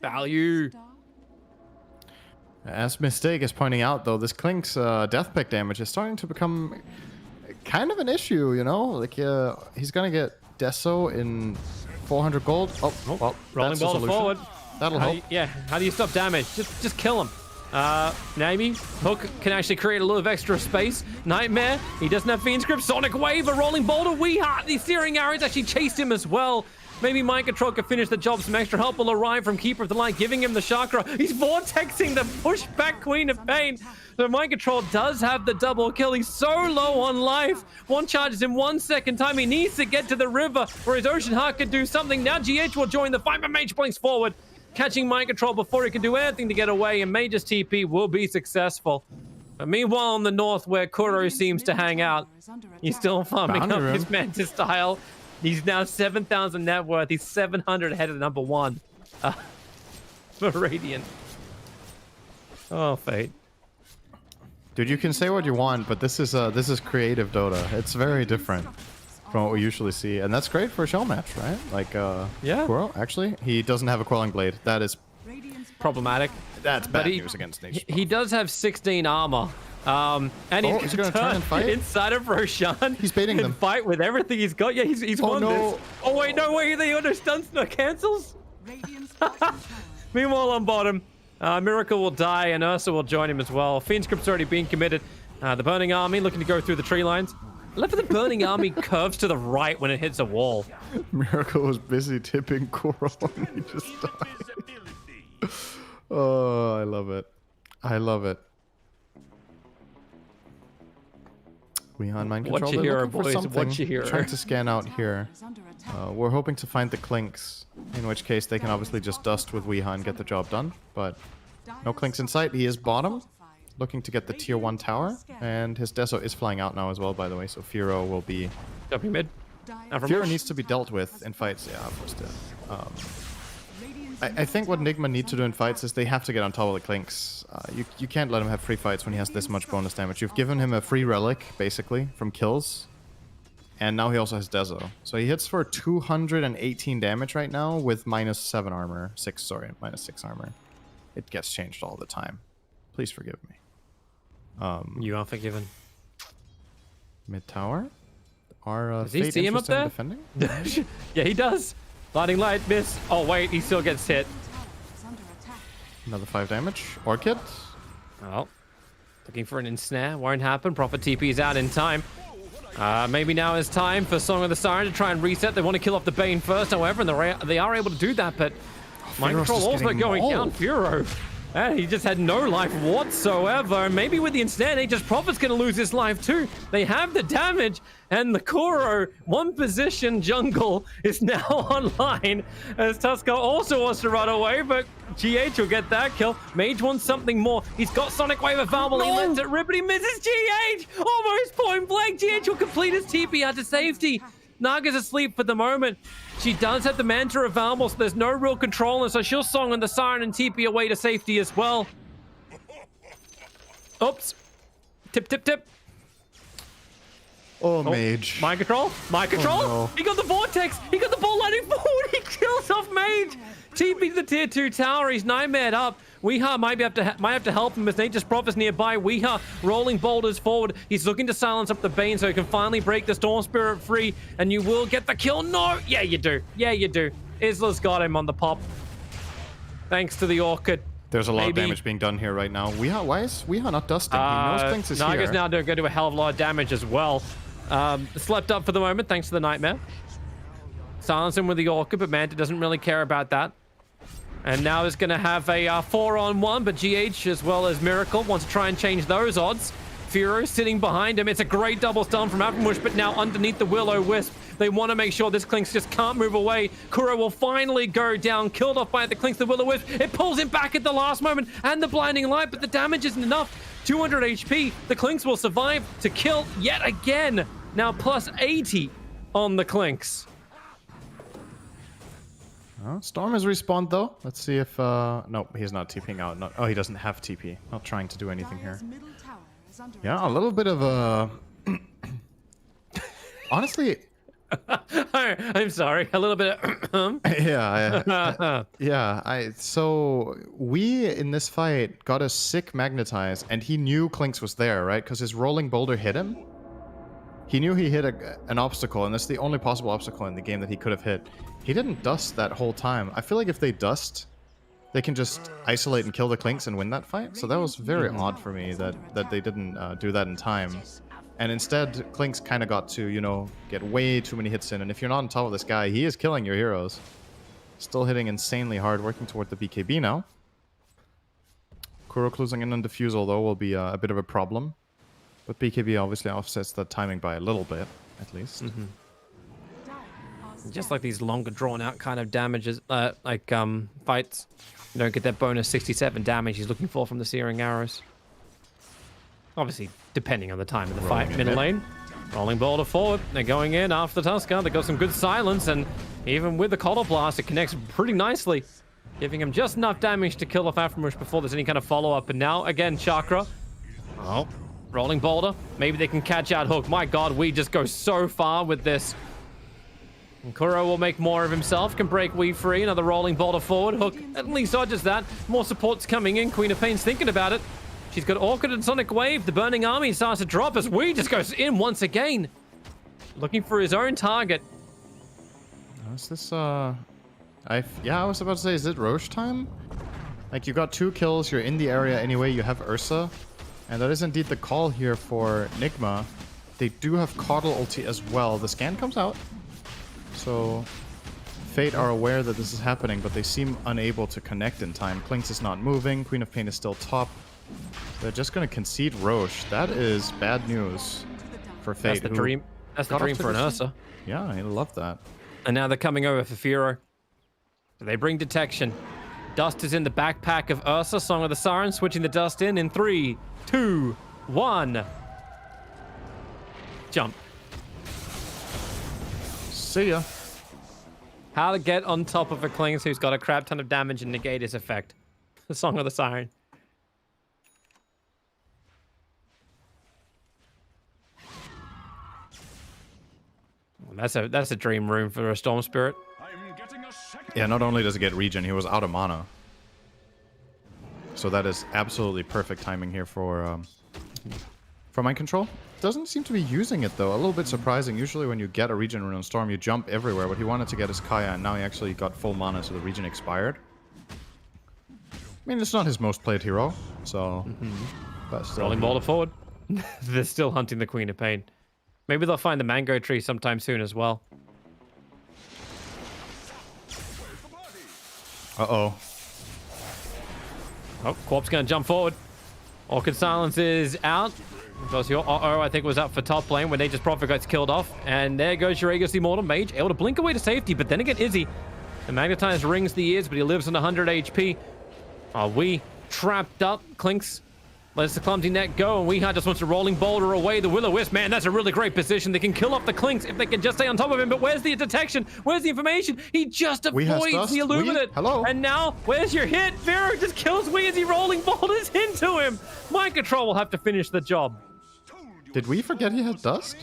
Value. As Mistake is pointing out, though, this Clink's death pick damage is starting to become kind of an issue, you know? Like, he's going to get Deso in 400 gold. Oh, well, Rolling that's the Boulder solution. forward. That'll How help. how do you stop damage? Just kill him. Nigma, Hook can actually create a little of extra space. Nightmare, he doesn't have Fiend's Grip. Sonic Wave, a rolling boulder. Weeha, the Searing Arrows actually chased him as well. Maybe Mind Control can finish the job. Some extra help will arrive from Keeper of the Light, giving him the chakra. He's vortexing the pushback Queen of Pain. So Mind Control does have the double kill. He's so low on life. One charges in 1 second time. He needs to get to the river where his Ocean Heart could do something. Now GH will join the fight, but Mage blinks forward, catching Mind Control before he can do anything to get away, and Mage's TP will be successful. But meanwhile, in the north, where Kuro seems to hang out, he's still farming up his Mantis style. He's now 7,000 net worth. He's 700 ahead of number one for Radiant. Oh, Fate. Dude, you can say what you want, but this is creative Dota. It's very different from what we usually see, and that's great for a shell match, right? Like, yeah. Kuro, actually, he doesn't have a Quelling Blade. That is problematic. That's bad news against Nature's He does have 16 armor. And he's gonna turn and fight inside of Roshan. He's baiting them. Fight with everything he's got. Yeah, he's won this. Oh wait, no way. They under stunts, no cancels. Meanwhile, on bottom, Miracle will die and Ursa will join him as well. Fiend's Grip's already been committed. The Burning Army looking to go through the tree lines. I love that the Burning Army curves to the right when it hits a wall. Miracle was busy tipping Kuro and he just died. Oh, I love it. I love it. We on Mind Control. What you hear, boys? What you hear? Trying to scan out here. We're hoping to find the Clinks, in which case they can obviously just dust with Weeha and get the job done. But no Clinks in sight. He is bottom, looking to get the tier 1 tower, and his Deso is flying out now as well, by the way. So Firo will be. W mid. Firo needs to be dealt with in fights. Yeah, of course. I think what Nigma need to do in fights is they have to get on top of the Clinks. You can't let him have free fights when he has this much bonus damage. You've given him a free relic, basically, from kills. And now he also has Deso. So he hits for 218 damage right now with -7 armor. -6 armor. It gets changed all the time. Please forgive me. You are forgiven. Mid tower? Does he see him up there? Defending? Yeah, he does. Blinding Light, miss. Oh, wait, he still gets hit. Another 5 damage. Orchid? Oh, looking for an ensnare. Won't happen. Prophet TP is out in time. Maybe now is time for Song of the Siren to try and reset. They want to kill off the Bane first, however, and they are able to do that, but Mind Control also going down. Furo. And he just had no life whatsoever. Maybe with the ensnare, Nature's Prophet's going to lose his life too. They have the damage, and the Kuro one position jungle is now online as Tusker also wants to run away, but GH will get that kill. Mage wants something more. He's got Sonic Wave available. He lets it rip, but he misses GH. Almost point blank. GH will complete his TP out to safety. Naga's asleep for the moment. She does have the Manta available, so there's no real control, and so she'll Song on the Siren and TP away to safety as well. Oops. Tip, tip, tip. Oh, Mage. Mind Control? Mind Control? Oh, no. He got the Vortex! He got the ball lightning forward! He kills off Mage! TP to the tier 2 tower. He's nightmared up. Weeha might have to help him as Nature's Prophet's nearby. Weeha rolling boulders forward. He's looking to silence up the Bane so he can finally break the Storm Spirit free, and you will get the kill. No! Yeah, you do. Yeah, you do. Isla's got him on the pop. Thanks to the Orchid. There's a lot of damage being done here right now. Weeha, why is Weeha not dusting? He knows Clinks is Naga's here. now going to do a hell of a lot of damage as well. Slept up for the moment thanks to the Nightmare. Silence him with the Orchid, but Manta doesn't really care about that. And now is going to have a 4-on-1, but GH as well as Miracle wants to try and change those odds. Furo sitting behind him. It's a great double stun from Aftermush, but now underneath the Will-O-Wisp. They want to make sure this Clinks just can't move away. Kuro will finally go down, killed off by the Clinks, the Will-O-Wisp. It pulls him back at the last moment, and the Blinding Light, but the damage isn't enough. 200 HP. The Clinks will survive to kill yet again. Now plus 80 on the Clinks. Storm has respawned though. Let's see if no, he's not TPing out. Oh, he doesn't have TP. Not trying to do anything here. Yeah, a little bit of a honestly. I'm sorry, a little bit of yeah. So we in this fight got a sick magnetize, and he knew Clinks was there, right? Because his rolling boulder hit him. He knew he hit an obstacle, and that's the only possible obstacle in the game that he could have hit. He didn't dust that whole time. I feel like if they dust, they can just isolate and kill the Clinks and win that fight. So that was very odd for me that they didn't do that in time. And instead, Clinks kind of got to, you know, get way too many hits in. And if you're not on top of this guy, he is killing your heroes. Still hitting insanely hard, working toward the BKB now. Kuro closing in on Diffusal, though, will be a bit of a problem. But BKB obviously offsets that timing by a little bit, at least. Just like these longer drawn-out kind of damages, fights. You don't get that bonus 67 damage he's looking for from the Searing Arrows. Obviously, depending on the time of the fight. Middle lane, rolling boulder forward. They're going in after the Tusker. They got some good silence, and even with the Coddle Blast, it connects pretty nicely, giving him just enough damage to kill off Aframush before there's any kind of follow-up. And now, again, Chakra. Oh, rolling boulder. Maybe they can catch out Hook. My god, we just go so far with this. And Kuro will make more of himself, can break Wee free. Another rolling boulder forward. Hook at least dodges that. More support's coming in. Queen of Pain's thinking about it. She's got Orchid and Sonic Wave. The Burning Army starts to drop as Wee just goes in once again. Looking for his own target. Is this, yeah, I was about to say, is it Roche time? Like, you got 2 kills, you're in the area anyway, you have Ursa. And that is indeed the call here for Nigma. They do have Coddle ulti as well. The scan comes out. So, Fate are aware that this is happening, but they seem unable to connect in time. Clinks is not moving, Queen of Pain is still top. They're just going to concede Roche. That is bad news for Fate. That's the dream. That's the dream for an Ursa. Yeah, I love that. And now they're coming over for Furo. So they bring detection. Dust is in the backpack of Ursa. Song of the Siren switching the dust in 3, 2, 1. Jump. See ya. How to get on top of a Klings who's got a crap ton of damage and negate his effect. The Song of the Siren. That's a dream room for a Storm Spirit. Yeah, not only does it get regen, he was out of mana. So that is absolutely perfect timing here for Mind Control. Doesn't seem to be using it though. A little bit surprising. Usually when you get a regen rune on Storm, you jump everywhere. What he wanted to get is Kaya, and now he actually got full mana, so the regen expired. I mean, it's not his most played hero, so... But still, Rolling boulder forward. They're still hunting the Queen of Pain. Maybe they'll find the mango tree sometime soon as well. Uh-oh. Oh, Corp's gonna jump forward. Orchid Silence is out. Goes your I think was up for top lane when Nature's Prophet gets killed off. And there goes your Aegis Immortal Mage, able to blink away to safety, but then again Izzy. The Magnetize rings the ears, but he lives on 100 HP. Are we trapped up? Clinks lets the clumsy net go, and Weeha just wants to rolling boulder away the Will-O-Wisp. Man, that's a really great position. They can kill off the Clinks if they can just stay on top of him, but where's the detection? Where's the information? He just avoids the Illuminate. Hello? And now, where's your hit? Vero just kills Wee as he rolling boulders into him. Mind Control will have to finish the job. Did we forget he had dust?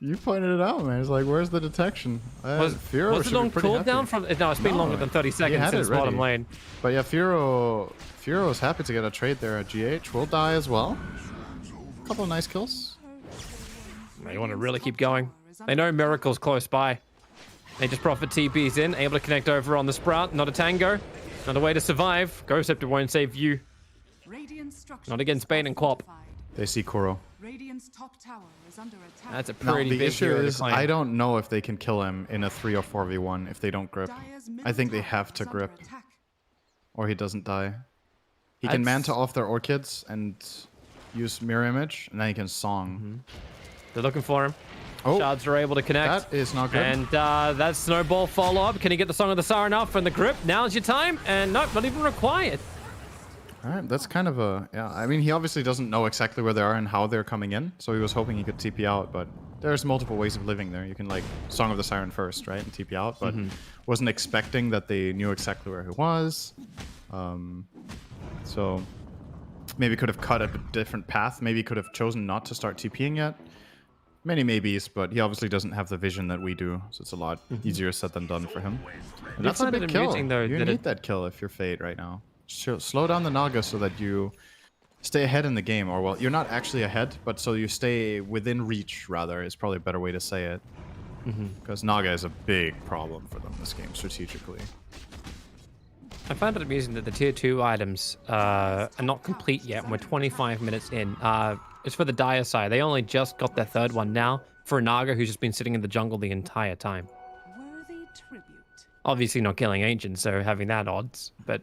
You pointed it out, man. It's like, where's the detection? Was it on cooldown from? No, it's been longer than 30 seconds since bottom lane. But yeah, Furo is happy to get a trade there at GH. Will die as well. Couple of nice kills. They want to really keep going. They know Miracle's close by. They just profit TP's in, able to connect over on the Sprout. Not a tango. Not a way to survive. Ghost Scepter won't save you. Not against Bane and Quap. They see Kuro. Radiant's top tower is under attack. That's a pretty the big issue hero to is, claim. I don't know if they can kill him in a 3 or 4v1 if they don't grip. I think they have to grip, or he doesn't die. He can Manta off their Orchids and use Mirror Image, and then he can Song. They're looking for him. Oh, Shards are able to connect. that is not good. And that Snowball follow-up. Can he get the Song of the Siren off from the grip? Now's your time. And nope, not even required. All right, that's kind of a... Yeah, I mean, he obviously doesn't know exactly where they are and how they're coming in, so he was hoping he could TP out, but there's multiple ways of living there. You can, like, Song of the Siren first, right, and TP out, but wasn't expecting that they knew exactly where he was. So maybe could have cut a different path. Maybe could have chosen not to start TPing yet. Many maybes, but he obviously doesn't have the vision that we do, so it's a lot easier said than done for him. And that's a big kill. You need that kill if you're Fate right now. Slow down the Naga so that you stay ahead in the game, or well, you're not actually ahead, but so you stay within reach, rather, is probably a better way to say it. Because Naga is a big problem for them this game, strategically. I found it amusing that the tier 2 items are not complete yet, and we're 25 minutes in. It's for the Dire side. They only just got their third one now for Naga, who's just been sitting in the jungle the entire time. Worthy tribute. Obviously not killing ancients, so having that odds, but...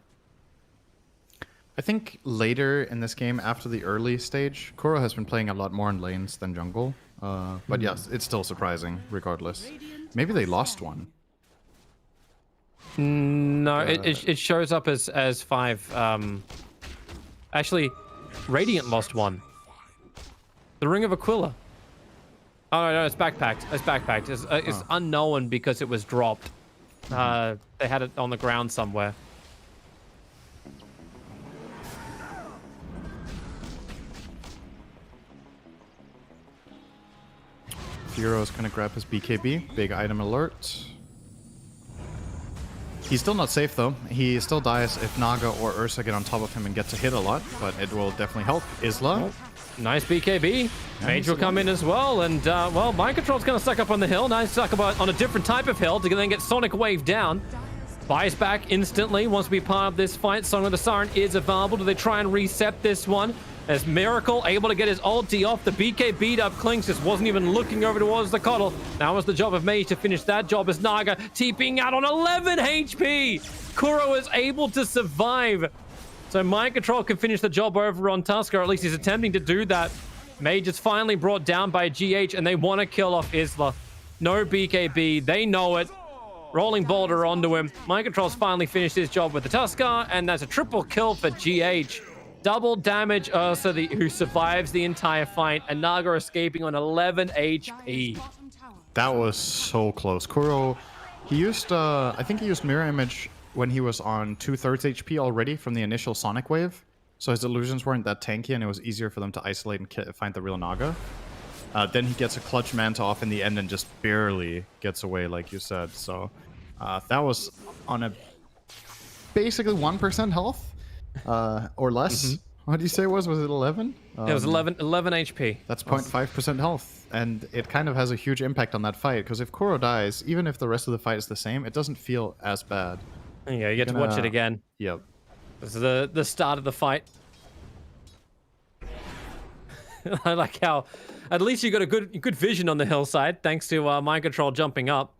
I think later in this game, after the early stage, Kuro has been playing a lot more in lanes than jungle. But yes, it's still surprising, regardless. Maybe they lost one. No, it shows up as 5. Actually, Radiant lost one. The Ring of Aquila. Oh no, it's backpacked. It's backpacked. It's unknown because it was dropped. They had it on the ground somewhere. Firo's gonna grab his BKB. Big item alert. He's still not safe though. He still dies if Naga or Ursa get on top of him and get to hit a lot, but it will definitely help. Isla. Oh, nice BKB. Mage will come in as well, and well, Mind Control's gonna suck up on the hill. Now he's stuck up on a different type of hill to then get Sonic Wave down. Buys back instantly, wants to be part of this fight. Song of the Siren is available. Do they try and reset this one? As Miracle able to get his ulti off, the BK beat up. Clinks just wasn't even looking over towards the Coddle. Now it's the job of Mage to finish that job as Naga TPing out on 11 HP. Kuro is able to survive. So Mind Control can finish the job over on Tusker, or at least he's attempting to do that. Mage is finally brought down by GH, and they want to kill off Isla. No BKB, they know it. Rolling Boulder onto him. Mind Control's finally finished his job with the Tusker, and that's a triple kill for GH. Double damage Ursa, who survives the entire fight, and Naga escaping on 11 HP. That was so close. Kuro, he used, I think he used Mirror Image when he was on 2/3 HP already from the initial Sonic Wave. So his illusions weren't that tanky, and it was easier for them to isolate and find the real Naga. Then he gets a clutch Manta off in the end and just barely gets away, like you said. So that was on a basically 1% health. Or less. What did you say it was? Was it 11? It was 11 HP. That's 0.5% health. And it kind of has a huge impact on that fight. Because if Kuro dies, even if the rest of the fight is the same, it doesn't feel as bad. Yeah, you get to watch it again. Yep. This is the start of the fight. I like how at least you got a good vision on the hillside, thanks to Mind Control jumping up.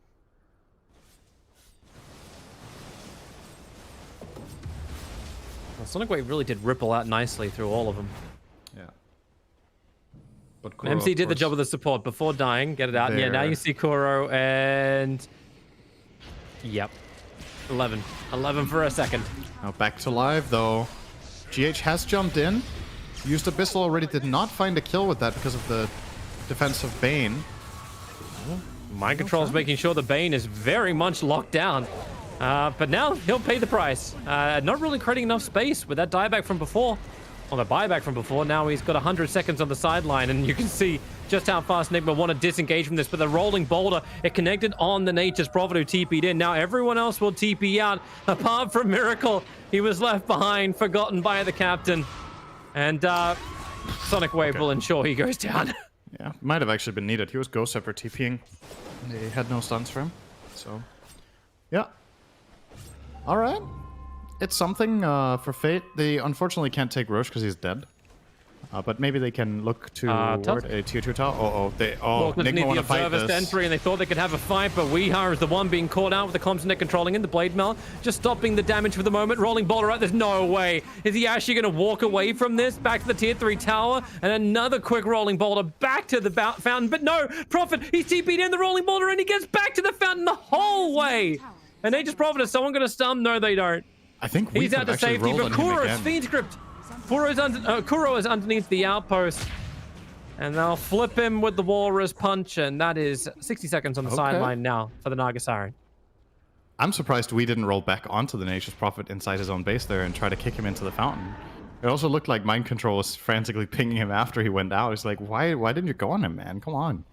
Sonic Wave really did ripple out nicely through all of them. Yeah. But Kuro, MC did the job of the support before dying. Get it out. There. Yeah, now you see Kuro and... Yep. 11. 11 for a second. Now back to live, though. GH has jumped in. Used Abyssal already. Did not find a kill with that because of the defensive Bane. Mind Control's making sure the Bane is very much locked down. But now he'll pay the price. Not really creating enough space with that dieback from before. Or the buyback from before. Now he's got 100 seconds on the sideline, and you can see just how fast Nigma want to disengage from this. But the rolling boulder, it connected on the Nature's Prophet who TP'd in. Now everyone else will TP out, apart from Miracle. He was left behind, forgotten by the captain. And Sonic Wave will ensure he goes down. Yeah, might have actually been needed. He was Ghost Scepter TPing. They had no stuns for him. So, yeah. All right. It's something for Fate. They unfortunately can't take Roche because he's dead. But maybe they can look toward a tier 2 tower. Nigma want to fight this. Entry, and they thought they could have a fight, but Weehar is the one being caught out with the comms net controlling in the Blade Mail, just stopping the damage for the moment. Rolling Boulder out. There's no way. Is he actually going to walk away from this? Back to the tier 3 tower, and another quick Rolling Boulder back to the fountain. But no, Prophet, he's TP'd in the Rolling Boulder, and he gets back to the fountain the whole way. And Nature's Prophet, is someone going to stun? No, they don't. I think he's out to safety, but Kuro's Fiend Script. Kuro is underneath the outpost, and they'll flip him with the Walrus Punch, and that is 60 seconds on the sideline now for the Naga Siren. I'm surprised we didn't roll back onto the Nature's Prophet inside his own base there and try to kick him into the fountain. It also looked like Mind Control was frantically pinging him after he went out. It's like, why didn't you go on him, man? Come on.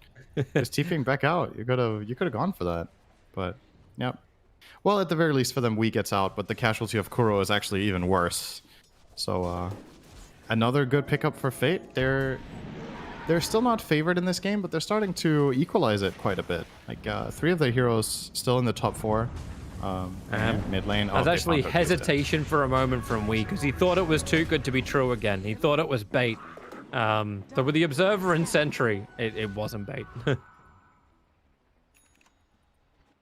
Just TPing back out. You could have gone for that. But, yep. Well, at the very least for them, we gets out, but the casualty of Kuro is actually even worse. So, another good pickup for Fate. They're still not favored in this game, but they're starting to equalize it quite a bit. Like, 3 of their heroes still in the top 4. Mid lane. There's they actually found out he was dead. hesitation for a moment from Wee because he thought it was too good to be true again. He thought it was bait. But with the Observer and Sentry, it wasn't bait.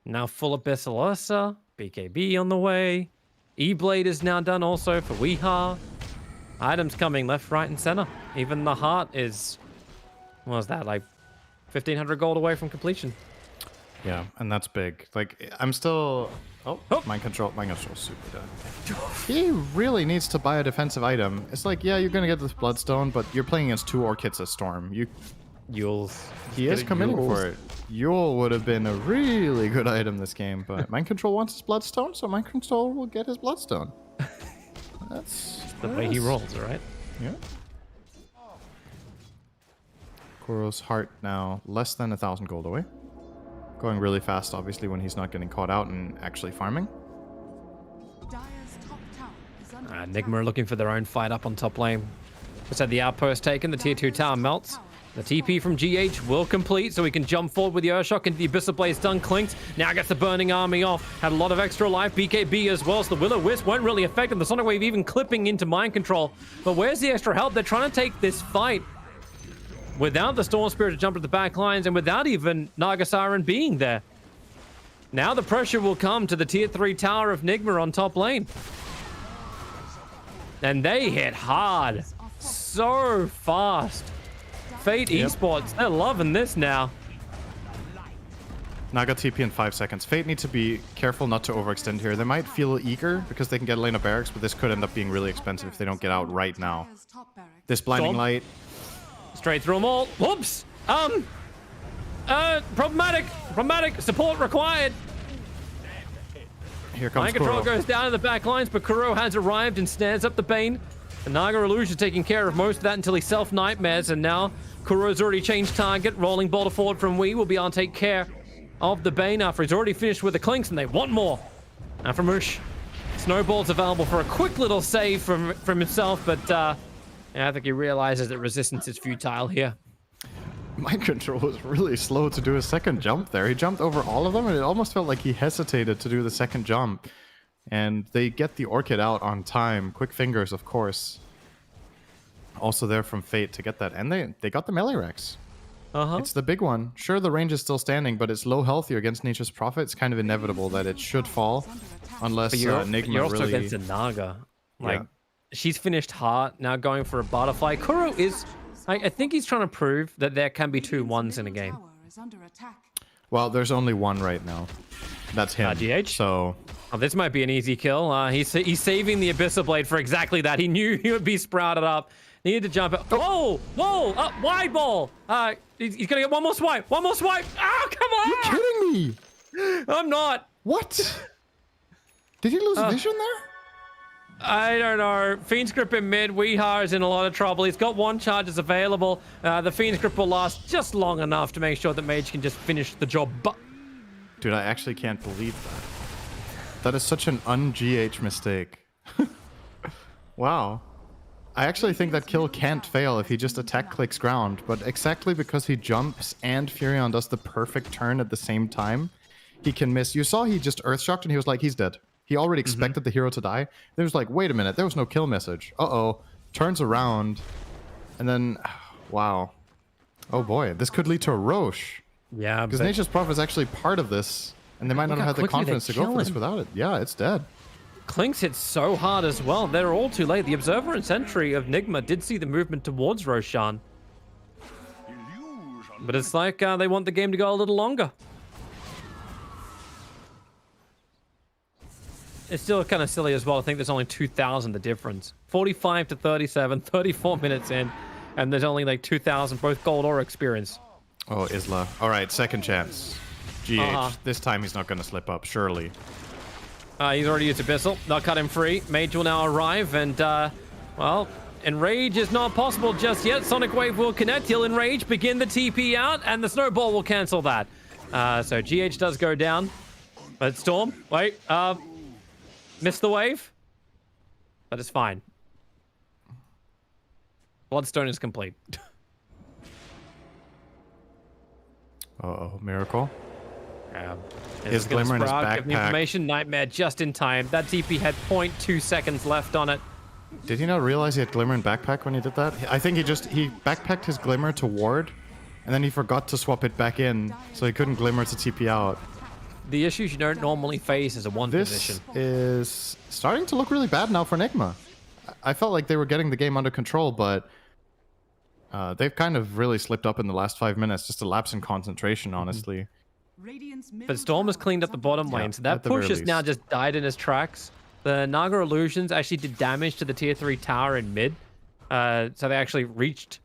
Now full Abyssal Ursa, BKB on the way. E-Blade is now done also for Weeha. Items coming left, right, and center. Even the heart is, what was that, like 1,500 gold away from completion. Yeah, and that's big. Like, I'm still... Oh, mind control super dead. He really needs to buy a defensive item. It's like, yeah, you're going to get this Bloodstone, but you're playing against 2 Orchids a Storm. Yules. He is committing for it. Yule would have been a really good item this game, but Mind Control wants his Bloodstone, so Mind Control will get his Bloodstone. That's the way he rolls, right? Yeah. Kuro's heart now less than 1,000 gold away. Going really fast, obviously, when he's not getting caught out and actually farming. Dire's top tower is under attack. Nigma are looking for their own fight up on top lane. Just had the outpost taken, the tier 2 tower melts. The TP from GH will complete, so he can jump forward with the Urshock into the Abyssal Blaze done. Clinks now gets the Burning Army off. Had a lot of extra life, BKB as well, so the Will-O-Wisp won't really affect him. The Sonic Wave even clipping into Mind Control. But where's the extra help? They're trying to take this fight without the Storm Spirit to jump to the back lines and without even Naga Siren being there. Now the pressure will come to the tier 3 tower of Nigma on top lane. And they hit hard. So fast. Fate Esports, they're loving this now. Naga TP in 5 seconds. Fate need to be careful not to overextend here. They might feel eager because they can get a lane of barracks, but this could end up being really expensive if they don't get out right now. Dire's top barracks. This blinding Storm. light. Straight through them all. Whoops. Problematic. Support required. Here comes Mind Control Kuro. goes down to the back lines, but Kuro has arrived and snares up the Bane. The Naga Illusion taking care of most of that until he self-nightmares, and now Kuro's already changed target. Rolling boulder forward from Wee will be able to take care of the Bane after he's already finished with the Clinks, and they want more. Now from Ush. Snowball's available for a quick little save from himself, but yeah, I think he realizes that resistance is futile here. Mind Control was really slow to do a second jump there. He jumped over all of them, and it almost felt like he hesitated to do the second jump. And they get the Orchid out on time. Quick fingers, of course. Also there from Fate to get that. And they got the melee Rex. It's the big one. Sure, the range is still standing, but it's low health here against Nature's Prophet. It's kind of inevitable that it should fall. Unless Nigma you're also really... against a Naga. Like, Yeah. she's finished heart, now going for a butterfly. Kuro is... I think he's trying to prove that there can be 2 1s in a game. Tower is under attack. Well, there's only one right now. That's him. GH? So... Oh, this might be an easy kill. He's saving the Abyssal Blade for exactly that. He knew he would be sprouted up. Needed to jump up. Whoa! Wide ball! He's gonna get one more swipe! One more swipe! Oh, come on! You're kidding me! I'm not! What? Did he lose vision there? I don't know. Fiend's Grip in mid. Weeha is in a lot of trouble. He's got 1 charges available. The Fiend's Grip will last just long enough to make sure that Mage can just finish the job. Dude, I actually can't believe that. That is such an un-GH mistake. Wow. I actually think that kill can't fail if he just clicks ground, but exactly because he jumps and Furion does the perfect turn at the same time, he can miss. You saw he just Earthshocked and he was like, he's dead. He already expected the hero to die. There was like, wait a minute, there was no kill message. Uh-oh. Turns around, and then, wow. Oh boy, this could lead to a Roche. Yeah, because Nature's Prophet is actually part of this, and they might not have had the confidence to go for this without it. Yeah, it's dead. Clinks hit so hard as well. They're all too late. The Observer and Sentry of Nigma did see the movement towards Roshan. But it's like they want the game to go a little longer. It's still kind of silly as well. I think there's only 2,000 the difference. 45 to 37, 34 minutes in, and there's only like 2,000 both gold or experience. Oh, Isla. All right, second chance. GH. This time he's not going to slip up, surely. He's already used Abyssal. They'll cut him free. Mage will now arrive, and, well, Enrage is not possible just yet. Sonic Wave will connect. He'll Enrage, begin the TP out, and the Snowball will cancel that. So GH does go down. But Storm, wait, missed the wave. But it's fine. Bloodstone is complete. Uh-oh, Miracle. Yeah. His glimmer in his Give me backpack. information. Nightmare just in time. That TP had 0.2 seconds left on it. Did he not realize he had glimmer in backpack when he did that? I think he backpacked his glimmer to ward, and then he forgot to swap it back in, so he couldn't glimmer to TP out. The issues you don't normally face is a one This position. is starting to look really bad now for Nigma. I felt like they were getting the game under control, but they've kind of really slipped up in the last 5 minutes. Just a lapse in concentration, honestly. But Storm has cleaned up the bottom lane, so that at the very push has now least. just died in his tracks. The Naga Illusions actually did damage to the tier 3 tower in mid. So they actually reached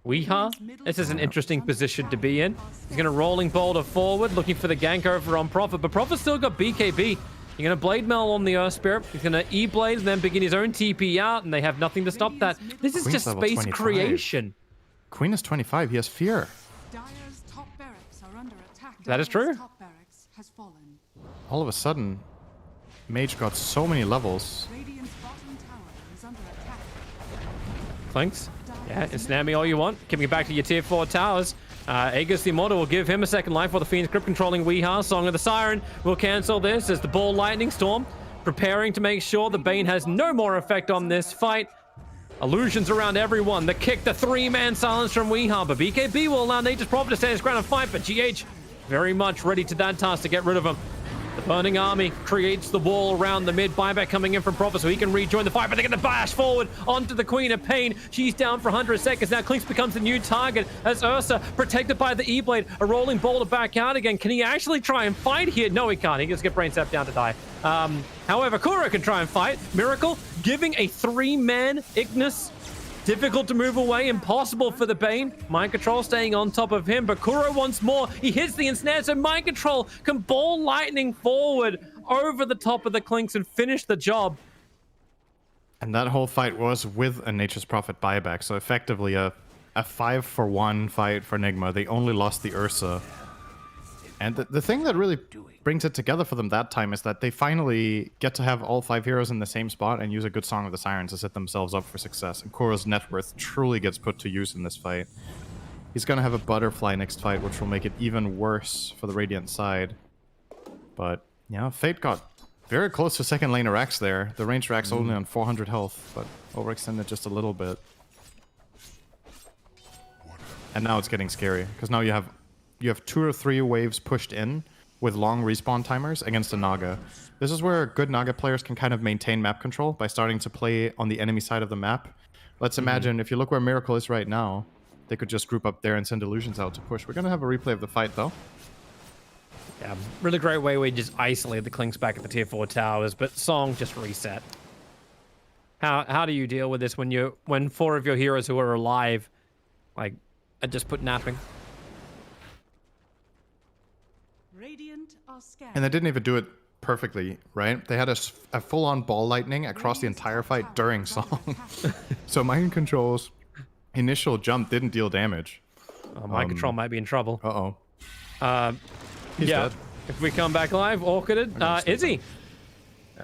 Weeha. This is an interesting position to be in. He's going to rolling boulder forward, looking for the gank over on Prophet. But Prophet's still got BKB. He's going to Blade Mail on the Earth Spirit. He's going to E-Blade and then begin his own TP out, and they have nothing to stop that. This is Queen's just level space 25. creation. Queen is 25. He has fear. Dire's top barracks are under attack. That is true. Dire's top barracks has fallen. All of a sudden, Mage got so many levels. Radiant's bottom tower is under attack. Clinks. Yeah, snare me all you want. Giving it back to your tier 4 towers. Aegis the Immortal will give him a second life while the Fiend's grip controlling Weeha. Song of the Siren will cancel this as the Ball Lightning Storm preparing to make sure the Bane has no more effect on this fight. Illusions around everyone. The kick, the 3-man silence from Weeha. But BKB will allow Nature's Prophet to stand his ground and fight. But GH very much ready to that task to get rid of him. The Burning Army creates the wall around the mid. Buyback coming in from Prophet so he can rejoin the fight, but they get the bash forward onto the Queen of Pain. She's down for 100 seconds. Now Clinks becomes the new target as Ursa, protected by the E-Blade, a rolling boulder back out again. Can he actually try and fight here? No, he can't. He just get brain sap down to die. However, Kuro can try and fight. Miracle giving a 3-man Ignis. Difficult to move away, impossible for the Bane. Mind Control staying on top of him, but Kuro once more. He hits the ensnare, so Mind Control can ball lightning forward over the top of the Clinks and finish the job. And that whole fight was with a Nature's Prophet buyback, so effectively a 5-for-1 fight for Nigma. They only lost the Ursa. And the thing that really brings it together for them that time is that they finally get to have all 5 heroes in the same spot and use a good Song of the Siren to set themselves up for success. And Kuro's net worth truly gets put to use in this fight. He's going to have a Butterfly next fight, which will make it even worse for the Radiant side. But, yeah, Fate got very close to second lane Rax there. The range Rax only on 400 health, but overextended just a little bit. And now it's getting scary, because now you have 2 or 3 waves pushed in with long respawn timers against a Naga. This is where good Naga players can kind of maintain map control by starting to play on the enemy side of the map. Let's imagine, if you look where Miracle is right now, they could just group up there and send Illusions out to push. We're going to have a replay of the fight, though. Yeah, really great way where you just isolate the Clinks back at the tier 4 towers, but Song just reset. How do you deal with this when 4 of your heroes who are alive, like, are just put napping? Radiant are scared. And they didn't even do it perfectly, right? They had a full-on ball lightning across the entire fight during Song. So Mind Control's initial jump didn't deal damage. Mind Control might be in trouble. Uh-oh. He's Yeah, dead. if we come back live, Orchided, Izzy.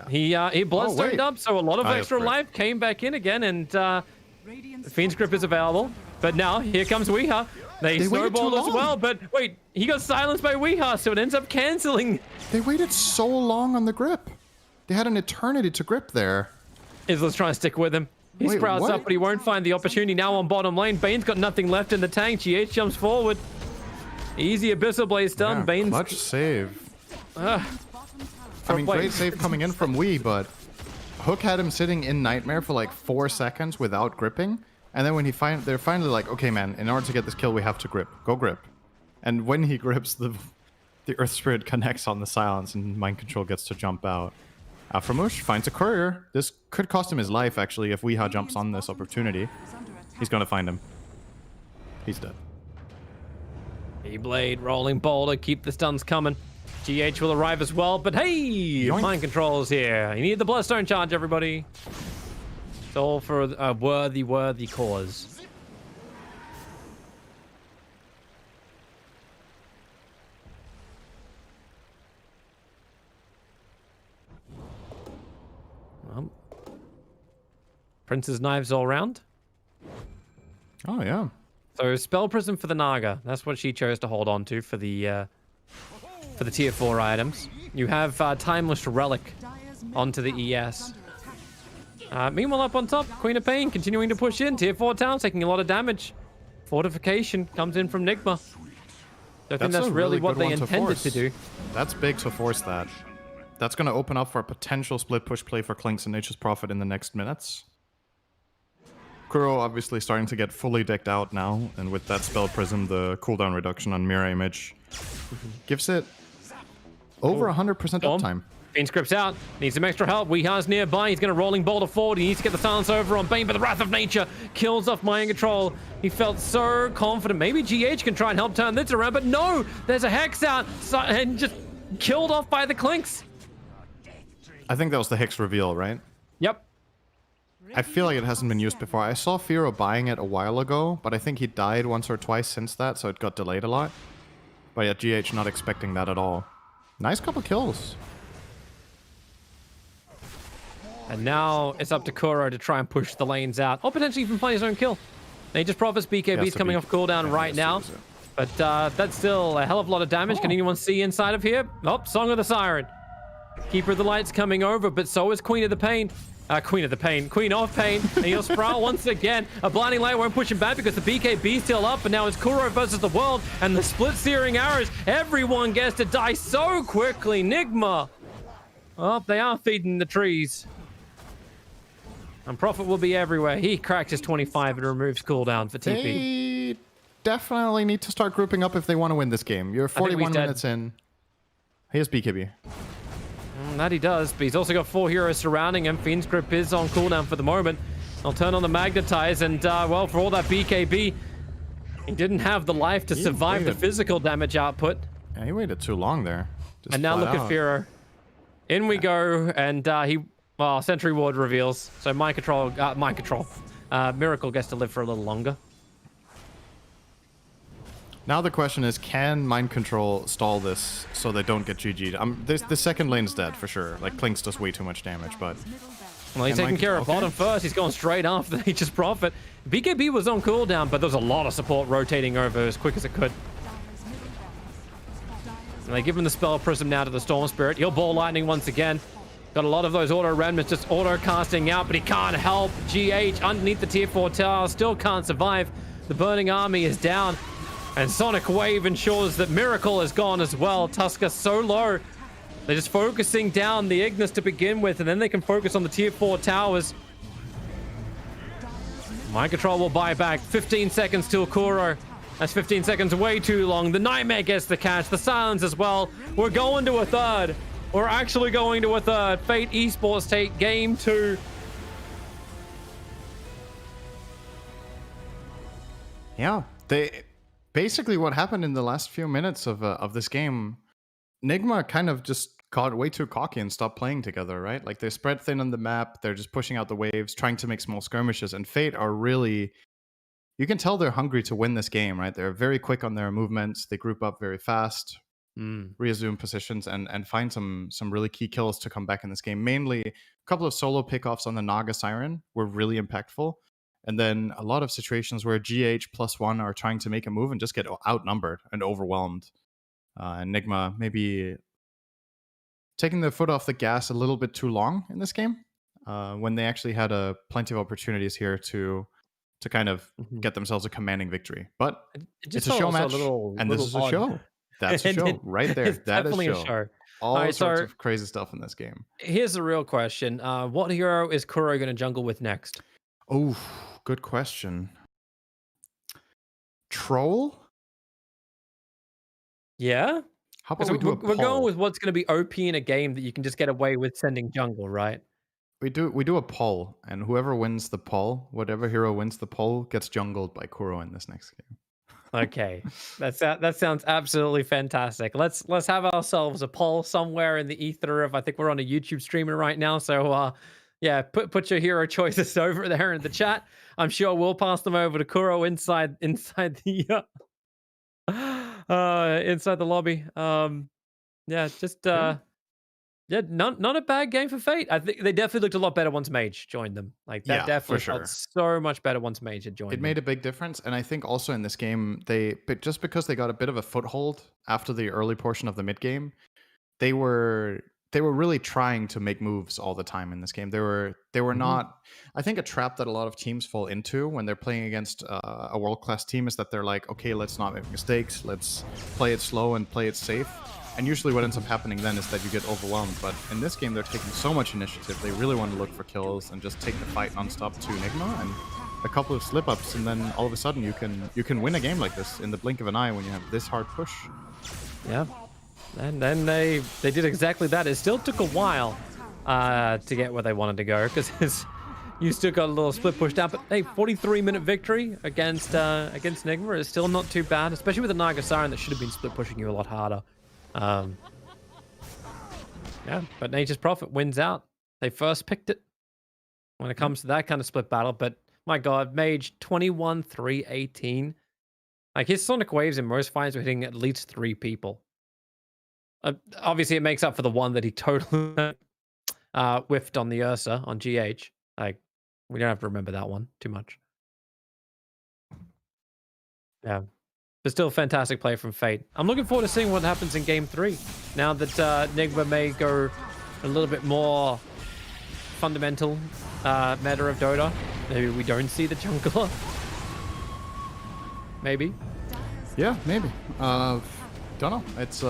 Yeah. He bloodstoned wait. up, so a lot of Ah, extra right. life came back in again, and Radiant's Fiend's Grip is available. But now, here comes Weeha. They They waited too snowballed as long. well, but wait, he got silenced by Weeha, so it ends up canceling. They waited so long on the grip. They had an eternity to grip there. Isla's trying to stick with him. He Wait, sprouts what? up, but he won't find the opportunity now on bottom lane. Bane's got nothing left in the tank. GH jumps forward. Easy Abyssal Blaze done. Yeah, Bane's... clutch save. I mean, wait. great save coming in from Wii, but Hook had him sitting in Nightmare for like 4 seconds without gripping. And then when they're finally like, okay, man, in order to get this kill, we have to grip. Go grip. And when he grips, the Earth Spirit connects on the silence, and Mind Control gets to jump out. Aframush finds a courier. This could cost him his life, actually, if Weeha jumps on this opportunity. He's going to find him. He's dead. E-Blade, rolling boulder, keep the stuns coming. GH will arrive as well, but hey, Yoink. Mind Control's here. You need the Bloodstone charge, everybody. It's all for a worthy cause. Well, Prince's knives all round. Oh, yeah. So Spell Prism for the Naga. That's what she chose to hold on to for the for the tier 4 items. You have Timeless Relic Dire's middle onto the tower ES. is under attack. Meanwhile, up on top, Queen of Pain continuing to push in. Tier 4 town taking a lot of damage. Fortification comes in from Nigma. I think that's a really what good they one intended to force. do. That's big to force that. That's going to open up for a potential split push play for Klinks and Nature's Prophet in the next minutes. Kuro obviously starting to get fully decked out now, and with that Spell Prism, the cooldown reduction on Mirror Image gives it over 100% uptime. Fiend scripts out. Needs some extra help. Weeha's nearby. He's going to rolling boulder forward. He needs to get the silence over on Bane, but the Wrath of Nature kills off Mind Control. He felt so confident. Maybe GH can try and help turn this around, but no! There's a Hex out and just killed off by the Klinks. I think that was the Hex reveal, right? Yep. I feel like it hasn't been used before. I saw Firo buying it a while ago, but I think he died once or twice since that, so it got delayed a lot. But yeah, GH not expecting that at all. Nice couple kills. And now it's up to Kuro to try and push the lanes out, or potentially even find his own kill. Nature's Prophet's BKB's coming off cooldown right now, but that's still a hell of a lot of damage. Can anyone see inside of here? Oh, Song of the Siren. Keeper of the Light's coming over, but so is Queen of the Pain. Queen of Pain. And he'll Sprout once again. A Blinding Light won't push him back because the BKB's still up, but now it's Kuro versus the world, and the split searing arrows. Everyone gets to die so quickly. Nigma. Oh, they are feeding the trees. And Prophet will be everywhere. He cracks his 25 and removes cooldown for TP. They definitely need to start grouping up if they want to win this game. You're 41 minutes in. Here's BKB. That he does, but he's also got 4 heroes surrounding him. Fiend's Grip is on cooldown for the moment. I'll turn on the Magnetize, and well, for all that BKB, he didn't have the life to survive the physical damage output. Yeah, he waited too long there. Just and now look at Firo. In we go, and well, Sentry Ward reveals. So Miracle gets to live for a little longer. Now the question is, can Mind Control stall this so they don't get GG'd? The second lane's dead for sure. Like, Klinks does way too much damage, but... Well, he's taking care of bottom first. He's going straight after Nature's Prophet. BKB was on cooldown, but there's a lot of support rotating over as quick as it could. And they give him the Spell Prism now to the Storm Spirit. He'll Ball Lightning once again. Got a lot of those auto remnants just auto casting out, but he can't help. GH underneath the tier 4 tower still can't survive. The Burning Army is down. And Sonic Wave ensures that Miracle is gone as well. Tusker so low. They're just focusing down the Ignis to begin with, and then they can focus on the tier 4 towers. Mind Control will buy back. 15 seconds till Kuro. That's 15 seconds way too long. The Nightmare gets the catch. The Silence as well. We're going to a third. We're actually going to a third. Fate Esports take game 2. Yeah, basically what happened in the last few minutes of this game, Nigma kind of just got way too cocky and stopped playing together, right? Like, they spread thin on the map, they're just pushing out the waves, trying to make small skirmishes, and Fate are really... You can tell they're hungry to win this game, right? They're very quick on their movements, they group up very fast, reassume positions, and find some really key kills to come back in this game. Mainly, a couple of solo pickoffs on the Naga Siren were really impactful. And then a lot of situations where GH +1 are trying to make a move and just get outnumbered and overwhelmed. Nigma maybe taking their foot off the gas a little bit too long in this game, when they actually had plenty of opportunities here to kind of get themselves a commanding victory. But it's a show match, and this is a show. That's a show right there. That is a show. All sorts of crazy stuff in this game. Here's the real question. What hero is Kuro going to jungle with next? Oh, good question. Troll? Yeah? How about So we do a we're going poll? with what's going to be OP in a game that you can just get away with sending jungle, right? We do a poll, and whoever wins the poll, whatever hero wins the poll, gets jungled by Kuro in this next game. Okay, that sounds absolutely fantastic. Let's have ourselves a poll somewhere in the ether of, I think we're on a YouTube streaming right now, so yeah, put your hero choices over there in the chat. I'm sure we'll pass them over to Kuro inside the inside the lobby. Yeah, just Yeah, not a bad game for Fate. I think they definitely looked a lot better once Mage joined them. Like that Yeah, definitely for felt sure. so much better once Mage had joined It them. made a big difference, and I think also in this game, but just because they got a bit of a foothold after the early portion of the mid game, they were really trying to make moves all the time in this game. They were not. I think a trap that a lot of teams fall into when they're playing against a world class team is that they're like, okay, let's not make mistakes, let's play it slow and play it safe. And usually what ends up happening then is that you get overwhelmed. But in this game, they're taking so much initiative. They really want to look for kills and just take the fight nonstop to Nigma. And a couple of slip-ups, and then all of a sudden you can win a game like this in the blink of an eye when you have this hard push. Yeah. And then they did exactly that. It still took a while to get where they wanted to go because you still got a little split push down. But hey, 43-minute victory against Nigma is still not too bad, especially with a Naga Siren that should have been split pushing you a lot harder. Yeah, but Nature's Prophet wins out. They first picked it when it comes to that kind of split battle. But my God, Mage 21-3-18. Like his Sonic Waves in most fights were hitting at least 3 people. Obviously, it makes up for the one that he totally whiffed on the Ursa on GH. Like, we don't have to remember that one too much. Yeah. But still, fantastic play from Fate. I'm looking forward to seeing what happens in Game 3. Now that Nigma may go a little bit more fundamental meta of Dota. Maybe we don't see the jungler. Maybe. Yeah, maybe. Don't know. It's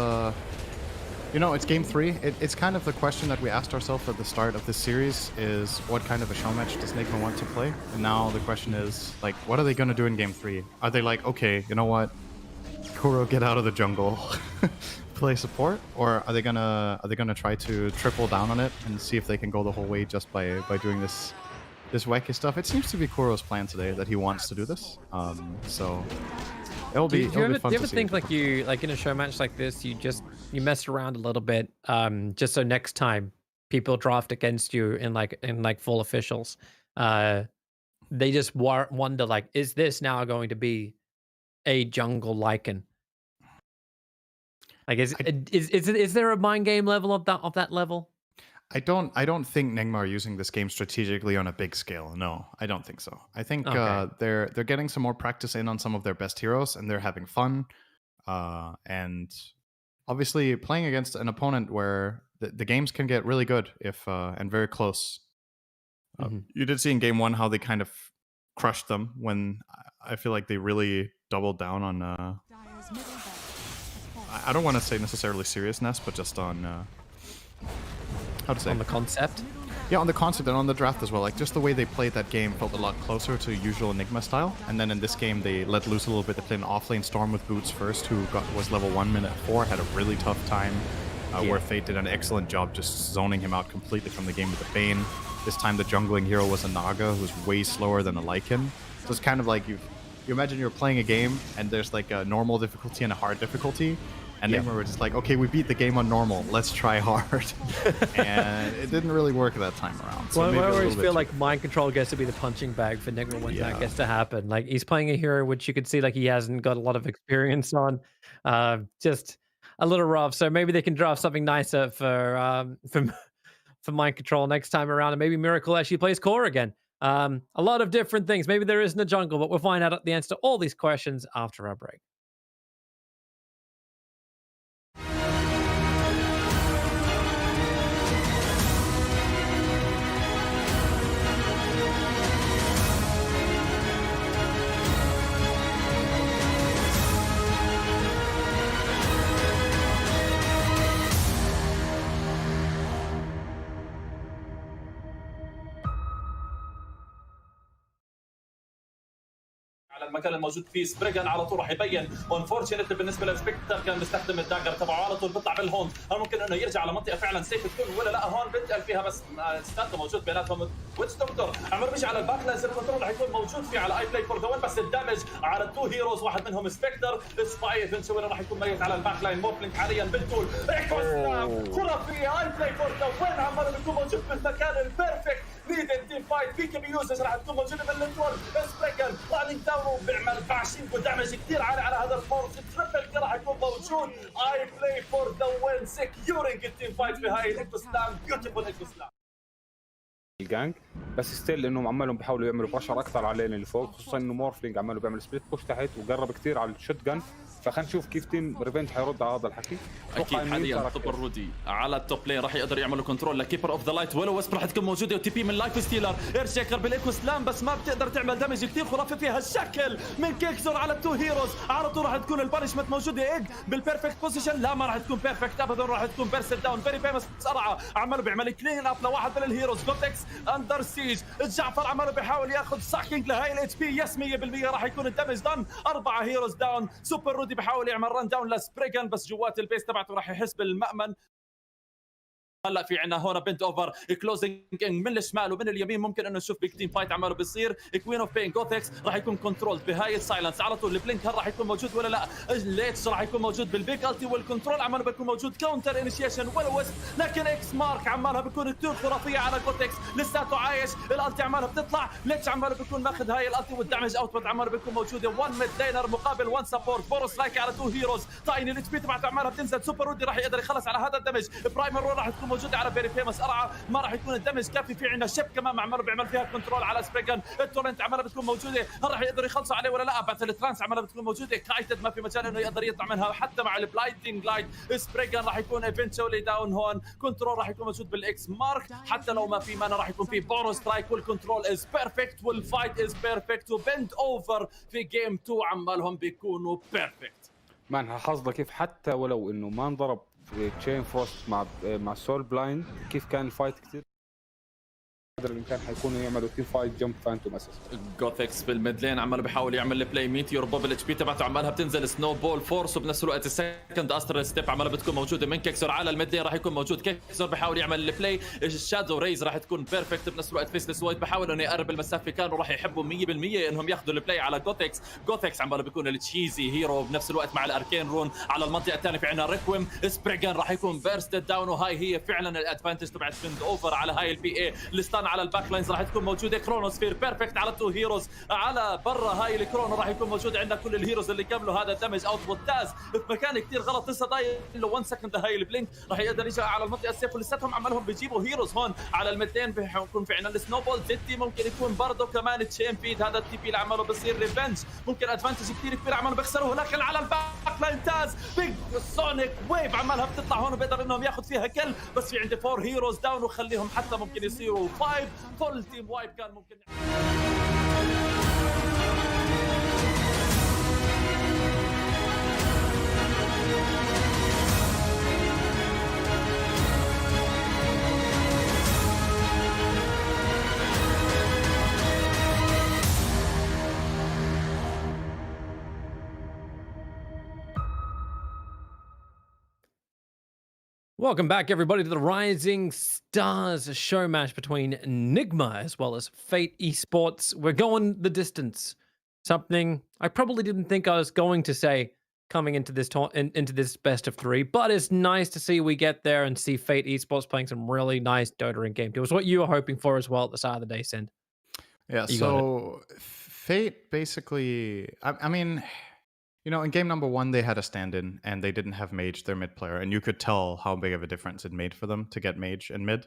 it's Game 3. It's kind of the question that we asked ourselves at the start of this series is what kind of a show match does Nigma want to play? And now the question is, like, what are they going to do in Game 3? Are they like, okay, you know what? Kuro, get out of the jungle, play support? Or are they gonna try to triple down on it and see if they can go the whole way just by doing this wacky stuff? It seems to be Kuro's plan today that he wants to do this. So it'll be fun to see. Do you ever think like in a show match like this, you mess around a little bit, just so next time people draft against you in full officials, they just wonder like, is this now going to be a jungle Lycan? Like, is there a mind game level of that level? I don't think Nigma are using this game strategically on a big scale. No, I don't think so. I think they're getting some more practice in on some of their best heroes, and they're having fun. And obviously, playing against an opponent where the games can get really good if and very close. You did see in Game 1 how they kind of crushed them when I feel like they really doubled down on. I don't want to say necessarily seriousness, but just on. How to say? On the concept? Yeah, on the concept and on the draft as well. Like, just the way they played that game felt a lot closer to usual Nigma style. And then in this game, they let loose a little bit. They played an offlane Storm with Boots first, who was level 1 minute 4, had a really tough time, where Fate did an excellent job just zoning him out completely from the game with the Bane. This time, the jungling hero was a Naga, who's way slower than a Lycan. So it's kind of like you imagine you're playing a game, and there's like a normal difficulty and a hard difficulty. And then we were just like, okay, we beat the game on normal. Let's try hard. And it didn't really work that time around. So I always feel like mind control gets to be the punching bag for Nigma when that gets to happen. Like, he's playing a hero which you could see like he hasn't got a lot of experience on. Just a little rough. So maybe they can draft something nicer for mind control next time around. And maybe Miracle actually plays core again. A lot of different things. Maybe there isn't a jungle, but we'll find out the answer to all these questions after our break. على المكان الموجود فيه سبريغان على طول راح يبين انفورشنت بالنسبه لسبكتر كان بيستخدم الداجر تبعه على طول بيطلع بالهوند هل ممكن انه يرجع على منطقه فعلا سيف تكون ولا لا هون بنتقل فيها بس ستات موجود بيناتهم ويتش دكتور عمر بيجي على الباك لاين كنترول راح يكون موجود فيه على اي بلاي فور ذا وين بس الدامج على التو هيروز واحد منهم سبكتر سباي فينشويلا راح يكون ميت على الباك لاين مورفلينك حاليا بالتول خرافيه اي بلاي فور ذا وين عمر بيكون موجود بالمكان البيرفكت ليد تيم فايت بيكي بيوزز راح تكون موجوده بالنتورك سبريغان لايننج داون بيعمل باشينج ودامج كثير عالي على هذا الفورس تريبل راح يكون موجود موجود. I play for the win securing التيم فايت في هاي الايكوسلام. beautiful ايكوسلام. الجانج بس ستيل انهم عمالهم بيحاولوا يعملوا برشر اكثر على اللين اللي فوق، خصوصا انه مورفلينج عماله بيعمل سبليت بوش تحت وقرب كثير على الشوت جن. فخلينا نشوف كيف تيم ريفنج حيرد على هذا الحكي. اكيد حاليا سوبر رودي على التوب لين راح يقدر يعملوا كنترول لكيبر اوف ذا لايت. ولو ويسب راح تكون موجوده وتي بي من لايف ستيلر. اير شيكر بالايكو سلام بس ما بتقدر تعمل دمج كثير خرافي فيها الشكل من كيكسور على التو هيروز. على طول راح تكون البانشمنت موجوده ايج بالبيرفكت بوزيشن. لا ما راح تكون بيرفكت ابدا، راح تكون بيرسل داون فيري فيمس بسرعه. عماله بيعمل كلين اب لواحد من الهيروز. جوتكس اندر سيج. جعفر عماله بيحاول ياخذ ساكينج لهاي الاتش بي. يس 100% راح يكون الدمج دان. 4 هيروز داون. سوبر رودي بيحاول يعمل ران داون لسبريغان بس جوات البيس تبعته راح يحس بالمأمن. هلا في عنا هون بنت اوفر كلوزنج من الشمال ومن اليمين. ممكن انه نشوف بيك تيم فايت عماله بيصير. كوين اوف بين جوثكس راح يكون كنترول بهاي السايلنس. على طول البلينك هل راح يكون موجود ولا لا؟ ليتش راح يكون موجود بالبيك التي والكنترول عماله بيكون موجود. كاونتر انيشيشن ولوس لكن اكس مارك عمالها بيكون كثير خرافيه على جوثكس. لساته عايش. الالتي عمالها بتطلع. ليتش عماله بيكون ماخذ هاي الالتي والدمج اوتبوت عماله بيكون موجوده. 1 ميد لينر مقابل 1 سبورت. بورس لايك على 2 هيروز. تايني الاتش بي تبعته عمالها بتنزل. سوبر رودي راح يقدر يخلص على هذا الدمج. برايمر راح تكون موجوده على فيري فيمس. أرعى ما راح يكون الدمج كافي. في عندنا شيب كمان عماله بيعمل فيها كنترول على سبريغان. التورنت عماله بتكون موجوده. هل راح يقدروا يخلصوا عليه ولا لا؟ باتل الترانس عماله بتكون موجوده. كايتد ما في مجال انه يقدر يطلع منها حتى مع البلايتنج لايت. سبريغان راح يكون ايفنتشولي داون هون. كنترول راح يكون موجود بالاكس مارك. حتى لو ما في مانا راح يكون في بورو سترايك والكنترول از بيرفكت والفايت از بيرفكت. وبند اوفر في جيم 2 عمالهم بيكونوا بيرفكت. مان حظنا كيف حتى ولو انه ما انضرب في تشين فروست مع سول بلايند كيف كان الفايت كثير قدر الامكان حيكونوا يعملوا تيم فايت جمب فانتوم اساسا. جوثكس بالميد لين عماله بيحاول يعمل البلاي ميتيور بوب الاتش بي تبعته عمالها بتنزل سنو بول فورس. وبنفس الوقت السكند استرال ستيب عمالها بتكون موجوده من كيكسور على الميد لين. راح يكون موجود كيكسور بيحاول يعمل البلاي. الشادو ريز راح تكون بيرفكت. بنفس الوقت فيسلس وايت بحاول انه يقرب المسافه. كانوا راح يحبوا 100% انهم ياخذوا البلاي على جوثكس. جوثكس عماله بيكون التشيزي هيرو. بنفس الوقت مع الاركين رون على المنطقه الثانيه في عندنا ريكويم. سبريغان راح يكون بيرست داون. وهاي هي فعلا الادفانتج تبعت بند اوفر على هاي البي اي. الستان على الباك لاينز راح تكون موجوده. كرونوسفير بيرفكت على 2 هيروز. على برا هاي الكرونو راح يكون موجود عندنا كل الهيروز اللي كملوا هذا الدمج اوتبوت. تاز في مكان كثير غلط. لسه ضايل له 1 سكند لهاي البلينك. راح يقدر يجي على المنطقه السيف. ولساتهم عمالهم بيجيبوا هيروز هون على الميدلين. بيكون في عندنا السنوبول زيتي. ممكن يكون برضه كمان تشين فيد. هذا التي بي اللي عماله بيصير ريفنج. ممكن ادفانتج كثير كبير عمالهم بيخسروه. لكن على الباك لاين تاز بيج سونيك ويف عمالها بتطلع هون وبيقدر انهم ياخذ فيها كل. بس في عندي 4 هيروز داون وخليهم حتى ممكن يصيروا 5 فول تيم وايب. كان ممكن Welcome back, everybody, to the Rising Stars show match between Nigma as well as Fate Esports. We're going the distance. Something I probably didn't think I was going to say coming into this into this best of 3, but it's nice to see we get there and see Fate Esports playing some really nice Dota in game 2. It was what you were hoping for as well at the start of the day, Sind. Yeah, so Fate basically, I mean, you know, in game number 1, they had a stand-in, and they didn't have Mage, their mid player, and you could tell how big of a difference it made for them to get Mage and mid.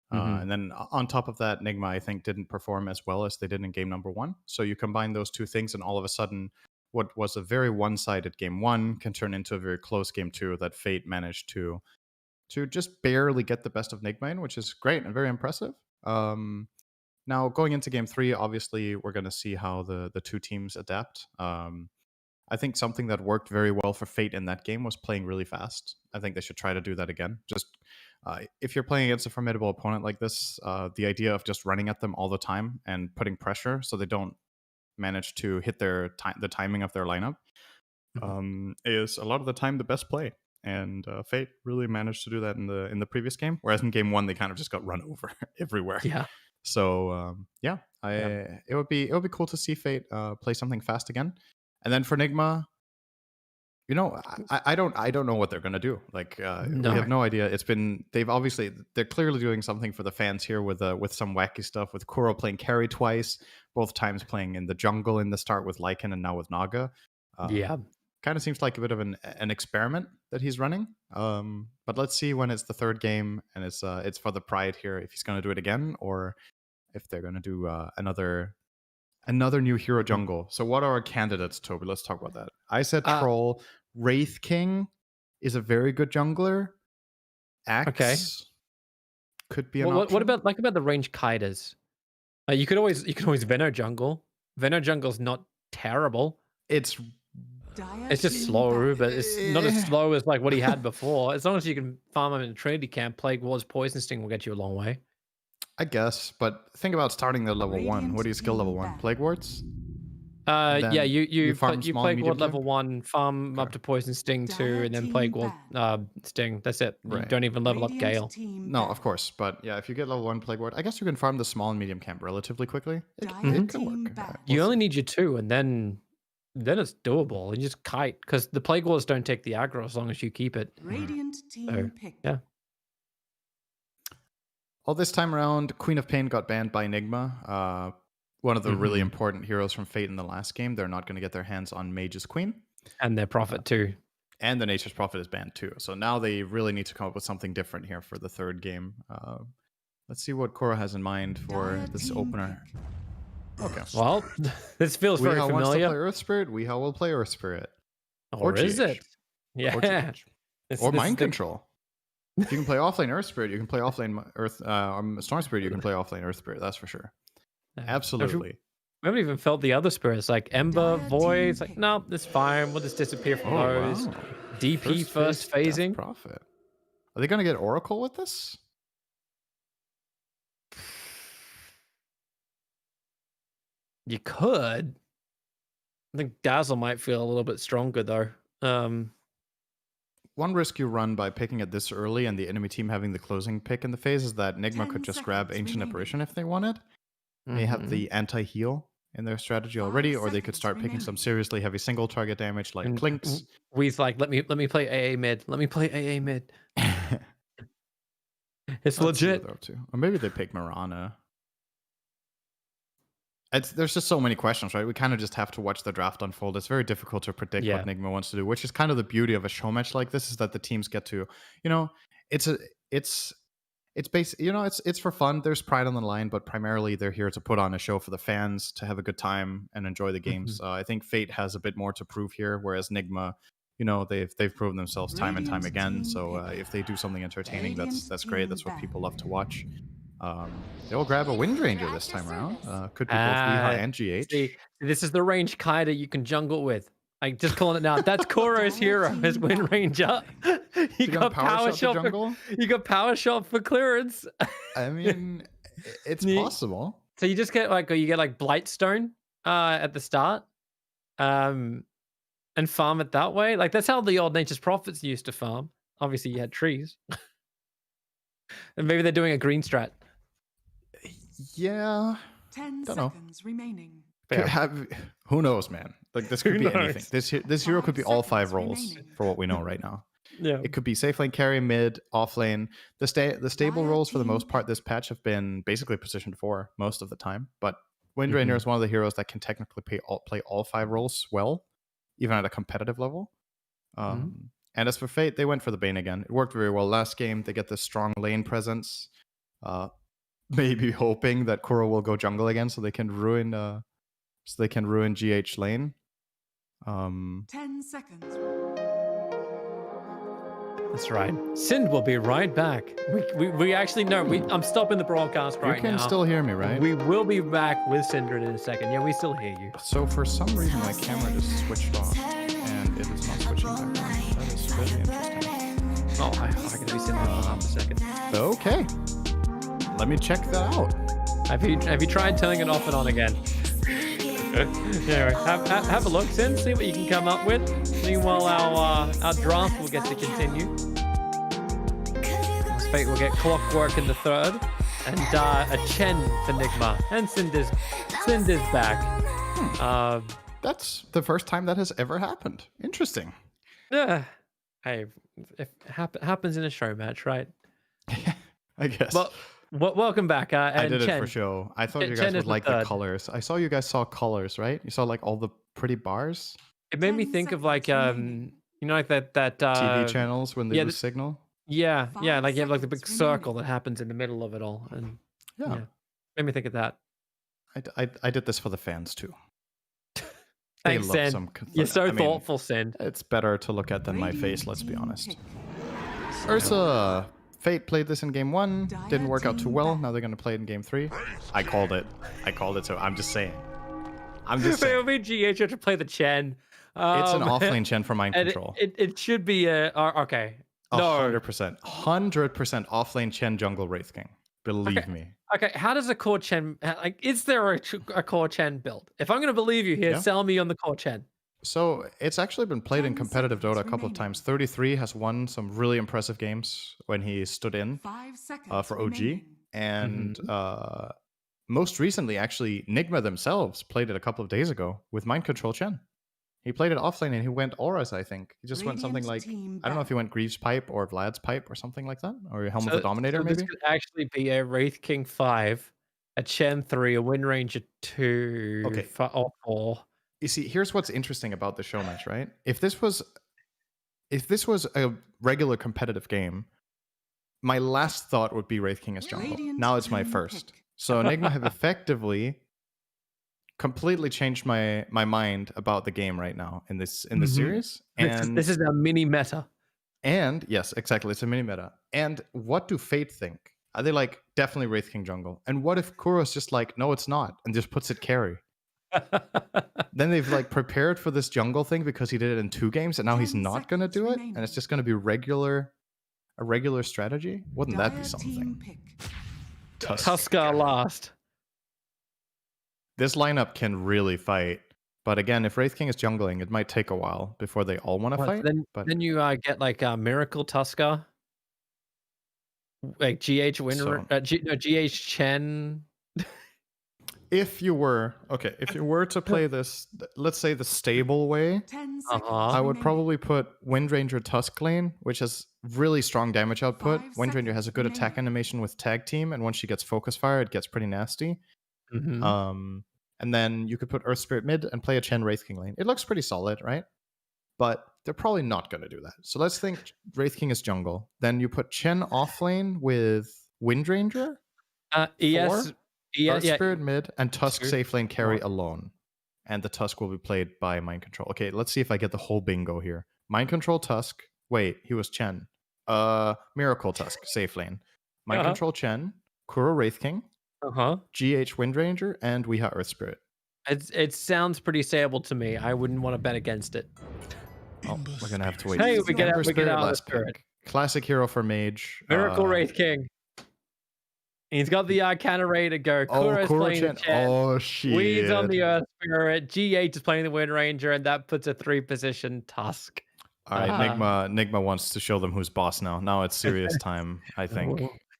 And then on top of that, Nigma, I think, didn't perform as well as they did in game number 1. So you combine those two things, and all of a sudden, what was a very one-sided game 1 can turn into a very close game 2 that Fate managed to just barely get the best of Nigma in, which is great and very impressive. Now, going into game 3, obviously, we're going to see how the two teams adapt. I think something that worked very well for Fate in that game was playing really fast. I think they should try to do that again. Just if you're playing against a formidable opponent like this, the idea of just running at them all the time and putting pressure so they don't manage to hit the timing of their lineup is a lot of the time the best play. And Fate really managed to do that in the previous game, whereas in game 1 they kind of just got run over everywhere. Yeah. So it would be cool to see Fate play something fast again. And then for Nigma, you know, I don't know what they're gonna do. Like we have no idea. They're clearly doing something for the fans here with some wacky stuff, with Kuro playing carry twice, both times playing in the jungle in the start with Lycan and now with Naga. kind of seems like a bit of an experiment that he's running. But let's see when it's the third game and it's for the pride here, if he's going to do it again or if they're going to do another new hero jungle. So what are our candidates, Toby? Let's talk about that. I said Troll. Wraith King is a very good jungler. Axe could be an option. What about the range Kaidas? You could always Veno jungle. Veno jungle's not terrible. It's just slow, but it's not as slow as like what he had before. As long as you can farm him in a Trinity camp, Plague Ward's Poison Sting will get you a long way. I guess, but think about starting the level 1. What do you skill level 1? Plague Wards? Yeah, you farm you small, Plague medium Ward level camp? 1, farm up to Poison Sting 2, and then Plague Ward Sting. That's it. You Right. don't even level up Gale. No, of course, but yeah, if you get level 1 Plague Ward, I guess you can farm the small and medium camp relatively quickly. It can work. You only need your 2, and then it's doable. You just kite, because the Plague Wars don't take the aggro as long as you keep it. Radiant team So, pick. yeah. Well, this time around, Queen of Pain got banned by Nigma. One of the really important heroes from Fate in the last game. They're not going to get their hands on Mage's Queen. And their Prophet too. And the Nature's Prophet is banned too. So now they really need to come up with something different here for the third game. Let's see what Korra has in mind for this opener. Okay. Well, this feels very Weehaw wants to play familiar. Earth Spirit. Weehaw will play Earth Spirit. Or is GH. it? Yeah. Or GH. Or This Mind is the- Control. If you can play offlane Earth Spirit, you can play offlane Earth Storm Spirit, you can play offlane Earth Spirit, that's for sure. Yeah. Absolutely. We haven't even felt the other spirits like Ember, Void. It's like, no, it's fine. We'll just disappear from those. wow. DP first phase Death phasing. Prophet. Are they going to get Oracle with this? You could. I think Dazzle might feel a little bit stronger though. One risk you run by picking it this early and the enemy team having the closing pick in the phase is that Nigma 10 could just grab seconds Ancient remaining. Apparition if they wanted. They have the anti-heal in their strategy already, or they could seconds start picking some remaining. seriously heavy single target damage like And Clinks. We's like, let me play AA mid. Let me play AA mid. It's Let's see what legit. they're up to. Or maybe they pick Mirana. There's just so many questions, right? We kind of just have to watch the draft unfold. It's very difficult to predict Yeah. what Nigma wants to do, which is kind of the beauty of a show match like this, is that the teams get to, it's basic, it's for fun. There's pride on the line, but primarily they're here to put on a show for the fans, to have a good time and enjoy the games. I think Fate has a bit more to prove here, whereas Nigma, they've proven themselves time and time Radiant again. team So pick. if they do something entertaining, Radiant that's great. team That's what back. people love to watch. They'll grab a Wind Ranger this time around. Could be both Weehaw and GH. See, this is the range Kaida you can jungle with. Like, just calling it now. That's Koro's hero, his Wind Ranger. You gonna got power the shot for, jungle? you got power shot for clearance. I mean, it's Yeah. possible. So you just get like Blightstone at the start, and farm it that way. Like, that's how the old Nature's Prophets used to farm. Obviously, you had trees, and maybe they're doing a green strat. Yeah. 10 Don't know. seconds remaining. Who knows, man? Like, this could Who be knows? anything. This hero could be all 5 seconds roles remaining. for what we know right now. Yeah. It could be safe lane carry, mid, off lane. The stable Dire roles for the team most part pick. this patch have been basically position 4 most of the time. But Wind Mm-hmm. Ranger is one of the heroes that can technically play all 5 roles well, even at a competitive level. Mm-hmm. And as for Fate, they went for the Bane again. It worked very well last game. They get this strong lane presence. Maybe hoping that Kuro will go jungle again so they can ruin GH lane. 10 seconds. That's right. Sind will be right back. We actually know. I'm stopping the broadcast right you can now. still hear me, right? We will be back with Syndra in a second. Yeah, we still hear you. So for some reason my camera just switched off and it is not switching back on. That is really interesting. Oh, I can be Syndra for half a second. Okay. Let me check that out. Have you tried turning it off and on again? Anyway, have a look, Sin. See what you can come up with. Meanwhile, our draft will get to continue. Fate will get Clockwork in the third, and a Chen for Nigma, and Cinder's back. That's the first time that has ever happened. Interesting. Yeah. Hey, it happens in a show match, right? I guess. Well, welcome back. And I did Chen. it for show. I thought you Chen guys is would the like the third. colors. I saw you guys saw colors, right? You saw like all the pretty bars. It made me 10 think of like seconds remaining. you know, like that TV channels when they yeah, lose signal. yeah, 5 like you have like the big seconds circle that remaining. happens in the middle of it all, and Yeah, yeah, made me think of that. I did this for the fans too. They Thanks, love Sen. some. You're so I mean, thoughtful, Sen. it's better to look at than my Radiant face. Let's be team honest. pick. Ursa, Fate played this in game 1. Didn't Dire work out too team well. back. Now they're gonna play it in game 3. I called it. So I'm just saying. I'm just It saying. would be GH to play the Chen. It's an Um, offlane Chen for mind and control. it should be a okay. No, 100%. 100% offlane Chen jungle Wraith King. Believe Okay. me. Okay, how does a core Chen like? Is there a core Chen build? If I'm gonna believe you here, Yeah. sell me on the core Chen. So it's actually been played in 10 competitive seconds Dota a couple of remaining. times. 33 has won some really impressive games when he stood in 5 seconds for OG. remaining. And most recently, actually, Nigma themselves played it a couple of days ago with Mind Control Chen. He played it offlane and he went Auras, I think. He just went something Radiant like, team I don't know if back. he went Greaves Pipe or Vlad's Pipe or something like that. Or Helm of the So, Dominator, so this maybe. could actually be a Wraith King 5, a Chen 3, a Wind Ranger 2, Okay. or 4. You see, here's what's interesting about the show match, right? If this was a regular competitive game, my last thought would be Wraith King as jungle. Radiant Now it's my team first. pick. So Enigma have effectively completely changed my mind about the game right now in this Mhm. series. And This is a mini meta. and yes, exactly, it's a mini meta. And what do Fate think? Are they like definitely Wraith King jungle? And what if Kuro's just like, no, it's not, and just puts it carry? Then they've like prepared for this jungle thing because he did it in 2 games, and now he's 10 not gonna seconds do it, remaining. and it's just gonna be a regular strategy. Wouldn't that be Dire something? team pick. Tusker last. This lineup can really fight, but again, if Wraith King is jungling, it might take a while before they all want to Well, fight. then, but then you get like Miracle Tusker, like GH Winter, So- GH Chen. if you were to play this, let's say the stable way, 10 Uh-huh. seconds I would remaining. probably put Wind Ranger Tusk lane, which has really strong damage output. 5 Wind Ranger has a good seconds attack remaining. animation with tag team, and once she gets focus fire, it gets pretty nasty. Mhm. And then you could put Earth Spirit mid and play a Chen Wraith King lane. It looks pretty solid, right? But they're probably not going to do that. So let's think Wraith King is jungle. Then you put Chen off lane with Wind Ranger, ES, Earth yeah, Spirit mid, and Tusk Two, safe lane carry one. alone. And the Tusk will be played by Mind Control. Okay, let's see if I get the whole bingo here. Mind Control Tusk. Wait, he was Chen. Miracle Tusk, safe lane. Mind Uh-huh. Control Chen, Kuro Wraith King, Uh-huh. GH Wind Ranger, and Weeha Earth Spirit. It sounds pretty stable to me. I wouldn't want to bet against it. Oh, we're gonna have to wait. Hey, we get Ember out Spirit, of the last spirit. pick. Classic hero for mage. Miracle Wraith King. He's got the Arcana ready to go. Oh, Kuro's Kuro playing the Chen. Chen. Oh shit. Weed's on the Earth Spirit. GH is playing the Wind Ranger, and that puts a 3-position Tusk. All right, Uh-huh. Nigma wants to show them who's boss now. Now it's serious time, I think.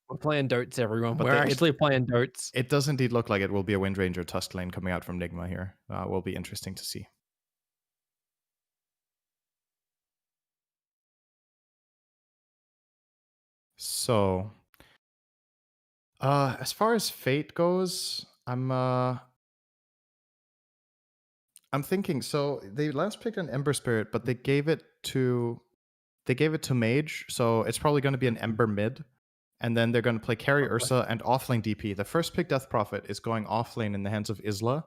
We're playing Dotes, everyone. But We're actually playing Dotes. It does indeed look like it will be a Wind Ranger Tusk lane coming out from Nigma here. Will be interesting to see. So, as far as Fate goes, I'm thinking. So they last picked an Ember Spirit, but they gave it to Mage. So it's probably going to be an Ember mid, and then they're going to play carry Ursa and offlane DP. The first pick Death Prophet is going offlane in the hands of Isla,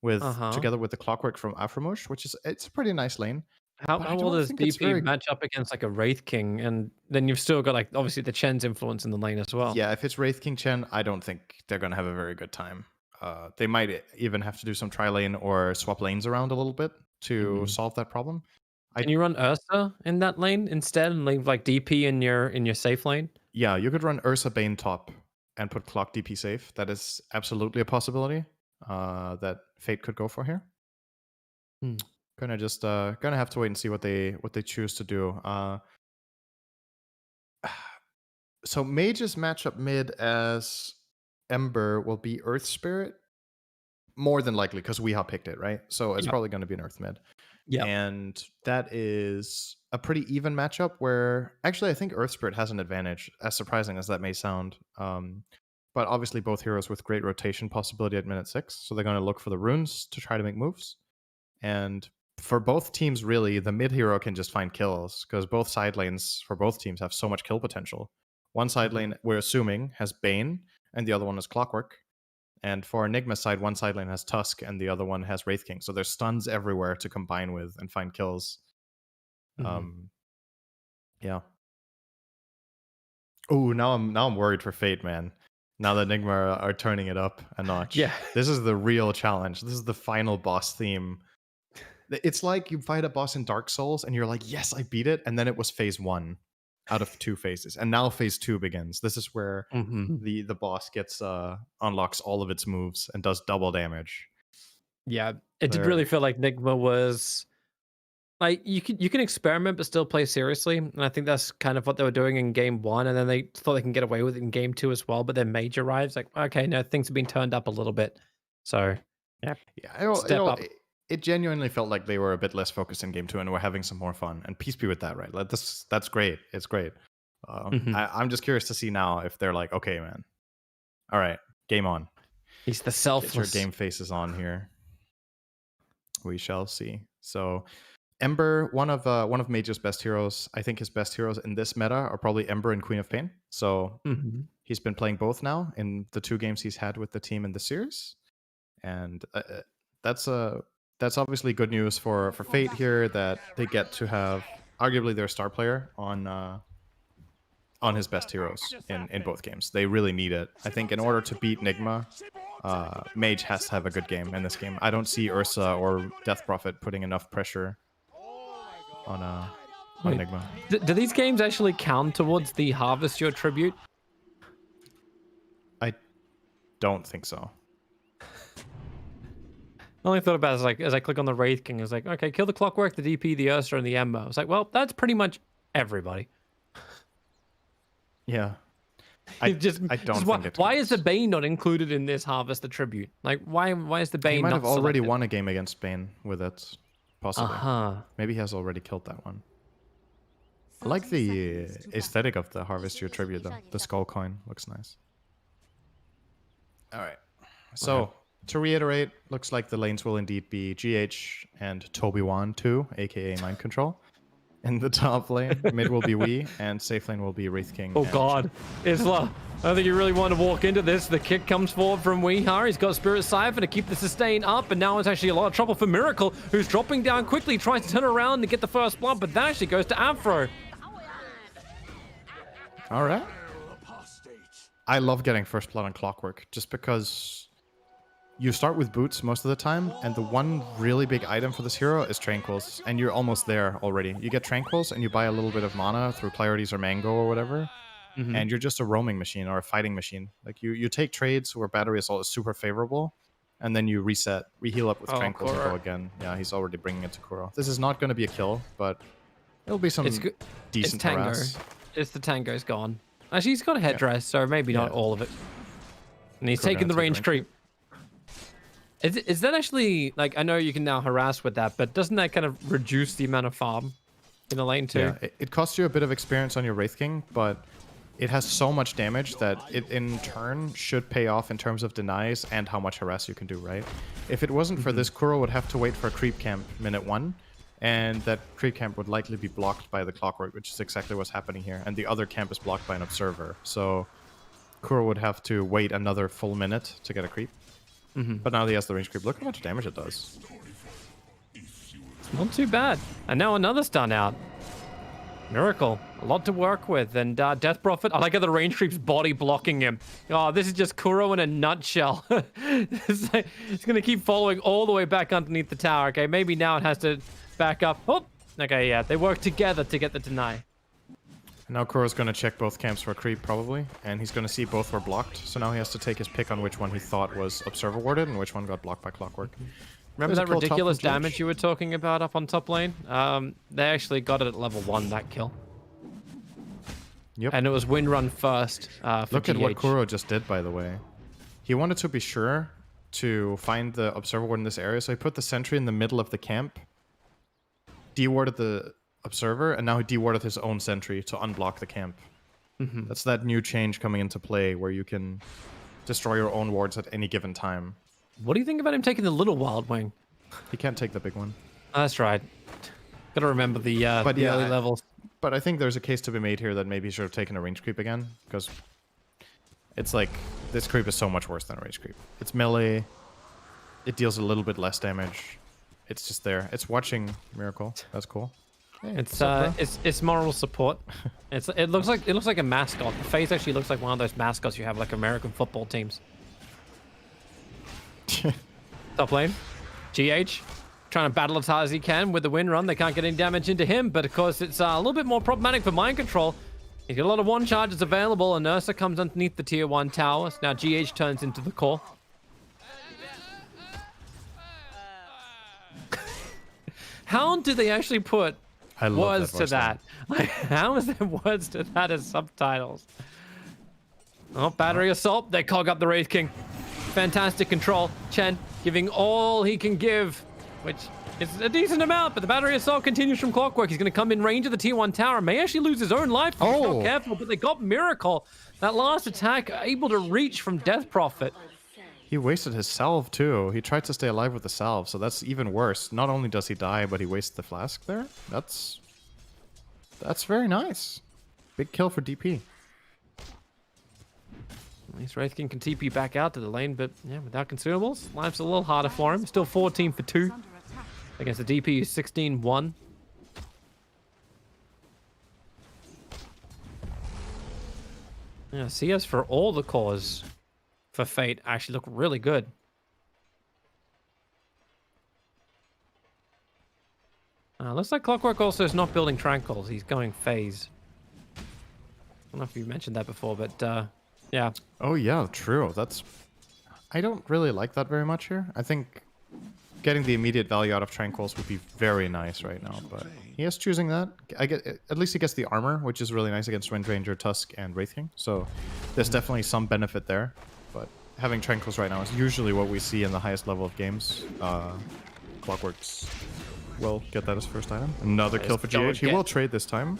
with together with the Clockwork from Aframush, which is it's a pretty nice lane. How But I will don't this think it's DP very- match up against like a Wraith King? And then you've still got like obviously the Chen's influence in the lane as well. Yeah, if it's Wraith King Chen, I don't think they're going to have a very good time. They might even have to do some tri-lane or swap lanes around a little bit to solve that problem. Can you run Ursa in that lane instead and leave like DP in your safe lane? Yeah, you could run Ursa Bane top and put Clock DP safe. That is absolutely a possibility that Fate could go for here. Gonna have to wait and see what they choose to do. So Mage's matchup mid as Ember will be Earth Spirit, more than likely because Weeha picked it, right? So it's probably going to be an Earth mid. Yeah. And that is a pretty even matchup where actually I think Earth Spirit has an advantage, as surprising as that may sound. But obviously both heroes with great rotation possibility at minute 6, so they're going to look for the runes to try to make moves. And for both teams, really, the mid hero can just find kills because both side lanes for both teams have so much kill potential. One side lane, we're assuming, has Bane, and the other one is Clockwork. And for Nigma's side, one side lane has Tusk, and the other one has Wraith King. So there's stuns everywhere to combine with and find kills. Yeah. Oh, now I'm worried for Fate, man. Now that Nigma are turning it up a notch. Yeah. This is the real challenge. This is the final boss theme. It's like you fight a boss in Dark Souls and you're like, yes, I beat it. And then it was phase 1 out of 2 phases. And now phase 2 begins. This is where the boss gets unlocks all of its moves and does double damage. Yeah, it did really feel like Nigma was like you can experiment but still play seriously, and I think that's kind of what they were doing in game 1, and then they thought they can get away with it in game 2 as well. But then Mage arrives, like, okay, no, things have been turned up a little bit. So yeah, step up. It genuinely felt like they were a bit less focused in game 2 and were having some more fun. And peace be with that, right? Like that's great. It's great. I'm just curious to see now if they're like, okay, man, all right, game on. He's the selfless. Get your game faces on here. We shall see. So Ember, one of Mage's best heroes. I think his best heroes in this meta are probably Ember and Queen of Pain. So he's been playing both now in the 2 games he's had with the team in the series, and that's obviously good news for Fate here, that they get to have arguably their star player on his best heroes in both games. They really need it. I think in order to beat Nigma, Mage has to have a good game in this game. I don't see Ursa or Death Prophet putting enough pressure on Nigma. Do these games actually count towards the Harvest Your Tribute? I don't think so. I only thought about it like as I click on the Wraith King, I was like, okay, kill the Clockwork, the DP, the Ursa, and the Ember. I was like, well, that's pretty much everybody. Yeah. I don't think it why is the Bane not included in this Harvest the Tribute? Like, why is the Bane He might not have already selected? won a game against Bane with it, possibly. Maybe he has already killed that one. I like the aesthetic of the Harvest Your Tribute, though. The skull coin looks nice. All right. So, to reiterate, looks like the lanes will indeed be GH and Toby-Wan 2, aka Mind Control. In the top lane, mid will be Wii, and safe lane will be Wraith King. Oh god, Isla, I don't think you really want to walk into this. The kick comes forward from Weehar. He's got Spirit Cypher to keep the sustain up, and now it's actually a lot of trouble for Miracle, who's dropping down quickly, tries to turn around and get the first blood, but that actually goes to Afro. All right. I love getting first blood on Clockwork, just because you start with boots most of the time, and the one really big item for this hero is Tranquils, and you're almost there already. You get Tranquils, and you buy a little bit of mana through Clarities or Mango or whatever, and you're just a roaming machine or a fighting machine. Like, you take trades where battery assault is super favorable, and then you reset, reheal up with Tranquils and go again. Yeah, he's already bringing it to Kuro. This is not going to be a kill, but it'll be some decent Tango. harass. It's the Tango's gone. Actually, he's got a headdress, so maybe not all of it. And he's taking the range creep. Is that actually, like, I know you can now harass with that, but doesn't that kind of reduce the amount of farm in the lane too? Yeah, it costs you a bit of experience on your Wraith King, but it has so much damage that it in turn should pay off in terms of denies and how much harass you can do, right? If it wasn't for this, Kuro would have to wait for a creep camp minute 1, and that creep camp would likely be blocked by the Clockwork, which is exactly what's happening here, and the other camp is blocked by an Observer. So Kuro would have to wait another full minute to get a creep. But now he has the range creep. Look how much damage it does. Not too bad. And now another stun out. Miracle. A lot to work with. And Death Prophet, I like how the range creep's body blocking him. Oh, this is just Kuro in a nutshell. It's going to keep following all the way back underneath the tower. Okay, maybe now it has to back up. Oh, okay, yeah. They work together to get the deny. Now Kuro's going to check both camps for a creep, probably, and he's going to see both were blocked, so now he has to take his pick on which one he thought was Observer Warded and which one got blocked by Clockwork. Remember that ridiculous damage you were talking about up on top lane? They actually got it at level 1, that kill. Yep. And it was win run first for Look GH. at what Kuro just did, by the way. He wanted to be sure to find the Observer Ward in this area, so he put the sentry in the middle of the camp, dewarded the Observer, and now he dewarded his own sentry to unblock the camp. That's that new change coming into play where you can destroy your own wards at any given time. What do you think about him taking the little Wild Wing? He can't take the big one. That's right. Gotta remember the early levels. But I think there's a case to be made here that maybe he should have taken a range creep again, because it's like this creep is so much worse than a range creep. It's melee. It deals a little bit less damage. It's just there. It's watching Miracle. That's cool. Hey, It's moral support. It looks like a mascot. The face actually looks like one of those mascots you have like American football teams. Top lane, GH trying to battle as hard as he can with the wind run. They can't get any damage into him, but of course it's a little bit more problematic for mind control. He's got a lot of one charges available, and Ursa comes underneath the tier 1 tower. So now GH turns into the core. How do they actually put words to that? Like, how is there words to that as subtitles? Oh, battery assault. They cog up the Wraith King. Fantastic control. Chen giving all he can give, which is a decent amount, but the battery assault continues from Clockwork. He's going to come in range of the tier 1 tower. May actually lose his own life if he's not careful, but they got Miracle. That last attack able to reach from Death Prophet. He wasted his salve too. He tried to stay alive with the salve, so that's even worse. Not only does he die, but he wastes the flask there. That's very nice. Big kill for DP. At least Wraith King can TP back out to the lane, but yeah, without consumables, life's a little harder for him. Still 14 for 2 against the DP who's 16-1. Yeah, CS for all the cores for Fate actually look really good. Looks like Clockwork also is not building Tranquils. He's going phase. I don't know if you mentioned that before, but yeah. Oh yeah, true. I don't really like that very much here. I think getting the immediate value out of Tranquils would be very nice right now, but he is choosing that. At least he gets the armor, which is really nice against Wind Ranger, Tusk, and Wraith King. So there's definitely some benefit there. But having Tranquils right now is usually what we see in the highest level of games. Clockworks will get that as first item. Another kill for GH. He will trade this time.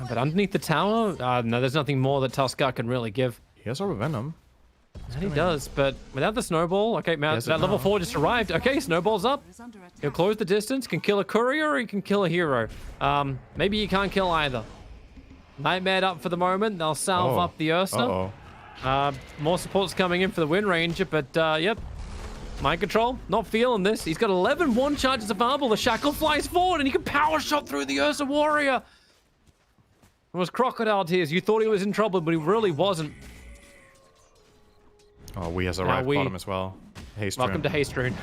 But underneath the tower, no, there's nothing more that Tuskar can really give. He has Orb of Venom. And he does, but without the snowball, okay, that level 4 just arrived. Okay, snowball's up. He'll close the distance, can kill a courier, or he can kill a hero. Maybe he can't kill either. Nightmare up for the moment. They'll salve up the Ursa. More support's coming in for the Wind Ranger, but yep. Mind control, not feeling this. He's got 11 one charges available. The Shackle flies forward, and he can power shot through the Ursa Warrior. It was crocodile tears. You thought he was in trouble, but he really wasn't. Oh, we has arrived bottom as well. Haste Welcome rune. to Haste Rune.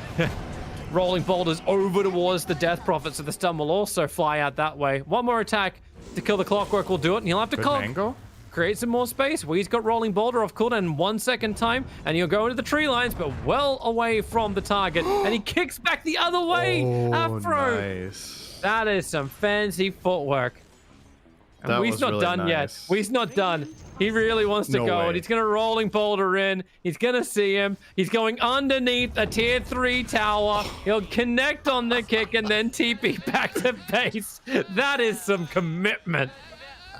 Rolling boulders over towards the Death Prophet, so the stun will also fly out that way. One more attack to kill the Clockwork will do it, and he'll have to create some more space. Wee's got Rolling Boulder off cooldown in 1 second time, and he'll go into the tree lines, but well away from the target, and he kicks back the other way. Afro. Nice. That is some fancy footwork. And Wee's not done yet. Wee's not done. He really wants to go, and he's going to Rolling Boulder in. He's going to see him. He's going underneath a tier 3 tower. He'll connect on the kick and then TP back to base. That is some commitment.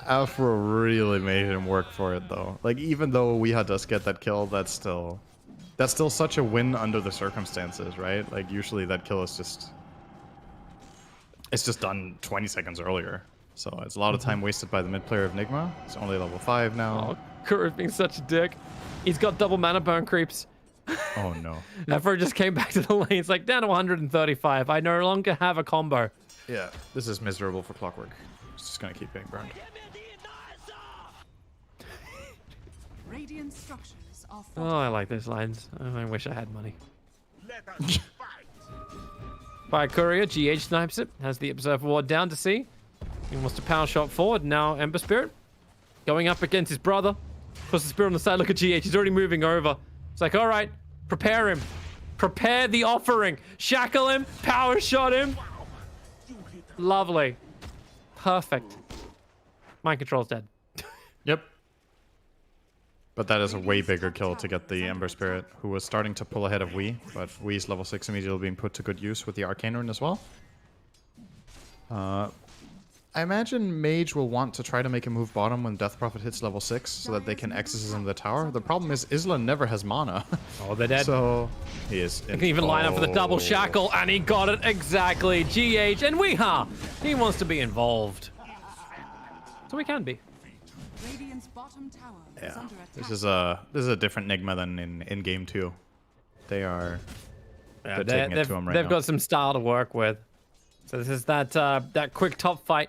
Afro really made him work for it, though. Like, even though we had us get that kill, that's still such a win under the circumstances, right? Like, usually that kill is just done 20 seconds earlier. So it's a lot of time wasted by the mid player of Nigma. It's only level 5 now. Oh, Kuru's being such a dick. He's got double mana burn creeps. Oh no. Afro just came back to the lane. It's like down to 135. I no longer have a combo. Yeah, this is miserable for Clockwork. It's just gonna keep getting burned. Radiant structures are Oh, I like those lines. Oh, I wish I had money. Let us fight. By Courier, GH snipes it. Has the Observer Ward down to see. He wants to power shot forward. Now Ember Spirit going up against his brother. Puts the Spirit on the side. Look at GH. He's already moving over. It's like, all right, prepare him. Prepare the offering. Shackle him. Power shot him. Lovely. Perfect. Mind Control's dead. Yep. But that is a way bigger kill to get the Ember Spirit, who was starting to pull ahead of Wee, but Wee's level 6 immediately being put to good use with the Arcane Rune as well. I imagine Mage will want to try to make a move bottom when Death Prophet hits level 6 so that they can exorcism the tower. The problem is Isla never has mana. Oh, they're dead. So he is. He can even line up for the double shackle, and he got it exactly. GH and Weeha. He wants to be involved. So we can be. Radiant's bottom tower is Yeah, under attack. this is a different Nigma than in game 2. They are. Yeah, they're taking it to him right they've now. got some style to work with. So this is that quick top fight.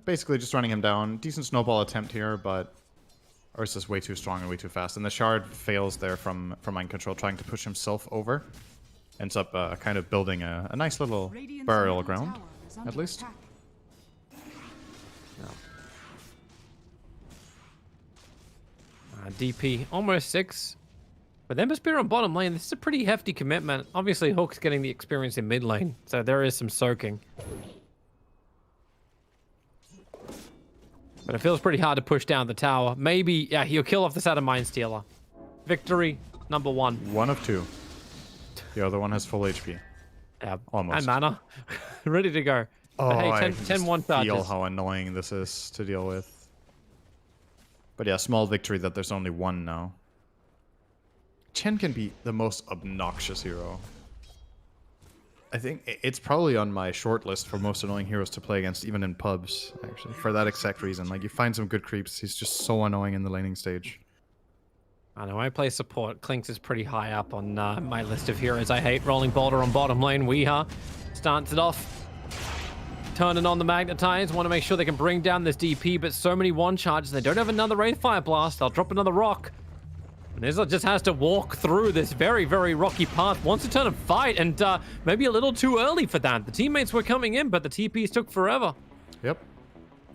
Basically just running him down. Decent snowball attempt here, but Ursa's way too strong and way too fast. And the shard fails there from mind control, trying to push himself over. Ends up kind of building a nice little Radiant's burial middle ground, tower is under at least. attack. DP almost 6. But Ember Spear on bottom lane, this is a pretty hefty commitment. Obviously, Hook's getting the experience in mid lane, so there is some soaking. But it feels pretty hard to push down the tower. Maybe, yeah, he'll kill off the Saturn Mind Stealer. Victory number 1. One of 2. The other one has full HP. Yeah, Almost. and mana. Ready to go. Oh, But hey, I 10 just 1 feel charges. how annoying this is to deal with. But yeah, small victory that there's only one now. Chen can be the most obnoxious hero. I think it's probably on my short list for most annoying heroes to play against, even in pubs, actually. For that exact reason. Like, you find some good creeps, he's just so annoying in the laning stage. I know, I play support. Clinks is pretty high up on my list of heroes I hate. Rolling Boulder on bottom lane. Weeha starts it off. Turning on the Magnetize. Want to make sure they can bring down this DP, but so many one charges. They don't have another Wraithfire Blast. They'll drop another rock. And Isla just has to walk through this very, very rocky path. Wants to turn and fight, and maybe a little too early for that. The teammates were coming in, but the TPs took forever. Yep.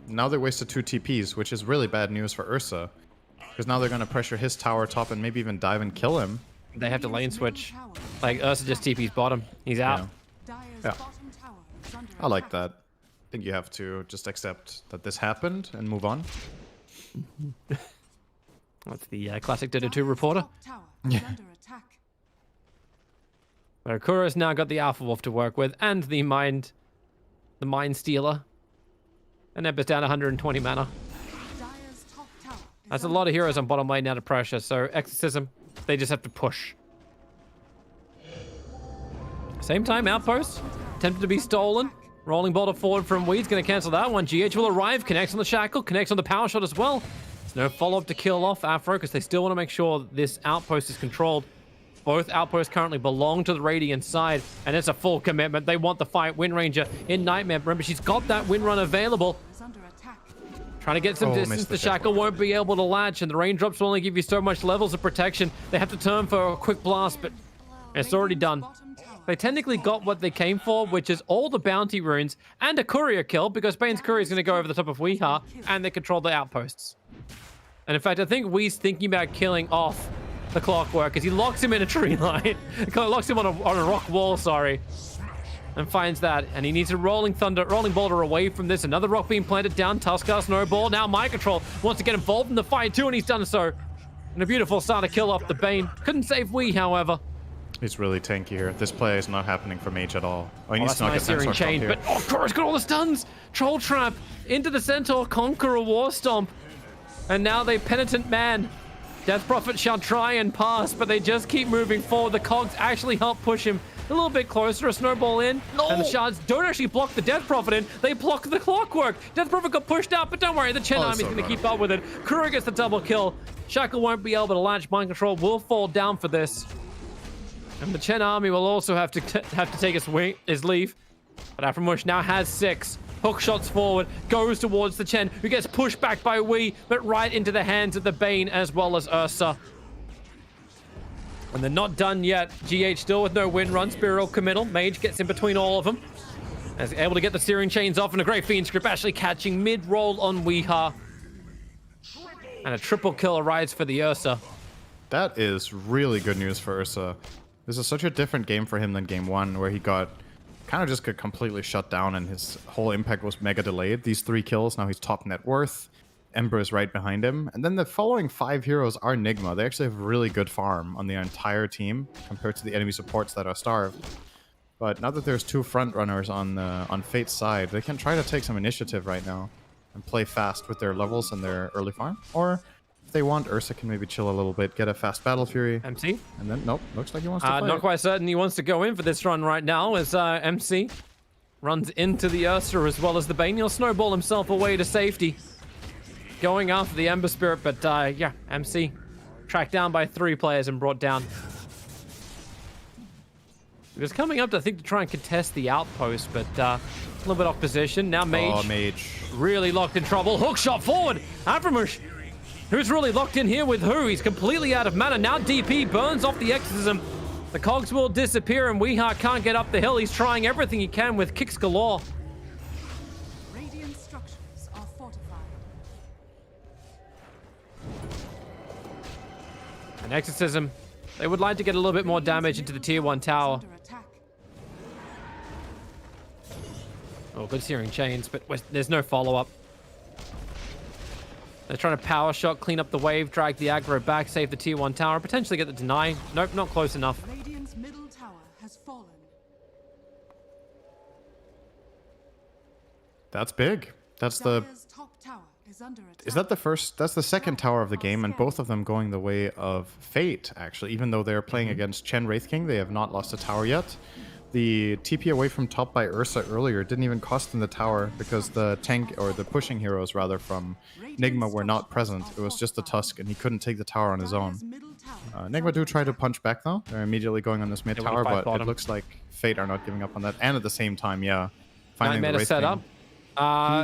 Now they wasted 2 TPs, which is really bad news for Ursa. Because now they're going to pressure his tower top and maybe even dive and kill him. They have to lane switch. Like, Ursa just TP's bottom. He's out. Yeah. Dyer's Yeah. bottom tower is under I like attack. that. I think you have to just accept that this happened and move on. That's the classic Dota 2 Dyer's reporter. top tower is under attack. But Akura's now got the Alpha Wolf to work with, and the Mind Stealer. And Ember's down 120 mana. Dyer's top tower is That's a under lot of heroes attack. on bottom lane now to pressure, so Exorcism, they just have to push. Same time, Outpost, attempted to be stolen. Rolling Boulder forward from Weed's going to cancel that one. GH will arrive, connects on the Shackle, connects on the Power Shot as well. There's no follow-up to kill off Afro because they still want to make sure this outpost is controlled. Both outposts currently belong to the Radiant side, and it's a full commitment. They want the fight. Wind Ranger in Nightmare. Remember, she's got that Wind Run available. Is under attack. Trying to get some Oh, distance. missed The the Shackle won't be able to latch, and the raindrops will only give you so much levels of protection. They have to turn for a quick blast, but it's already done. Bottom tower. They technically got what they came for, which is all the bounty runes and a courier kill, because Bane's courier is going to go over the top of Weeha, and they control the outposts. And in fact, I think Wee's thinking about killing off the Clockwork, because he locks him in a tree line. Locks him on a rock wall, sorry. And finds that, and he needs a rolling boulder away from this. Another rock being planted down, Tuskar, Snowball. Now Mind Control wants to get involved in the fight too, and he's done so. And a beautiful start to kill off the Bane. Couldn't save Wee, however. He's really tanky here. This play is not happening for Mage at all. Oh, he Oh, needs that's to not nice get searing Sensor chain, here. but oh, Korra's got all the stuns. Troll Trap into the Centaur, Conqueror, War Stomp. And now they Penitent Man. Death Prophet shall try and pass, but they just keep moving forward. The cogs actually help push him a little bit closer. A snowball in, and the shards don't actually block the Death Prophet in. They block the Clockwork. Death Prophet got pushed out, but don't worry, the Chen Oh, Army's so going to good. keep up with it. Kura gets the double kill. Shackle won't be able to latch. Mind Control will fall down for this. And the Chen Army will also have to take his leave. But Aframush now has 6. Hook shots forward, goes towards the Chen, who gets pushed back by Wee, but right into the hands of the Bane as well as Ursa. And they're not done yet. GH still with no win run. Spiral committal. Mage gets in between all of them. Is able to get the searing chains off, and a great Fiend script actually catching mid-roll on Weeha. And a triple kill arrives for the Ursa. That is really good news for Ursa. This is such a different game for him than game 1, where he got completely shut down and his whole impact was mega delayed. These 3 kills, now he's top net worth. Ember is right behind him. And then the following 5 heroes are Nigma. They actually have really good farm on the entire team compared to the enemy supports that are starved. But now that there's two front runners on Fate's side, they can try to take some initiative right now and play fast with their levels and their early farm. Or if they want, Ursa can maybe chill a little bit, get a fast Battle Fury. MC? And then, nope, looks like he wants to play. Not quite certain he wants to go in for this run right now as MC runs into the Ursa as well as the Bane. He'll snowball himself away to safety. Going after the Ember Spirit, but yeah, MC tracked down by 3 players and brought down. He was coming up, I think, to try and contest the outpost, but a little bit off position. Now Mage. Oh, Mage. Really locked in trouble. Hook shot forward. Avramush, who's really locked in here with who? He's completely out of mana. Now DP burns off the Exorcism. The cogs will disappear and Weeha can't get up the hill. He's trying everything he can with kicks galore. Radiant structures are fortified. An Exorcism. They would like to get a little bit more damage into the tier 1 tower. Under attack. Oh, good Searing Chains, but there's no follow-up. They're trying to power shot, clean up the wave, drag the aggro back, save the tier 1 tower, potentially get the deny. Nope, not close enough. Radiant's middle tower has fallen. That's big. That's the... Dire's top tower is under attack. Is that the first? That's the second tower of the game, and both of them going the way of Fate, actually. Even though they're playing against Chen Wraith King, they have not lost a tower yet. The TP away from top by Ursa earlier didn't even cost them the tower because the tank, or the pushing heroes rather, from Nigma were not present. It was just the Tusk, and he couldn't take the tower on his own. Dire's middle tower is Nigma under do try to attack. punch back, though. They're immediately going on this mid They tower, wanna fight but it bottom. looks like Fate are not giving up on that. And at the same time, yeah, finding Nightmare the to Wraith set King. up.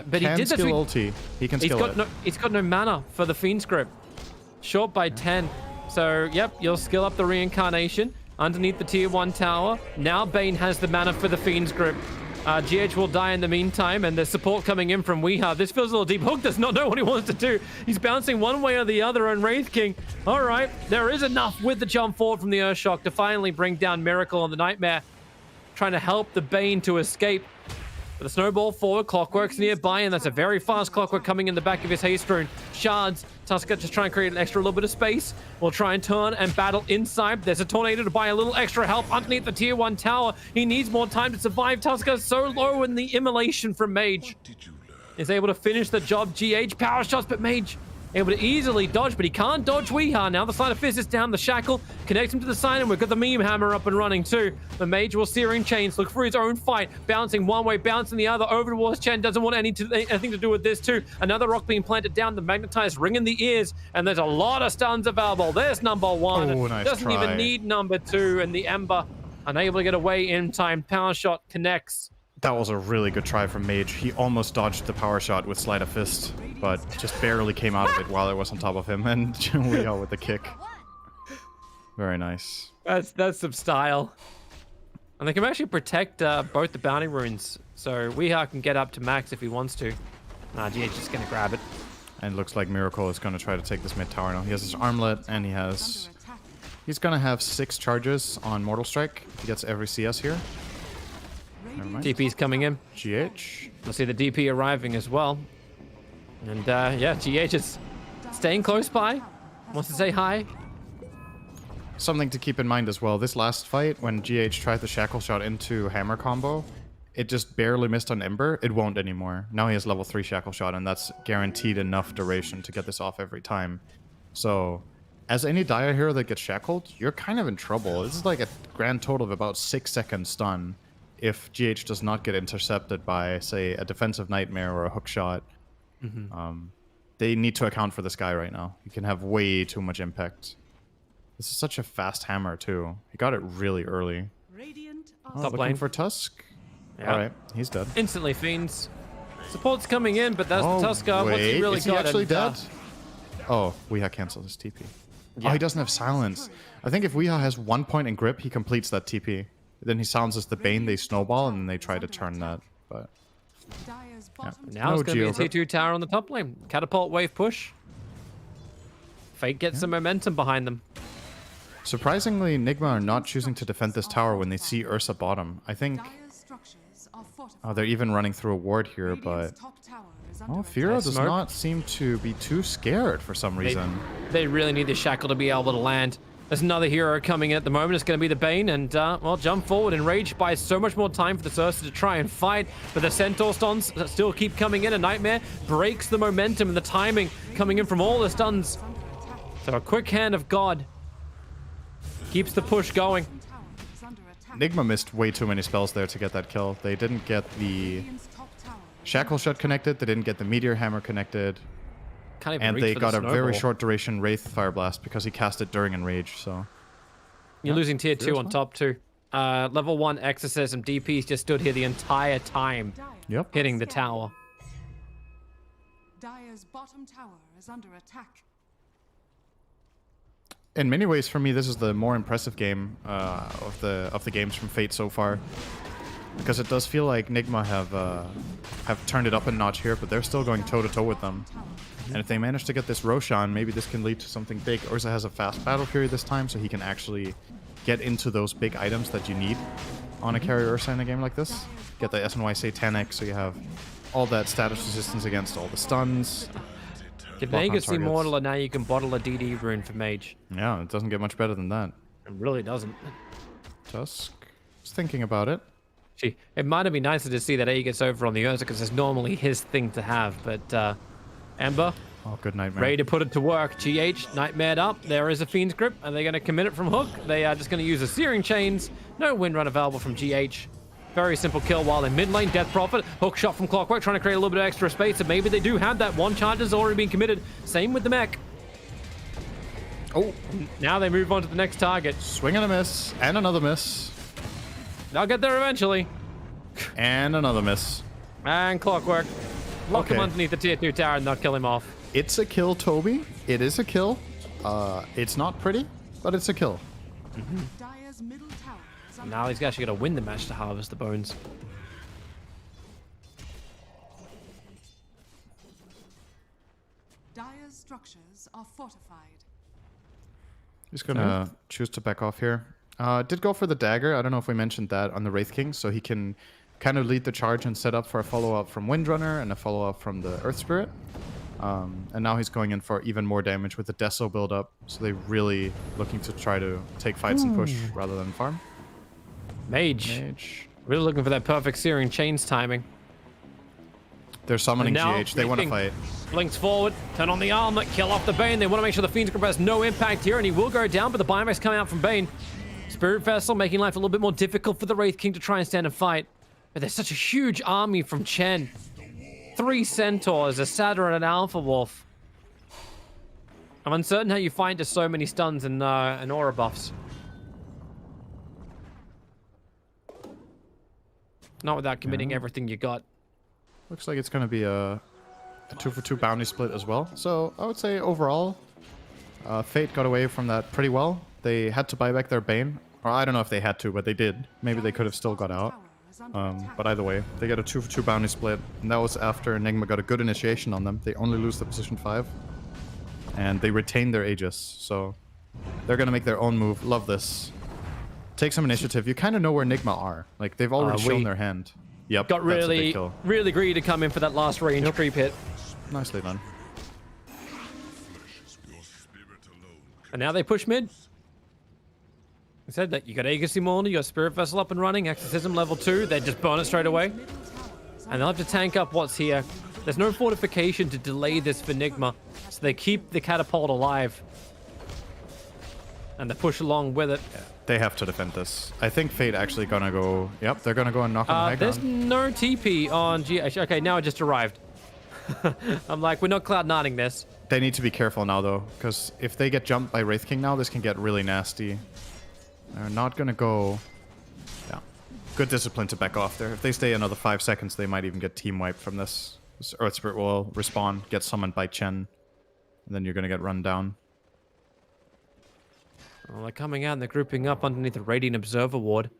But he can did that. skill ulti. He can skill it. He's got no mana for the Fiend Script. Short by 10. So, yep, you'll skill up the Reincarnation underneath the tier 1 tower. Now Bane has the mana for the Fiend's Grip. GH will die in the meantime, and there's support coming in from Weeha. This feels a little deep. Hook does not know what he wants to do. He's bouncing one way or the other, and Wraith King, all right, there is enough with the jump forward from the Earthshock to finally bring down Miracle on the Nightmare, trying to help the Bane to escape. With a snowball forward, Clockwork's nearby, and that's a very fast Clockwork coming in the back of his haste rune. Shards, Tusker just try and create an extra little bit of space. We'll try and turn and battle inside. There's a Tornado to buy a little extra help underneath the tier 1 tower. He needs more time to survive. Tusker so low in the immolation from Mage. Is able to finish the job. GH power shots, but Mage able to easily dodge, but he can't dodge Weeha. Now the Sleight of Fist is down the shackle, connects him to the sign, and we've got the meme hammer up and running too. The Mage will Searing Chains, look for his own fight, bouncing one way, bouncing the other, over towards Chen, doesn't want anything to do with this too. Another rock being planted down, the Magnetized ring in the ears, and there's a lot of stuns available. There's number 1. Oh, nice Doesn't try. even need number 2, and the Ember unable to get away in time. Power shot connects. That was a really good try from Mage. He almost dodged the power shot with Sleight of Fist, but just barely came out of it while it was on top of him, and Weeha with the kick. Very nice. That's some style. And they can actually protect both the bounty runes, so Weeha can get up to max if he wants to. Nah, GH is just gonna grab it. And it looks like Miracle is going to try to take this mid tower now. He has his armlet, and he's going to have 6 charges on Mortal Strike. He gets every CS here. Never mind. DP's coming in. GH. We'll see the DP arriving as well. And yeah, GH is staying close by. Wants to say hi. Something to keep in mind as well. This last fight, when GH tried the Shackle Shot into Hammer combo, it just barely missed on Ember. It won't anymore. Now he has level 3 Shackle Shot, and that's guaranteed enough duration to get this off every time. So, as any Dire hero that gets shackled, you're kind of in trouble. This is like a grand total of about 6-second stun if GH does not get intercepted by, say, a defensive Nightmare or a hook shot. They need to account for this guy right now. He can have way too much impact. This is such a fast hammer, too. He got it really early. Radiant are Top Looking lane. for Tusk. Yeah. Alright, he's dead. Instantly Fiends. Support's coming in, but that's the Tusker. What's he wait, really is he got? actually And, dead? Oh, Weeha canceled his TP. Oh, he doesn't have silence. I think if Weeha has 1 point in grip, he completes that TP. Then he silences the Bane, they snowball, and then they try to turn that. But Dire's bottom Now No it's going to be a Geo. T2 tower on the top lane. Catapult wave push. Fate gets some momentum behind them. surprisingly, Nigma are not choosing to defend this tower when they see Ursa bottom. I think Dire's structures are fortified. they're even running through a ward here, but Radiant's top tower is under oh, attack. Firo does Smoke. not seem to be too scared for some reason. They really need the shackle to be able to land. There's another hero coming in at the moment. It's going to be the Bane, and, well, jump forward. Enraged buys so much more time for the Ursa to try and fight, but the Centaur stuns still keep coming in. A Nightmare breaks the momentum and the timing coming in from all the stuns. So a quick hand of God keeps the push going. Nigma missed way too many spells there to get that kill. They didn't get the Shackle Shot connected. They didn't get the Meteor Hammer connected. Can't even And reach they for got the a very snowball. short duration Wraith Fire Blast because he cast it during Enrage, so... You're losing tier 2 Serious on one? top too. Level 1 Exorcism DPs just stood here the entire time, Yep. hitting the tower. Dire's bottom tower is under attack. In many ways, for me, this is the more impressive game of the games from Fate so far, because it does feel like Nigma have turned it up a notch here, but they're still going toe to toe with them. And if they manage to get this Roshan, maybe this can lead to something big. Urza has a fast battle period this time, so he can actually get into those big items that you need on a carry Ursa in a game like this. Get the SNY Satanic, so you have all that status resistance against all the stuns. Get Block on Vegas targets. Immortal, and now you can bottle a DD rune for Mage. Yeah, it doesn't get much better than that. It really doesn't. Tusk is thinking about it. Gee, it might have been nicer to see that A gets over on the Ursa because it's normally his thing to have, but Ember, Oh, good Nightmare. ready to put it to work. GH, Nightmared up. There is a Fiend's Grip. Are they going to commit it from Hook? They are just going to use the Searing Chains. No Windrun available from GH. Very simple kill while in mid lane. Death Prophet, hook shot from Clockwork, trying to create a little bit of extra space. And maybe they do have that. One charge has already been committed. Same with the mech. Oh, now they move on to the next target. Swing and a miss, and another miss, They'll get there eventually. and another miss. And Clockwork. Lock him Okay. underneath the tier 2 tower and not kill him off. It's a kill, Toby. It is a kill. It's not pretty, but it's a kill. Dire's middle tower is under Now he's actually going to win the match to harvest the bones. Dire's structures are fortified. He's gonna choose to back off here. Did go for the dagger. I don't know if we mentioned that on the Wraith King, so he can kind of lead the charge and set up for a follow-up from Windrunner and a follow-up from the Earth Spirit. And now he's going in for even more damage with the Deso build-up, so they're really looking to try to take fights and push rather than farm. Mage. Mage. Really looking for that perfect Searing Chains timing. They're summoning And now GH. They want to Wraith fight. King blinks forward, turn on the armor, kill off the Bane. They want to make sure the Fiend's Grip has no impact here, and he will go down, but the Biomax coming out from Bane. Spirit Vessel making life a little bit more difficult for the Wraith King to try and stand and fight. But there's such a huge army from Chen. 3 Centaurs, a Satyr, and an Alpha Wolf. I'm uncertain how you find just so many stuns and aura buffs. Not without committing everything you got. Looks like it's going to be a 2-for-2 bounty split as well. So I would say overall, Fate got away from that pretty well. They had to buy back their Bane. Or I don't know if they had to, but they did. Maybe they could have still got out. Tower is under attack. But either way, they get a 2-for-2 bounty split. And that was after Nigma got a good initiation on them. They only lose the position 5. And they retain their Aegis. So they're going to make their own move. Love this. Take some initiative. You kind of know where Nigma are. Like, they've already shown their hand. Yep, Got that's a big really, kill. really greedy to come in for that last range creep hit. Nicely done. And now they push mid. I said that you got Aegis Immortal, you got Spirit Vessel up and running, Exorcism level 2, they just burn it straight away. And they'll have to tank up what's here. There's no fortification to delay this for Nigma, so they keep the catapult alive. And they push along with it. They have to defend this. I think Fate actually gonna go... Yep, they're gonna go and knock on the high There's ground. no TP on GH. Okay, now it just arrived. I'm like, we're not Cloud9ing this. They need to be careful now, though, because if they get jumped by Wraith King now, this can get really nasty. They're not gonna go... Yeah. Good discipline to back off there. If they stay another 5 seconds, they might even get team wiped from this. This Earth Spirit will respawn, get summoned by Chen, and then you're gonna get run down. Well, they're coming out and they're grouping up underneath the Radiant Observer Ward.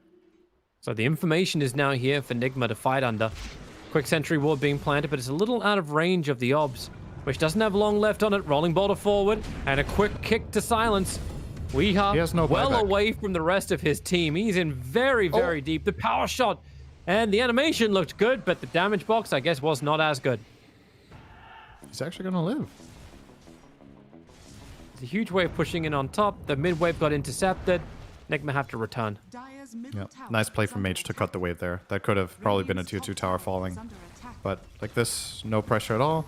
So the information is now here for Nigma to fight under. Quick Sentry Ward being planted, but it's a little out of range of the Obs, which doesn't have long left on it. Rolling Boulder forward, and a quick kick to silence. Weeha, He has no well buyback. away from the rest of his team. He's in very, very deep. The power shot and the animation looked good, but the damage box, I guess, was not as good. He's actually gonna live. It's a huge wave pushing in on top. The mid wave got intercepted. Nigma have to return. Dire's middle Yep. tower Nice play is from under Mage to attack. cut the wave there. That could have probably been a tier Radiant's 2 top tower tower falling. is under attack. But like this, no pressure at all.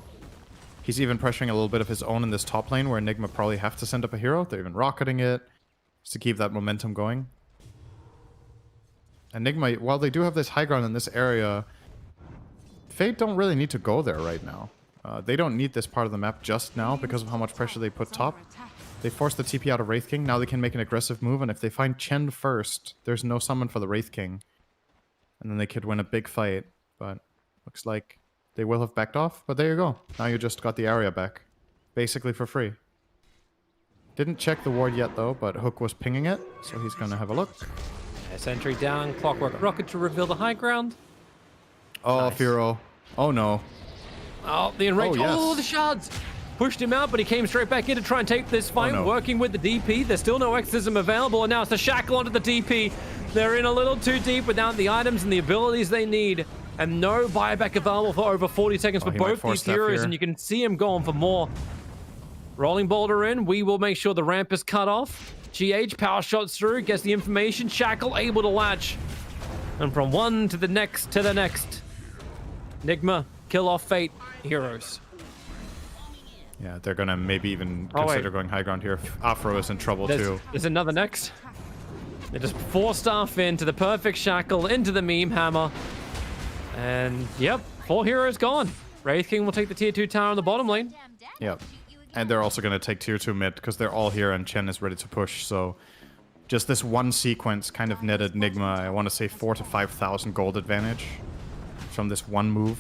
He's even pressuring a little bit of his own in this top lane where Nigma probably have to send up a hero. They're even rocketing it just to keep that momentum going. And Nigma, while they do have this high ground in this area, Fate don't really need to go there right now. They don't need this part of the map just now because of how much pressure they put top. They forced the TP out of Wraith King. Now they can make an aggressive move, and if they find Chen first, there's no summon for the Wraith King. And then they could win a big fight, but looks like they will have backed off. But there you go. Now you just got the area back, basically for free. Didn't check the ward yet though, but Hook was pinging it, so he's gonna have a look. Sentry down, Clockwork Rocket to reveal the high ground. Oh, Nice. Firo. Oh no. Oh, the enraged. Oh, yes. Oh, the shards. Pushed him out, but he came straight back in to try and take this fight, no. working with the DP. There's still no exorcism available, and now it's the shackle onto the DP. They're in a little too deep without the items and the abilities they need. And no buyback available for over 40 seconds for he might both force these step heroes, here. and you can see him going for more. Rolling Boulder in. We will make sure the ramp is cut off. GH power shots through, gets the information. Shackle able to latch. And from one to the next to the next. Nigma, kill off Fate heroes. Yeah, they're gonna maybe even Oh, wait. consider going high ground here. Afro is in trouble too. There's another next. They just force staff into the perfect shackle, into the meme hammer. And yep, 4 heroes gone. Wraith King will take the tier 2 tower in the bottom lane. Yep. And they're also gonna take tier 2 mid because they're all here and Chen is ready to push. So just this one sequence kind of netted Nigma, I want to say 4,000 to 5,000 gold advantage from this one move.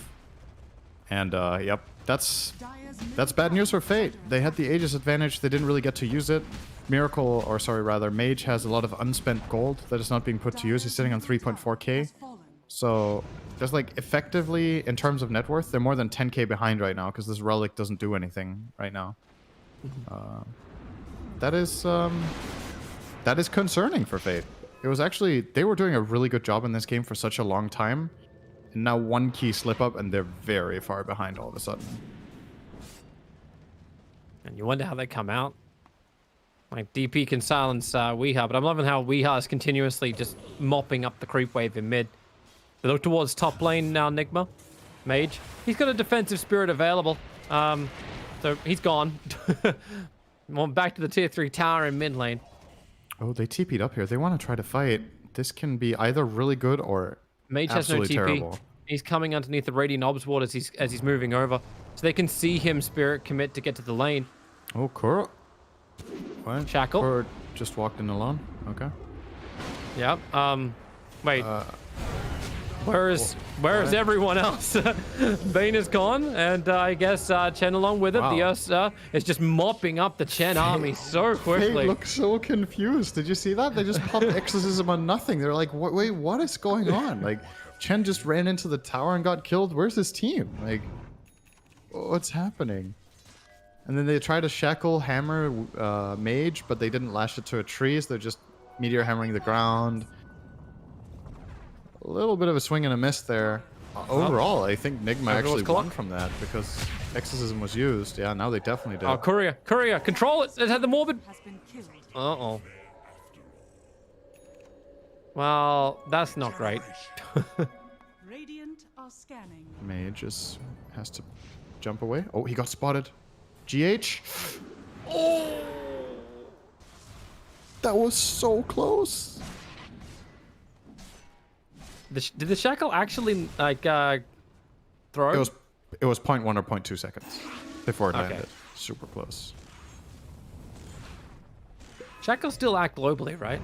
And yep, that's bad news for Fate. They had the Aegis advantage, they didn't really get to use it. Miracle, or sorry rather, Mage has a lot of unspent gold that is not being put to use. He's sitting on 3.4k. So just like effectively in terms of net worth, they're more than 10k behind right now because this relic doesn't do anything right now. That is concerning for Fate. It was actually, they were doing a really good job in this game for such a long time. And now one key slip up and they're very far behind all of a sudden. And you wonder how they come out. Like, DP can silence Weeha, but I'm loving how Weeha is continuously just mopping up the creep wave in mid. They look towards top lane now, Nigma. Mage. He's got a defensive spirit available. So he's gone. Well, back to the tier 3 tower in mid lane. Oh, they TP'd up here. They want to try to fight. This can be either really good or Mage has no absolutely TP. terrible. He's coming underneath the Radiant Obs ward as he's moving over. So they can see him spirit commit to get to the lane. Oh, Kuro. What? Shackle. Kuro just walked in alone. Okay. Yep. Wait. Where is everyone else? Bane is gone, and I guess Chen along with it. Wow. The Ursa is just mopping up the Chen army so They quickly. look so confused. Did you see that? They just popped exorcism on nothing. They're like, wait, what is going on? Like, Chen just ran into the tower and got killed. Where's his team? Like, what's happening? And then they try to shackle hammer Mage, but they didn't lash it to a tree, so they're just meteor hammering the ground. A little bit of a swing and a miss there. Overall, I think Nigma actually won from that because exorcism was used. Yeah, now they definitely did. Oh, Courier, control it. It had the morbid. Has been killed. Uh-oh. Well, that's not great. Radiant are scanning. Mage has to jump away. Oh, he got spotted. GH. Oh, that was so close. Did the shackle actually like throw? It was 0.1 or 0.2 seconds before it Okay. landed. Super close. Shackles still act globally, right?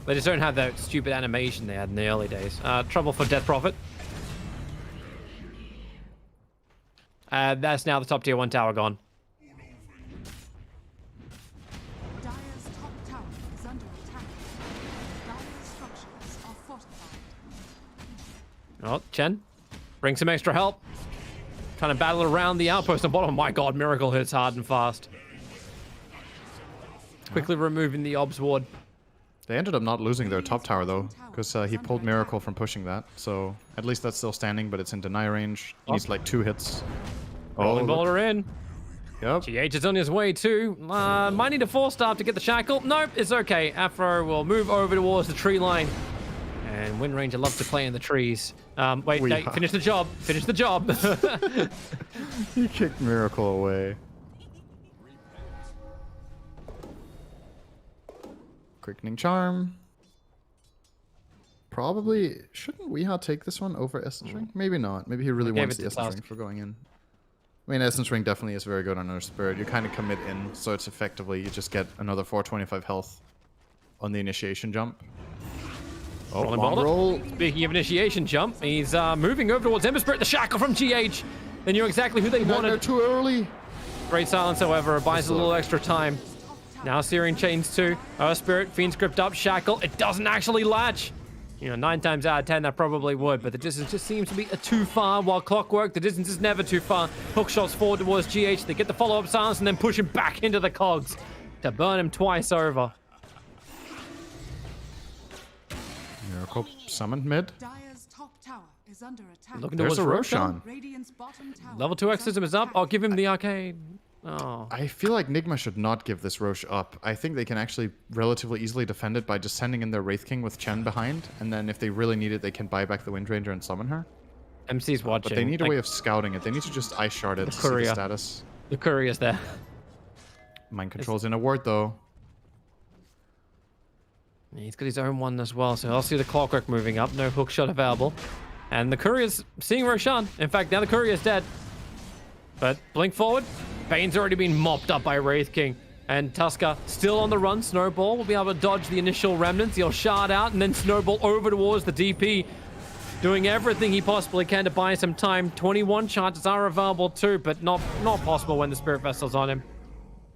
They just don't have that stupid animation they had in the early days. Trouble for Death Prophet. That's now the top tier 1 tower gone. Dire's top tower is under attack. Dire's structures are fortified. Oh, Chen, bring some extra help. Trying to battle around the outpost on bottom. My god, Miracle hits hard and fast. Quickly removing the Obs ward. They ended up not losing their top tower though, because he pulled Miracle from pushing that. So at least that's still standing, but it's in deny range. Needs like 2 hits. Rolling look. Boulder in. Yep. GH is on his way too. Might need a 4-star to get the shackle. Nope, it's okay. Afro will move over towards the tree line. And Wind Ranger loves to play in the trees. Wait, no, finish the job. Finish the job. He kicked Miracle away. Quickening Charm. Probably, shouldn't Weehaw take this one over Essence Ring? Maybe not. Maybe he really wants the Essence Ring for going in. I mean, Essence Ring definitely is very good on our Spirit. You kind of commit in, so it's effectively, you just get another 425 health on the initiation jump. Oh, long roll. Speaking of initiation jump, he's moving over towards Ember Spirit, the shackle from GH. They knew exactly who they wanted. Too early. Great silence, however, buys a little extra time. Now Searing Chains too. Earth Spirit, Fiend Script up, shackle. It doesn't actually latch. You know, 9 times out of 10 that probably would, but the distance just seems to be too far. While Clockwork, the distance is never too far. Hook shots forward towards GH. They get the follow-up silence and then push him back into the cogs to burn him twice over. Miracle summoned mid. Dire's top tower is under attack. Looking There's towards a Roshan. Roshan. Radiant's bottom tower Level 2 exorcism is up. I'll give him the arcade. Oh. I feel like Nigma should not give this Roche up. I think they can actually relatively easily defend it by just sending in their Wraith King with Chen behind, and then if they really need it, they can buy back the Wind Ranger and summon her. MC's watching. But they need a way of scouting it. They need to just Ice Shard it to see the status. The courier's there. Mind Control's in a ward, though. He's got his own one as well, so I'll see the Clockwork moving up. No hook shot available. And the courier's seeing Roshan. In fact, now the courier's dead. But blink forward. Bane's already been mopped up by Wraith King. And Tusker still on the run. Snowball will be able to dodge the initial remnants. He'll shard out and then Snowball over towards the DP. Doing everything he possibly can to buy some time. 21 chances are available too, but not possible when the Spirit Vessel's on him.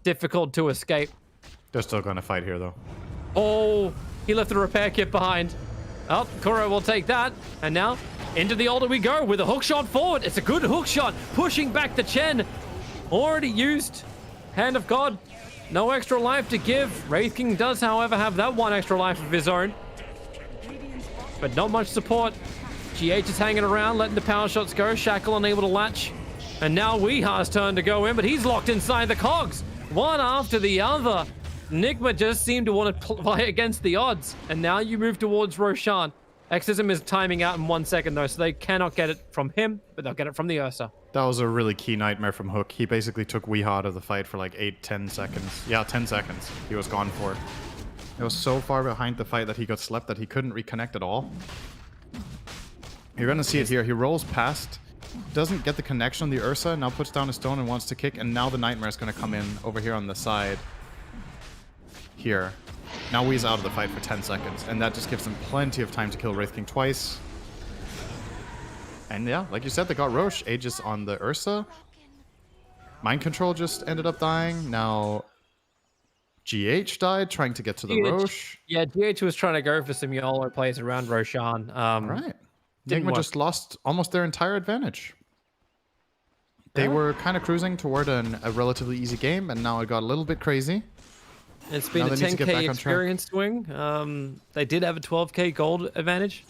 Difficult to escape. They're still going to fight here, though. Oh, he left the repair kit behind. Oh, Kuro will take that. And now into the altar we go with a hook shot forward. It's a good hook shot. Pushing back the Chen. Already used. Hand of God. No extra life to give. Wraith King does, however, have that one extra life of his own. But not much support. GH is hanging around, letting the power shots go. Shackle unable to latch. And now Weeha's turn to go in, but he's locked inside the cogs. One after the other. Nigma just seemed to want to play against the odds. And now you move towards Roshan. Exorcism is timing out in 1 second, though, so they cannot get it from him, but they'll get it from the Ursa. That was a really key nightmare from Hook. He basically took Weehaw out of the fight for like 8-10 seconds. Yeah, 10 seconds. He was gone for it. It was so far behind the fight that he got slept that he couldn't reconnect at all. You're gonna see it here. He rolls past, doesn't get the connection on the Ursa, now puts down a stone and wants to kick, and now the Nightmare is gonna come in over here on the side. Here. Now Wee's out of the fight for 10 seconds, and that just gives them plenty of time to kill Wraith King twice. And yeah, like you said, they got Roche. Aegis on the Ursa. Mind Control just ended up dying. Now GH died, trying to get to the Roche. Yeah, GH was trying to go for some YOLO plays around Roshan. Right. Nigma just lost almost their entire advantage. They were kind of cruising toward a relatively easy game, and now it got a little bit crazy. It's been a 10k experience swing. They did have a 12k gold advantage.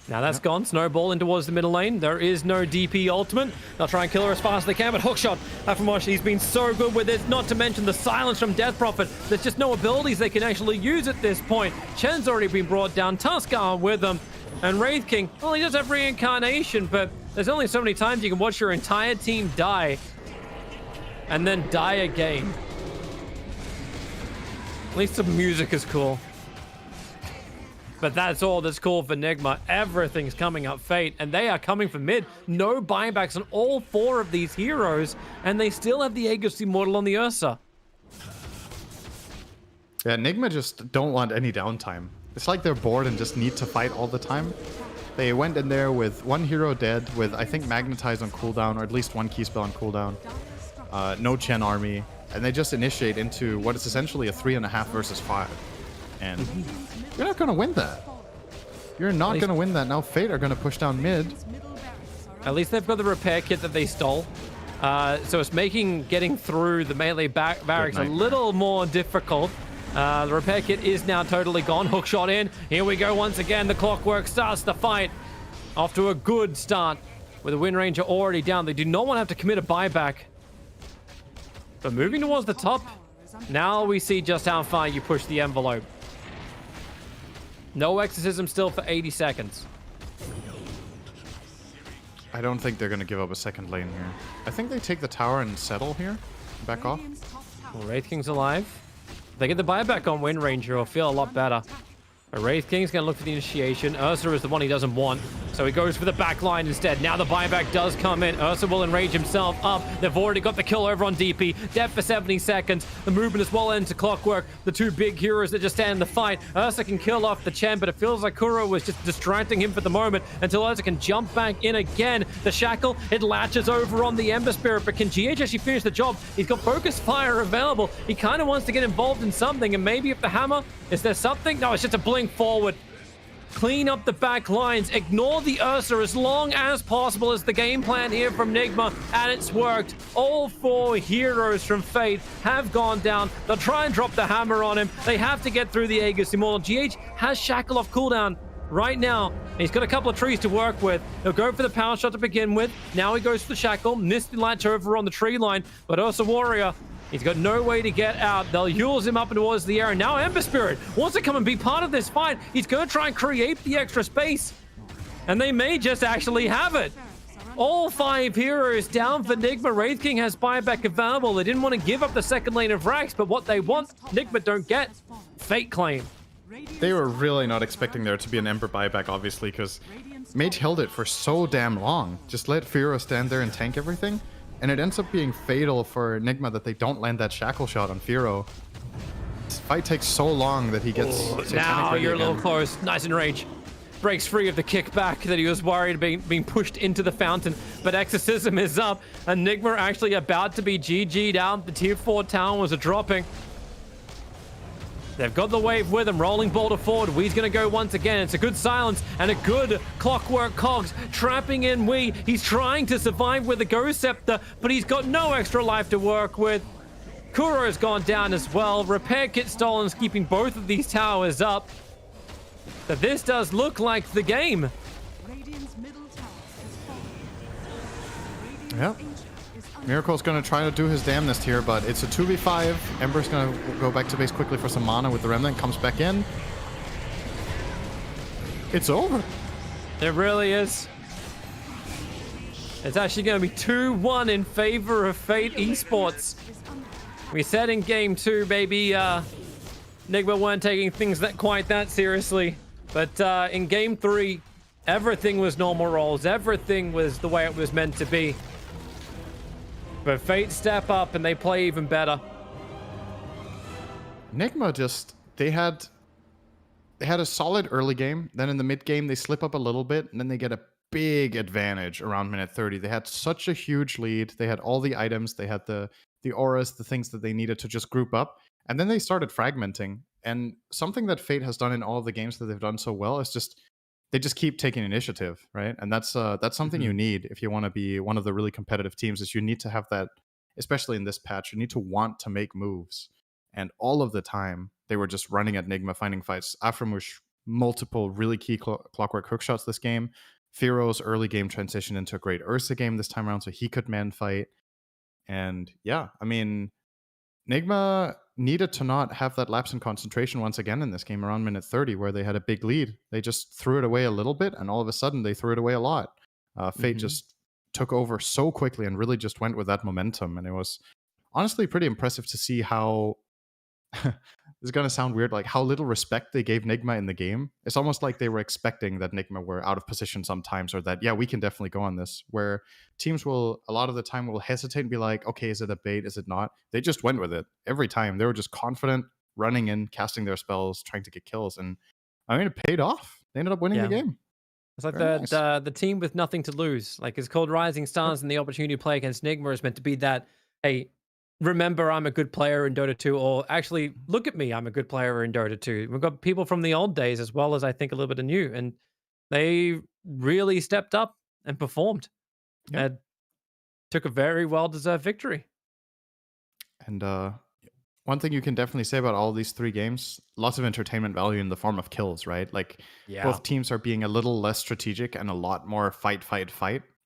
Now that's gone. Snowball in towards the middle lane. There is no DP ultimate. They'll try and kill her as fast as they can, but hookshot. Afamash, he's been so good with it. Not to mention the silence from Death Prophet. There's just no abilities they can actually use at this point. Chen's already been brought down. Tuskar with them. And Wraith King, well, he does have reincarnation, but there's only so many times you can watch your entire team die and then die again. At least the music is cool. But that's all that's cool for Nigma. Everything's coming up Fate, and they are coming for mid. No buybacks on all 4 of these heroes, and they still have the Aegis Immortal on the Ursa. Yeah, Nigma just don't want any downtime. It's like they're bored and just need to fight all the time. They went in there with 1 hero dead, with I think Magnetize on cooldown, or at least 1 key spell on cooldown. No Chen army, and they just initiate into what is essentially a 3.5 versus 5. And you're not going to win that. You're not going to win that. Now Fate are going to push down mid. At least they've got the repair kit that they stole. So it's making getting through the melee barracks a little more difficult. The repair kit is now totally gone. Hookshot in. Here we go once again. The Clockwork starts the fight. Off to a good start with the Wind Ranger already down. They do not want to have to commit a buyback. But moving towards the top, now we see just how far you push the envelope. No exorcism still for 80 seconds. I don't think they're going to give up a second lane here. I think they take the tower and settle here. Back off. Well, Wraith King's alive. If they get the buyback on Wind Ranger, it'll feel a lot better. But Wraith King's going to look for the initiation. Ursa is the one he doesn't want, so he goes for the back line instead. Now the buyback does come in. Ursa will enrage himself up. They've already got the kill over on DP. Dead for 70 seconds. The movement is well into Clockwork. The two big heroes that just stand in the fight. Ursa can kill off the Chen, but it feels like Kuro was just distracting him for the moment until Ursa can jump back in again. The Shackle, it latches over on the Ember Spirit, but can GH actually finish the job? He's got Focus Fire available. He kind of wants to get involved in something, and maybe if the hammer, is there something? No, it's just a blink forward. Clean up the back lines. Ignore the Ursa as long as possible is the game plan here from Nigma, and it's worked. All four heroes from Fate have gone down. They'll try and drop the hammer on him. They have to get through the Aegis Immortal. GH has Shackle off cooldown right now. He's got a couple of trees to work with. He'll go for the power shot to begin with. Now he goes for the Shackle. Missed the latch over on the tree line, but Ursa Warrior, he's got no way to get out. They'll use him up towards the air. And now Ember Spirit wants to come and be part of this fight. He's going to try and create the extra space. And they may just actually have it. All five heroes down for Nigma. Wraith King has buyback available. They didn't want to give up the second lane of Rax, but what they want, Nigma don't get. Fate claim. They were really not expecting there to be an Ember buyback, obviously, because Mage held it for so damn long. Just let Firo stand there and tank everything. And it ends up being fatal for Nigma that they don't land that Shackle shot on Firo. This fight takes so long that he gets... Now you're a little again. close. Nice in range. Breaks free of the kickback that he was worried being pushed into the fountain. But Exorcism is up. Enigma actually about to be GG'd out. The tier 4 tower was dropping. They've got the wave with him. Rolling boulder forward. Wee's going to go once again. It's a good silence and a good Clockwork Cogs trapping in Wee. He's trying to survive with the Ghost Scepter, but he's got no extra life to work with. Kuro's gone down as well. Repair kit stolen, keeping both of these towers up. But this does look like the game. Radiant's middle tower has fallen. Yep. Miracle's going to try to do his damnedest here, but it's a 2v5. Ember's going to go back to base quickly for some mana with the Remnant. Comes back in. It's over. It really is. It's actually going to be 2-1 in favor of Fate Esports. We said in game 2, baby, Nigma weren't taking things quite that seriously. But in game 3, everything was normal rolls. Everything was the way it was meant to be. But Fate step up and they play even better. Nigma just... They had a solid early game. Then in the mid game, they slip up a little bit. And then they get a big advantage around minute 30. They had such a huge lead. They had all the items. They had the auras, the things that they needed to just group up. And then they started fragmenting. And something that Fate has done in all of the games that they've done so well is just... They just keep taking initiative, right? And that's something you need if you want to be one of the really competitive teams, is you need to have that, especially in this patch, you need to want to make moves. And all of the time, they were just running at Nigma, finding fights. Aframush, multiple really key Clockwork hookshots this game. Firo's early game transitioned into a great Ursa game this time around, so he could man fight. And yeah, I mean, Nigma needed to not have that lapse in concentration once again in this game around minute 30, where they had a big lead. They just threw it away a little bit, and all of a sudden they threw it away a lot. Fate just took over so quickly and really just went with that momentum. And it was honestly pretty impressive to see how... This is going to sound weird, like how little respect they gave Nigma in the game. It's almost like they were expecting that Nigma were out of position sometimes, or that, yeah, we can definitely go on this. Where teams will, a lot of the time, will hesitate and be like, okay, is it a bait? Is it not? They just went with it every time. They were just confident, running in, casting their spells, trying to get kills. And I mean, it paid off. They ended up winning the game. It's like Very nice. the team with nothing to lose. Like, it's called Rising Stars, and the opportunity to play against Nigma is meant to be that, hey, remember I'm a good player in Dota 2, or actually look at me, I'm a good player in Dota 2. We've got people from the old days as well as I think a little bit of new, and they really stepped up and performed. And took a very well-deserved victory. And one thing you can definitely say about all these 3 games, lots of entertainment value in the form of kills, right? Like, both teams are being a little less strategic and a lot more fight,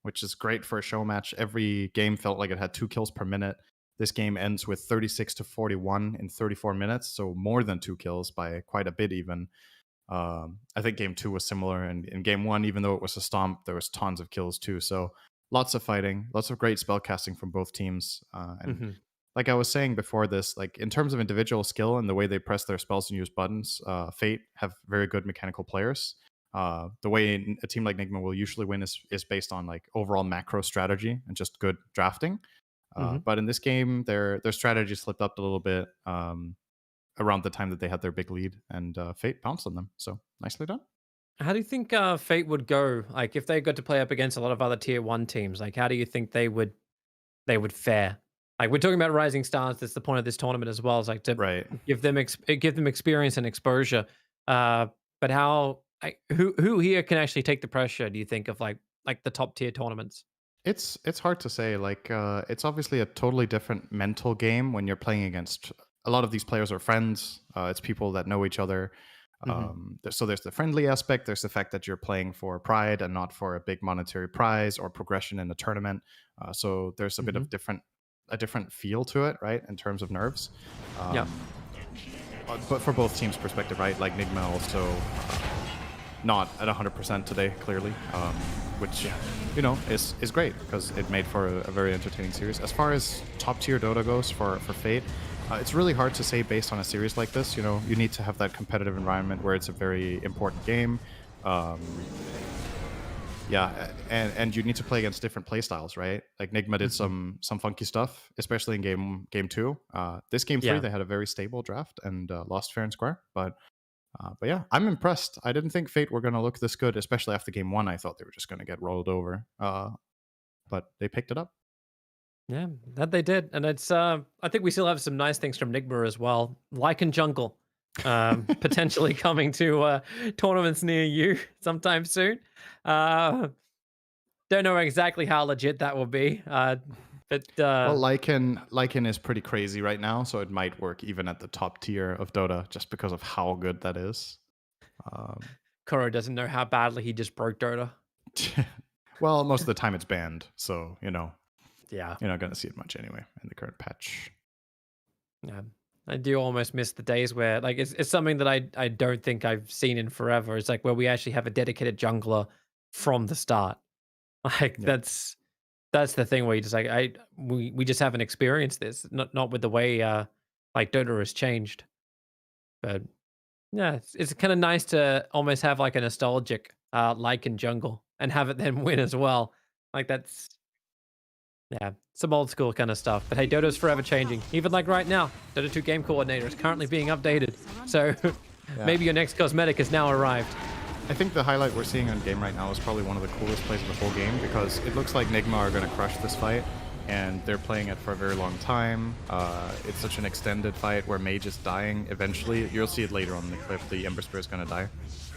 which is great for a show match. Every game felt like it had 2 kills per minute. This game ends with 36-41 in 34 minutes, so more than 2 kills by quite a bit even. I think game 2 was similar, and in game 1, even though it was a stomp, there was tons of kills too. So lots of fighting, lots of great spell casting from both teams. And Mhm. like I was saying before this, like in terms of individual skill and the way they press their spells and use buttons, Fate have very good mechanical players. The way a team like Nigma will usually win is based on like overall macro strategy and just good drafting. Mhm. But in this game, their strategy slipped up a little bit around the time that they had their big lead, and Fate pounced on them. So nicely done. How do you think Fate would go? Like, if they got to play up against a lot of other tier one teams, like, how do you think they would fare? Like, we're talking about rising stars. That's the point of this tournament as well. Is like to Right. give them experience and exposure. Uh, but how? Who here can actually take the pressure? Do you think of like the top tier tournaments? It's hard to say. Like, it's obviously a totally different mental game when you're playing against a lot of these players are friends. It's people that know each other. Mhm. So there's the friendly aspect. There's the fact that you're playing for pride and not for a big monetary prize or progression in a tournament. So there's a bit Mhm. of a different feel to it, right, in terms of nerves. Yeah. But for both teams' perspective, right, like Nigma also not at 100% today, clearly, which is great because it made for a very entertaining series. As far as top tier Dota goes for Fate, it's really hard to say based on a series like this. You need to have that competitive environment where it's a very important game. Um, yeah, and you need to play against different playstyles, right? Like Nigma did Mhm. some funky stuff, especially in game 2. This game 3, Yeah. they had a very stable draft and lost fair and square, but yeah, I'm impressed. I didn't think Fate were going to look this good, especially after game 1. I thought they were just going to get rolled over. But they picked it up. Yeah, that they did, and it's. I think we still have some nice things from Nigma as well, like in Jungle, potentially coming to tournaments near you sometime soon. Uh, don't know exactly how legit that will be, but Well, Lycan is pretty crazy right now, so it might work even at the top tier of Dota just because of how good that is. Um, Koro doesn't know how badly he just broke Dota. well, most of the time it's banned, so Yeah, you're not going to see it much anyway in the current patch. yeah. I do almost miss the days where like it's something that I don't think I've seen in forever. It's like where we actually have a dedicated jungler from the start. Like Yeah. that's the thing where you just like we just haven't experienced this. Not with the way like Dota has changed. But yeah, it's kind of nice to almost have like a nostalgic like in jungle and have it then win as well. Like that's yeah, some old school kind of stuff. But hey, Dota's forever changing. Even like right now, Dota 2 game coordinator is currently being updated. So Yeah. maybe your next cosmetic has now arrived. I think the highlight we're seeing on game right now is probably one of the coolest plays of the whole game because it looks like Nigma are going to crush this fight, and they're playing it for a very long time. It's such an extended fight where Mage is dying eventually. You'll see it later on in the clip. The Ember Spirit is going to die.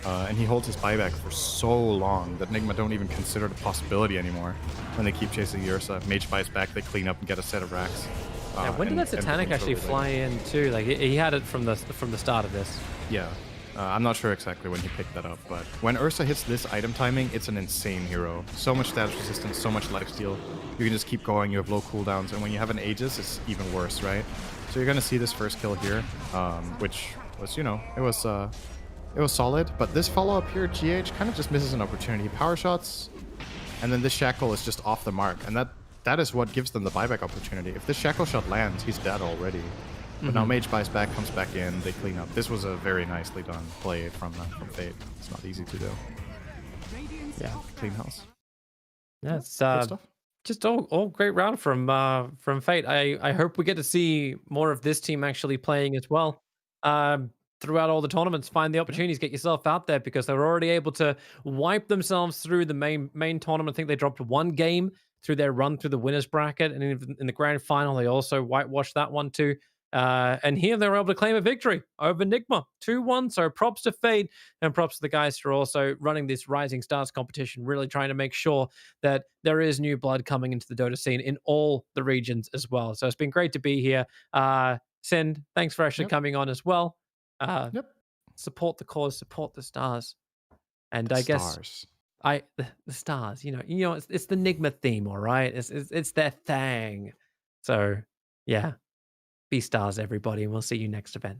And he holds his buyback for so long that Nigma don't even consider the possibility anymore when they keep chasing the Ursa. Mage buys back, they clean up and get a set of racks. Yeah, when did that and Satanic control actually the fly in too? Like he had it from the start of this. Yeah. I'm not sure exactly when he picked that up, but when Ursa hits this item timing, it's an insane hero. So much damage resistance, so much lifesteal. You can just keep going, you have low cooldowns, and when you have an Aegis, it's even worse, right? So you're gonna see this first kill here, which was, it was solid, but this follow-up here, GH kind of just misses an opportunity. Power shots, and then this Shackle is just off the mark, and that is what gives them the buyback opportunity. If this Shackle shot lands, he's dead already. But now Mage buys back, comes back in, they clean up. This was a very nicely done play from Fate. It's not easy to do. Yeah, Clean house. yeah, it's Good stuff. just all great round from Fate. I hope we get to see more of this team actually playing as well. Throughout all the tournaments, find the opportunities, get yourself out there because they were already able to wipe themselves through the main tournament. I think they dropped one game through their run through the winners bracket, and in the grand final, they also whitewashed that one too. And here they were able to claim a victory over Nigma 2-1. So props to Fate and props to the guys who are also running this Rising Stars competition, really trying to make sure that there is new blood coming into the Dota scene in all the regions as well. So it's been great to be here. Send, thanks for actually Yep. coming on as well. Yep. Support the cause, support the stars. And The I guess stars. the stars, it's the Nigma theme, all right? It's their thing. So Yeah. Be stars, everybody, and we'll see you next event.